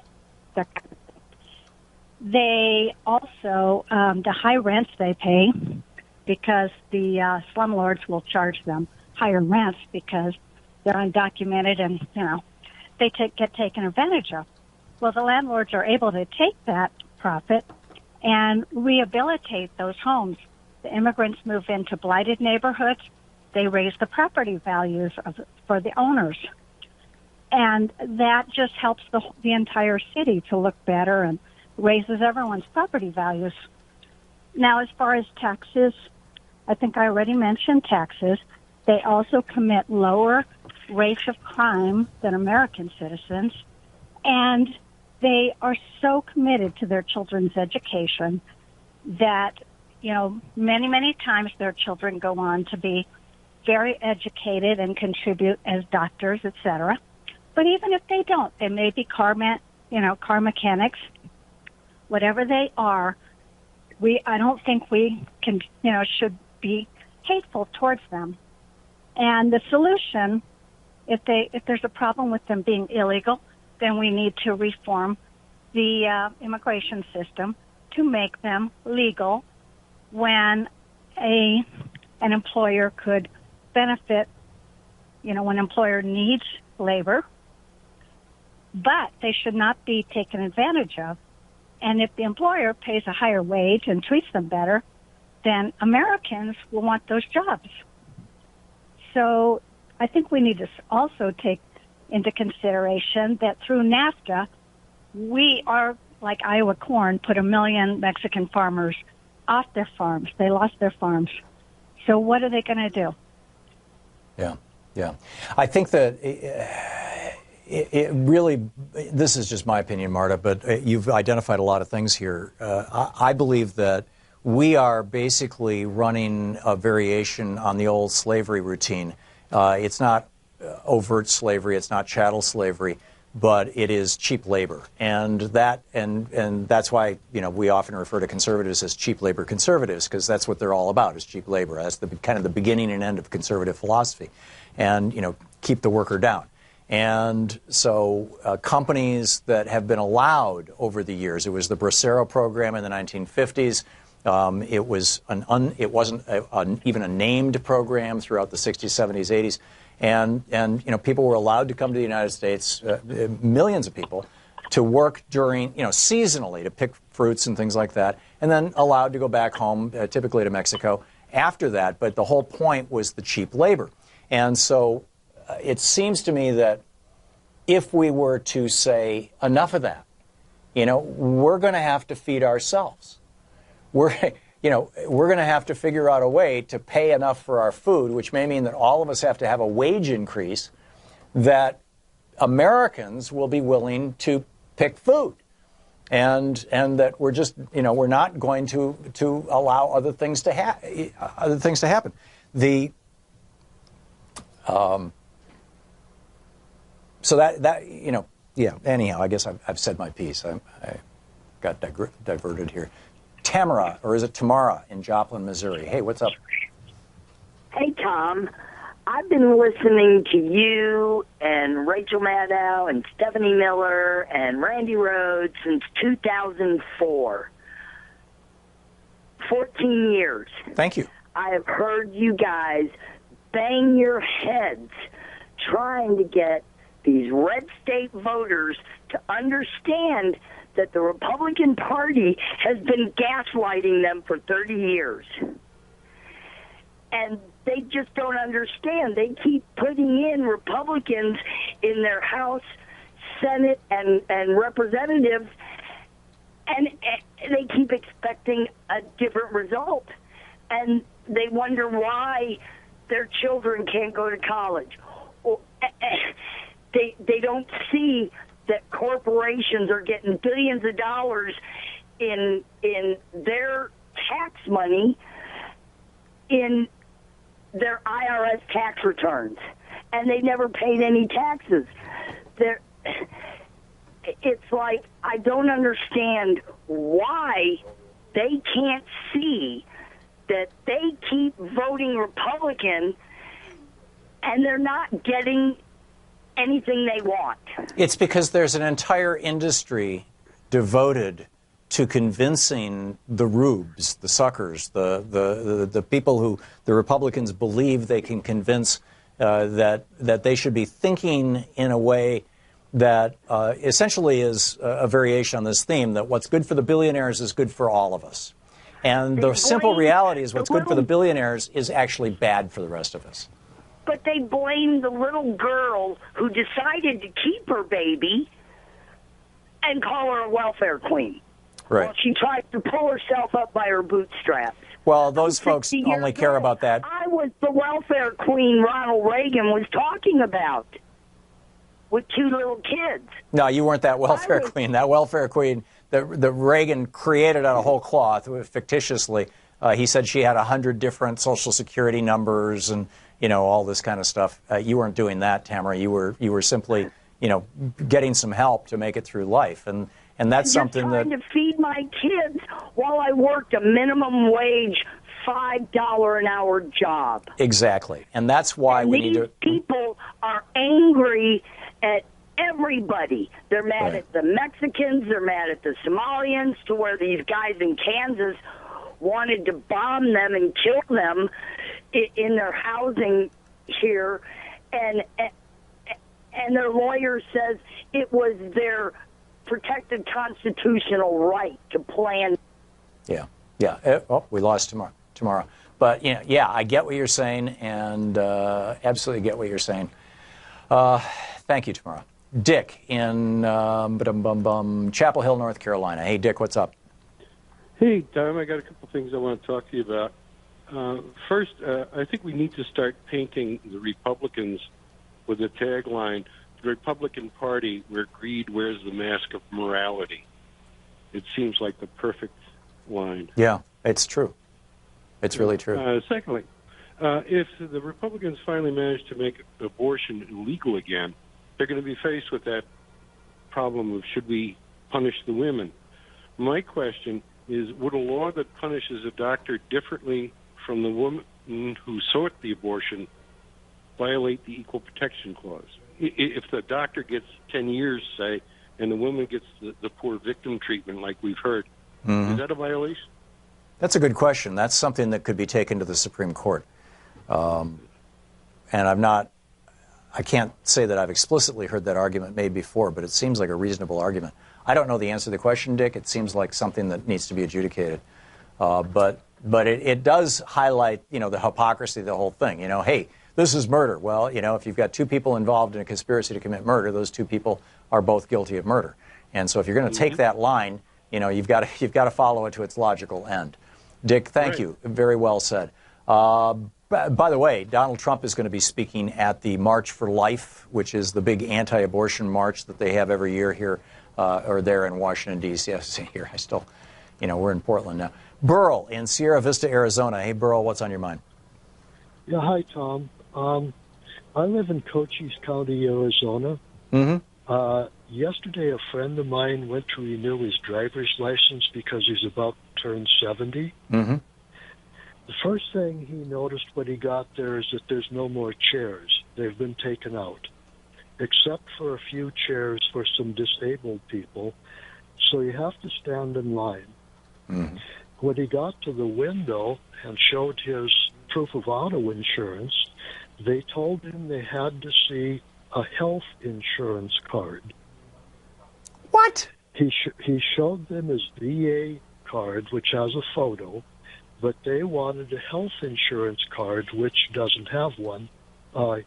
They also, the high rents they pay, because the slumlords will charge them higher rents because they're undocumented and, they get taken advantage of. Well, the landlords are able to take that profit and rehabilitate those homes. The immigrants move into blighted neighborhoods. They raise the property values for the owners. And that just helps the entire city to look better and raises everyone's property values. Now, as far as taxes, I think I already mentioned taxes. They also commit lower rates of crime than American citizens, and they are so committed to their children's education that, many, many times their children go on to be very educated and contribute as doctors, etc. But even if they don't, they may be car mechanics, whatever they are. I don't think we can, should be hateful towards them. And the solution, if there's a problem with them being illegal, then we need to reform the immigration system to make them legal when an employer could benefit, when an employer needs labor, but they should not be taken advantage of. And if the employer pays a higher wage and treats them better, then Americans will want those jobs. So I think we need to also take into consideration that through NAFTA, we are, like Iowa corn, put 1 million Mexican farmers off their farms. They lost their farms. So what are they going to do? Yeah. I think that, it really, this is just my opinion, Marta, but you've identified a lot of things here. I believe that we are basically running a variation on the old slavery routine. It's not overt slavery, it's not chattel slavery, but it is cheap labor, and that's why we often refer to conservatives as cheap labor conservatives, because that's what they're all about, is cheap labor. That's the kind of the beginning and end of conservative philosophy, and keep the worker down. And so companies that have been allowed over the years, it was the Bracero program in the 1950s. It wasn't even a named program throughout the 60s, 70s, 80s. And people were allowed to come to the United States, millions of people, to work during, seasonally, to pick fruits and things like that, and then allowed to go back home, typically to Mexico, after that. But the whole point was the cheap labor. And so it seems to me that if we were to say enough of that, we're going to have to feed ourselves. We're going to have to figure out a way to pay enough for our food, which may mean that all of us have to have a wage increase, that Americans will be willing to pick food, and that we're just we're not going to allow other things to happen. So anyhow, I guess I've said my piece. I got diverted here. Tamara, or is it Tamara, in Joplin, Missouri? Hey, what's up? Hey, Tom. I've been listening to you and Rachel Maddow and Stephanie Miller and Randy Rhodes since 2004. 14 years. Thank you. I have heard you guys bang your heads trying to get these red state voters to understand that the Republican Party has been gaslighting them for 30 years. And they just don't understand. They keep putting in Republicans in their House, Senate, and representatives, and they keep expecting a different result. And they wonder why their children can't go to college. They don't see that corporations are getting billions of dollars in their tax money in their IRS tax returns, and they never paid any taxes. It's like, I don't understand why they can't see that they keep voting Republican and they're not getting anything they want. It's because there's an entire industry devoted to convincing the rubes, the suckers, the people who the Republicans believe they can convince that they should be thinking in a way that essentially is a variation on this theme, that what's good for the billionaires is good for all of us. And the simple reality is what's good for the billionaires is actually bad for the rest of us. But they blame the little girl who decided to keep her baby and call her a welfare queen. Right. Well, she tries to pull herself up by her bootstraps. Well, those folks only care about that. I was the welfare queen Ronald Reagan was talking about with 2 little kids. No, you weren't that welfare queen. That welfare queen that Reagan created out of whole cloth, fictitiously. He said she had 100 different Social Security numbers and all this kind of stuff. You weren't doing that, Tamara. You were simply getting some help to make it through life, and that's something that. Trying to feed my kids while I worked a minimum wage $5 an hour job. Exactly, and that's why we need to. These people are angry at everybody. They're mad at the Mexicans. They're mad at the Somalians, to where these guys in Kansas wanted to bomb them and kill them in their housing here, and their lawyer says it was their protected constitutional right to plan. Yeah. We lost tomorrow. But I get what you're saying, and absolutely get what you're saying. Thank you, Tamara. Dick in Chapel Hill, North Carolina. Hey, Dick, what's up? Hey, Tom, I got a couple things I want to talk to you about. First, I think we need to start painting the Republicans with the tagline, the Republican Party, where greed wears the mask of morality. It seems like the perfect line. Yeah, it's true. It's really true. Secondly, if the Republicans finally manage to make abortion illegal again, they're going to be faced with that problem of should we punish the women. My question is, would a law that punishes a doctor differently from the woman who sought the abortion violate the Equal Protection Clause? If the doctor gets 10 years, say, and the woman gets the poor victim treatment like we've heard, is that a violation? That's a good question. That's something that could be taken to the Supreme Court. And I can't say that I've explicitly heard that argument made before, but it seems like a reasonable argument. I don't know the answer to the question, Dick. It seems like something that needs to be adjudicated. But it does highlight, the hypocrisy of the whole thing. Hey, this is murder. Well, if you've got two people involved in a conspiracy to commit murder, those two people are both guilty of murder. And so if you're going to take that line, you've got to follow it to its logical end. Dick, thank you. Very well said. By the way, Donald Trump is going to be speaking at the March for Life, which is the big anti-abortion march that they have every year here or there in Washington, D.C. Here, we're in Portland now. Burl in Sierra Vista, Arizona. Hey, Burl, what's on your mind? Yeah, hi, Tom. I live in Cochise County, Arizona. Yesterday, a friend of mine went to renew his driver's license because he's about to turn 70. The first thing he noticed when he got there is that there's no more chairs. They've been taken out, except for a few chairs for some disabled people. So you have to stand in line. When he got to the window and showed his proof of auto insurance, they told him they had to see a health insurance card. What? He showed them his VA card, which has a photo, but they wanted a health insurance card, which doesn't have one.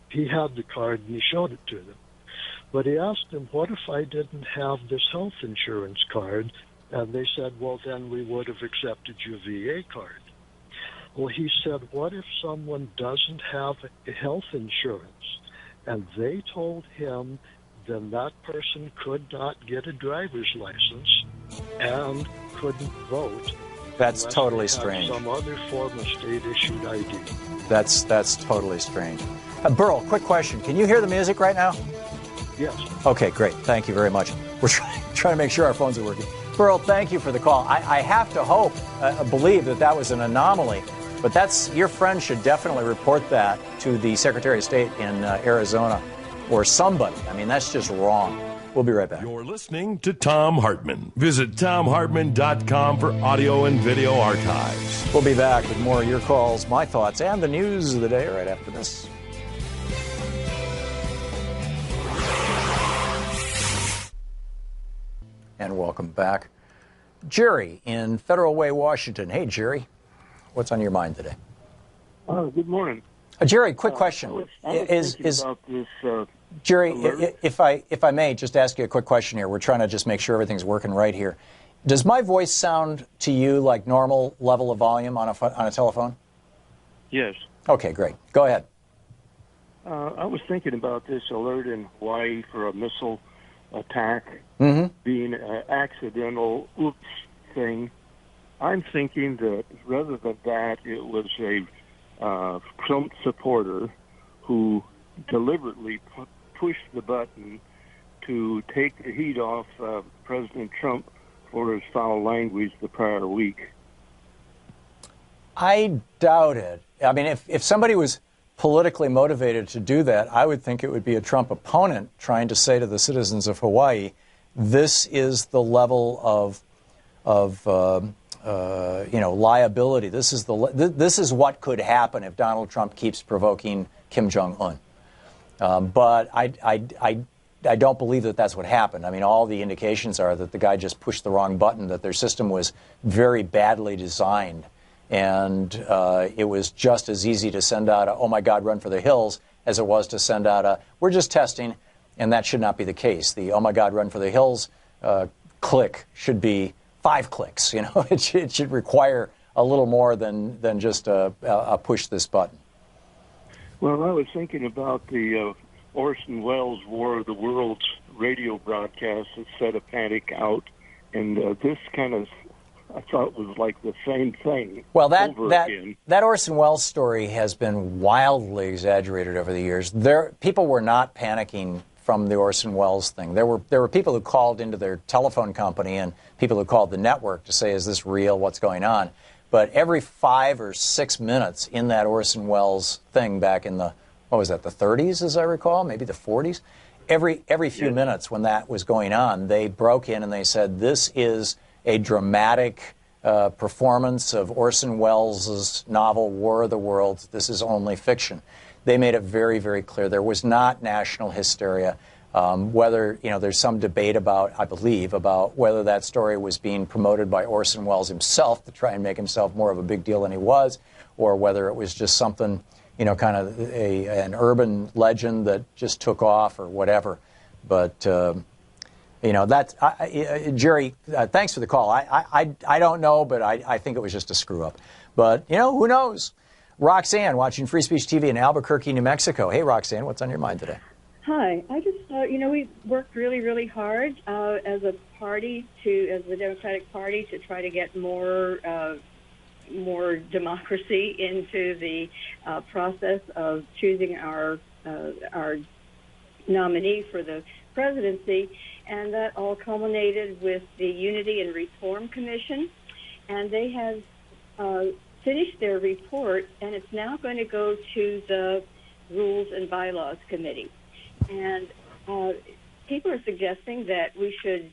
He had the card, and he showed it to them. But he asked them, what if I didn't have this health insurance card? And they said, well, then we would have accepted your VA card. Well, he said, what if someone doesn't have a health insurance? And they told him then that person could not get a driver's license and couldn't vote. That's totally strange. Some other form of state-issued ID. That's totally strange. Burl, quick question. Can you hear the music right now? Yes. Okay, great. Thank you very much. We're trying to make sure our phones are working. Burl, thank you for the call. I have to believe that was an anomaly, but your friend should definitely report that to the Secretary of State in Arizona or somebody. I mean, that's just wrong. We'll be right back. You're listening to Thom Hartmann. Visit ThomHartmann.com for audio and video archives. We'll be back with more of your calls, my thoughts, and the news of the day right after this. And welcome back. Jerry in Federal Way, Washington. Hey, Jerry. What's on your mind today? Good morning. Jerry, quick question. I was thinking about this, Jerry, if I may just ask you a quick question here. We're trying to just make sure everything's working right here. Does my voice sound to you like normal level of volume on a telephone? Yes. Okay, great. Go ahead. I was thinking about this alert in Hawaii for a missile attack being an accidental oops thing. I'm thinking that rather than that, it was a Trump supporter who deliberately pushed the button to take the heat off President Trump for his foul language the prior week. I doubt it. I mean, if somebody was politically motivated to do that, I would think it would be a Trump opponent trying to say to the citizens of Hawaii, this is the level of liability. This is what could happen if Donald Trump keeps provoking Kim Jong-un. But I don't believe that that's what happened. I mean, all the indications are that the guy just pushed the wrong button, that their system was very badly designed. And it was just as easy to send out a, oh, my God, run for the hills, as it was to send out a, we're just testing, and that should not be the case. The, oh, my God, run for the hills click should be 5 clicks. You know, it should require a little more than just a push this button. Well, I was thinking about the Orson Welles' War of the Worlds radio broadcast that set a panic out, and this kind of, I thought, was like the same thing. Well, over again. that Orson Welles story has been wildly exaggerated over the years. People were not panicking from the Orson Welles thing. There were people who called into their telephone company and people who called the network to say, "Is this real? What's going on?" But every 5 or 6 minutes in that Orson Welles thing back in the, what was that, the 30s, as I recall, maybe the 40s, every few minutes when that was going on, they broke in and they said, "This is a dramatic performance of Orson Welles' novel War of the Worlds. This is only fiction." They made it very, very clear there was not national hysteria. Whether, there's some debate about, I believe, about whether that story was being promoted by Orson Welles himself to try and make himself more of a big deal than he was, or whether it was just something, kind of an urban legend that just took off or whatever. But, that's, Jerry, thanks for the call. I don't know, but I think it was just a screw up. But, who knows? Roxanne, watching Free Speech TV in Albuquerque, New Mexico. Hey, Roxanne, what's on your mind today? Hi. I just thought, we worked really, really hard as a party as the Democratic Party to try to get more democracy into the process of choosing our nominee for the presidency, and that all culminated with the Unity and Reform Commission, and they have finished their report, and it's now going to go to the Rules and Bylaws Committee. And people are suggesting that we should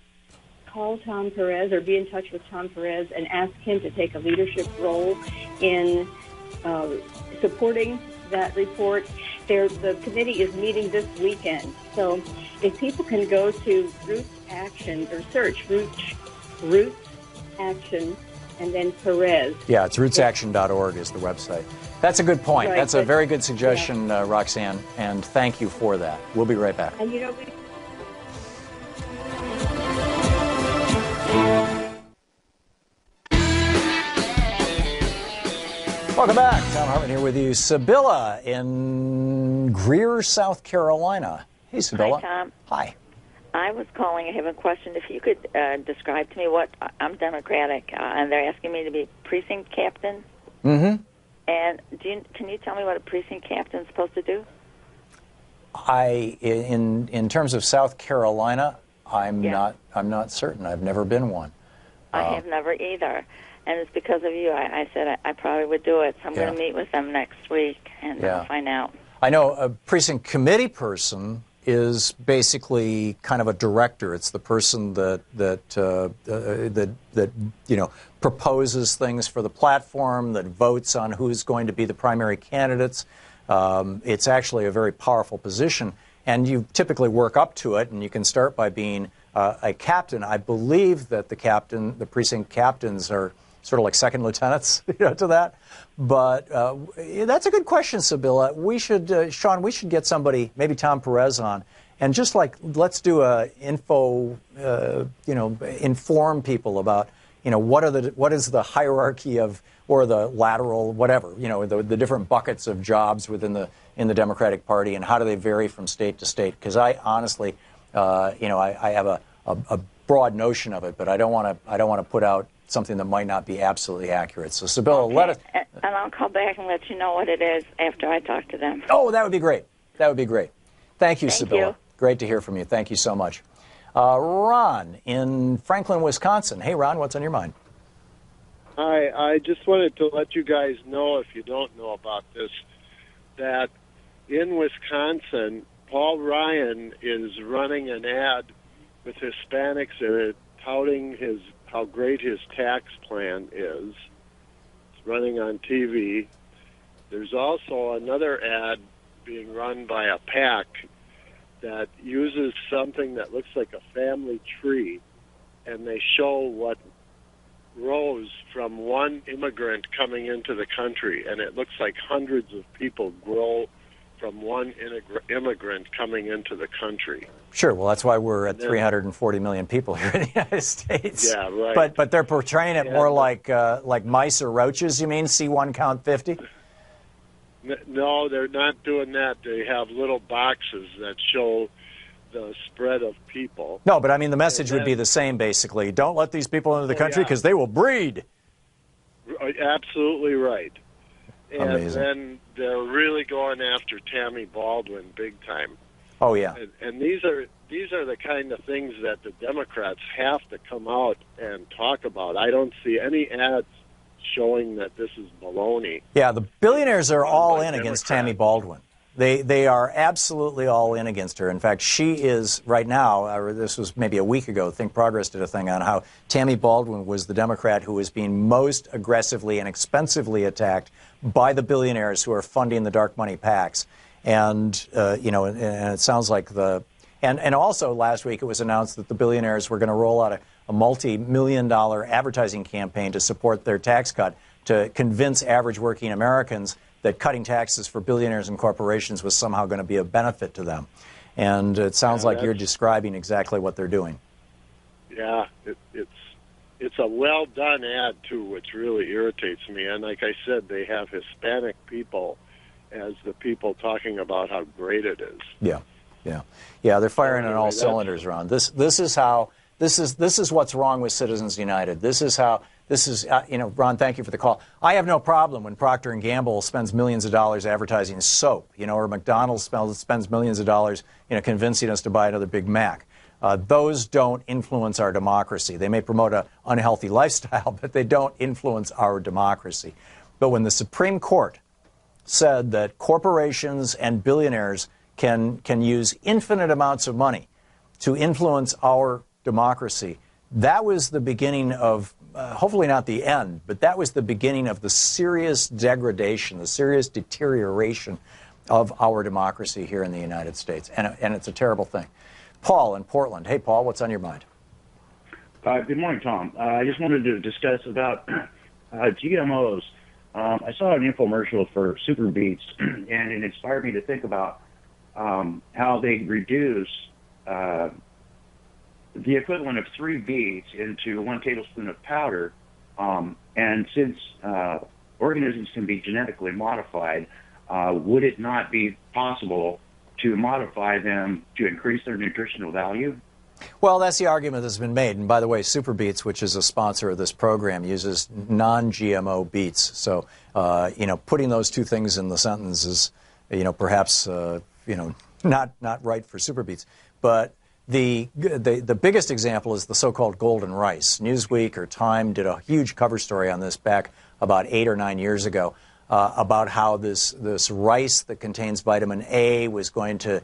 call Tom Perez or be in touch with Tom Perez and ask him to take a leadership role in supporting that report. The committee is meeting this weekend. So if people can go to Roots Action or search Roots Action and then Perez. Yeah, it's rootsaction.org is the website. That's a good point. Right, That's a very good suggestion, Roxanne, and thank you for that. We'll be right back. And Welcome back. Thom Hartmann here with you. Sibylla in Greer, South Carolina. Hey, Sibylla. Hi, Tom. Hi. I was calling. I have a question. If you could describe to me what I'm Democratic, and they're asking me to be precinct captain. Mm-hmm. And can you tell me what a precinct captain is supposed to do? In terms of South Carolina, I'm not certain. I've never been one. I have never either. And it's because of you. I said I probably would do it. So I'm going to meet with them next week and find out. I know a precinct committee person is basically kind of a director. It's the person that proposes things for the platform, that votes on who's going to be the primary candidates. It's actually a very powerful position, and you typically work up to it, and you can start by being a captain. I believe that the precinct captains are sort of like second lieutenants, to that. But that's a good question, Sibylla. We should, Sean, we should get somebody, maybe Tom Perez on, and just let's do a inform people about, what is the hierarchy of, or the lateral, whatever, the different buckets of jobs in the Democratic Party, and how do they vary from state to state? Because I honestly, I have a broad notion of it, but I don't want to put out something that might not be absolutely accurate. So, Sibylla, let us... And I'll call back and let you know what it is after I talk to them. Oh, that would be great. That would be great. Thank you, Thank Sibylla. you. Great to hear from you. Thank you so much. Ron in Franklin, Wisconsin. Hey, Ron, what's on your mind? Hi, I just wanted to let you guys know, if you don't know about this, that in Wisconsin, Paul Ryan is running an ad with Hispanics in it, touting how great his tax plan is. It's running on TV. There's also another ad being run by a PAC that uses something that looks like a family tree, and they show what grows from one immigrant coming into the country, and it looks like hundreds of people grow from one immigrant coming into the country. Sure. Well, that's why we're at 340 million people here in the United States. Yeah, right. But they're portraying it more like mice or roaches. You mean C1 count 50? No, they're not doing that. They have little boxes that show the spread of people. No, but I mean, the message would be the same, basically. Don't let these people into the country because they will breed. Absolutely right. And Amazing. then they're really going after Tammy Baldwin big time. Oh, yeah. And these are the kind of things that the Democrats have to come out and talk about. I don't see any ads showing that this is baloney. Yeah, the billionaires are all in against Tammy Baldwin. They are absolutely all in against her. In fact, she is right now, or this was maybe a week ago, Think Progress did a thing on how Tammy Baldwin was the Democrat who was being most aggressively and expensively attacked by the billionaires who are funding the dark money PACs. And, and it sounds like and also last week it was announced that the billionaires were going to roll out a multi-million-dollar advertising campaign to support their tax cut to convince average working Americans that cutting taxes for billionaires and corporations was somehow going to be a benefit to them. And it sounds like you're describing exactly what they're doing. Yeah, it's a well-done ad, too, which really irritates me. And like I said, they have Hispanic people as the people talking about how great it is. Yeah. They're firing on all cylinders around. This is what's wrong with Citizens United. Ron, thank you for the call. I have no problem when Procter & Gamble spends millions of dollars advertising soap, or McDonald's spends millions of dollars, convincing us to buy another Big Mac. Those don't influence our democracy. They may promote an unhealthy lifestyle, but they don't influence our democracy. But when the Supreme Court said that corporations and billionaires can use infinite amounts of money to influence our democracy, that was the beginning of, hopefully not the end, but that was the beginning of the serious degradation, the serious deterioration of our democracy here in the United States. And it's a terrible thing. Paul in Portland. Hey, Paul, what's on your mind? Good morning, Tom. I just wanted to discuss about GMOs. I saw an infomercial for Super Beets, and it inspired me to think about how they reduce the equivalent of 3 beets into 1 tablespoon of powder. And since organisms can be genetically modified, would it not be possible to modify them to increase their nutritional value? Well, that's the argument that's been made. And by the way, Super Beets, which is a sponsor of this program, uses non-GMO beets. So, putting those two things in the sentence is, perhaps, not right for Super Beets. But the biggest example is the so-called golden rice. Newsweek or Time did a huge cover story on this back about 8 or 9 years ago about how this rice that contains vitamin A was going to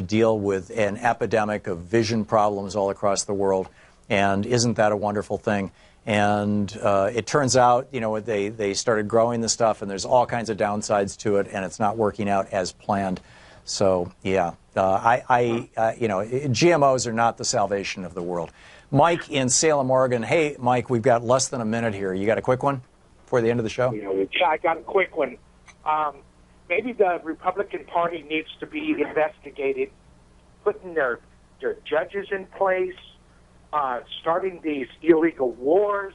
deal with an epidemic of vision problems all across the world. And isn't that a wonderful thing? And it turns out, they started growing the stuff, and there's all kinds of downsides to it, and it's not working out as planned. So, yeah, GMOs are not the salvation of the world. Mike in Salem, Oregon. Hey, Mike, we've got less than a minute here. You got a quick one before the end of the show? Yeah, I got a quick one. Maybe the Republican Party needs to be investigated, putting their judges in place, starting these illegal wars.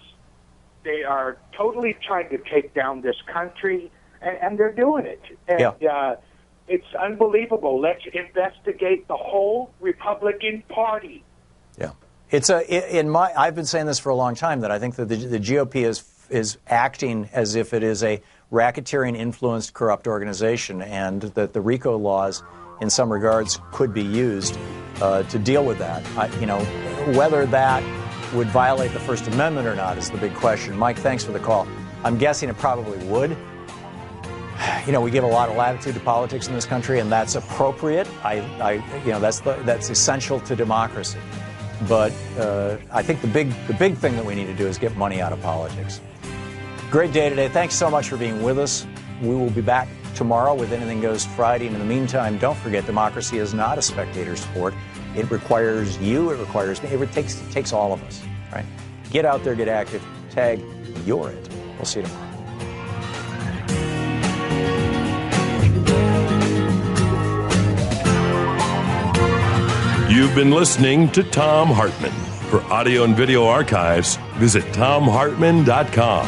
They are totally trying to take down this country, and they're doing it. And it's unbelievable. Let's investigate the whole Republican Party. Yeah, I've been saying this for a long time, that I think that the GOP is acting as if it is a racketeering, influenced, corrupt organization, and that the RICO laws, in some regards, could be used to deal with that. Whether that would violate the First Amendment or not is the big question. Mike, thanks for the call. I'm guessing it probably would. We give a lot of latitude to politics in this country, and that's appropriate. That's essential to democracy. But I think the big thing that we need to do is get money out of politics. Great day today. Thanks so much for being with us. We will be back tomorrow with Anything Goes Friday. And in the meantime, don't forget, democracy is not a spectator sport. It requires you. It requires me. It takes all of us. Right? Get out there, get active. Tag, you're it. We'll see you tomorrow. You've been listening to Thom Hartmann. For audio and video archives, visit thomhartmann.com.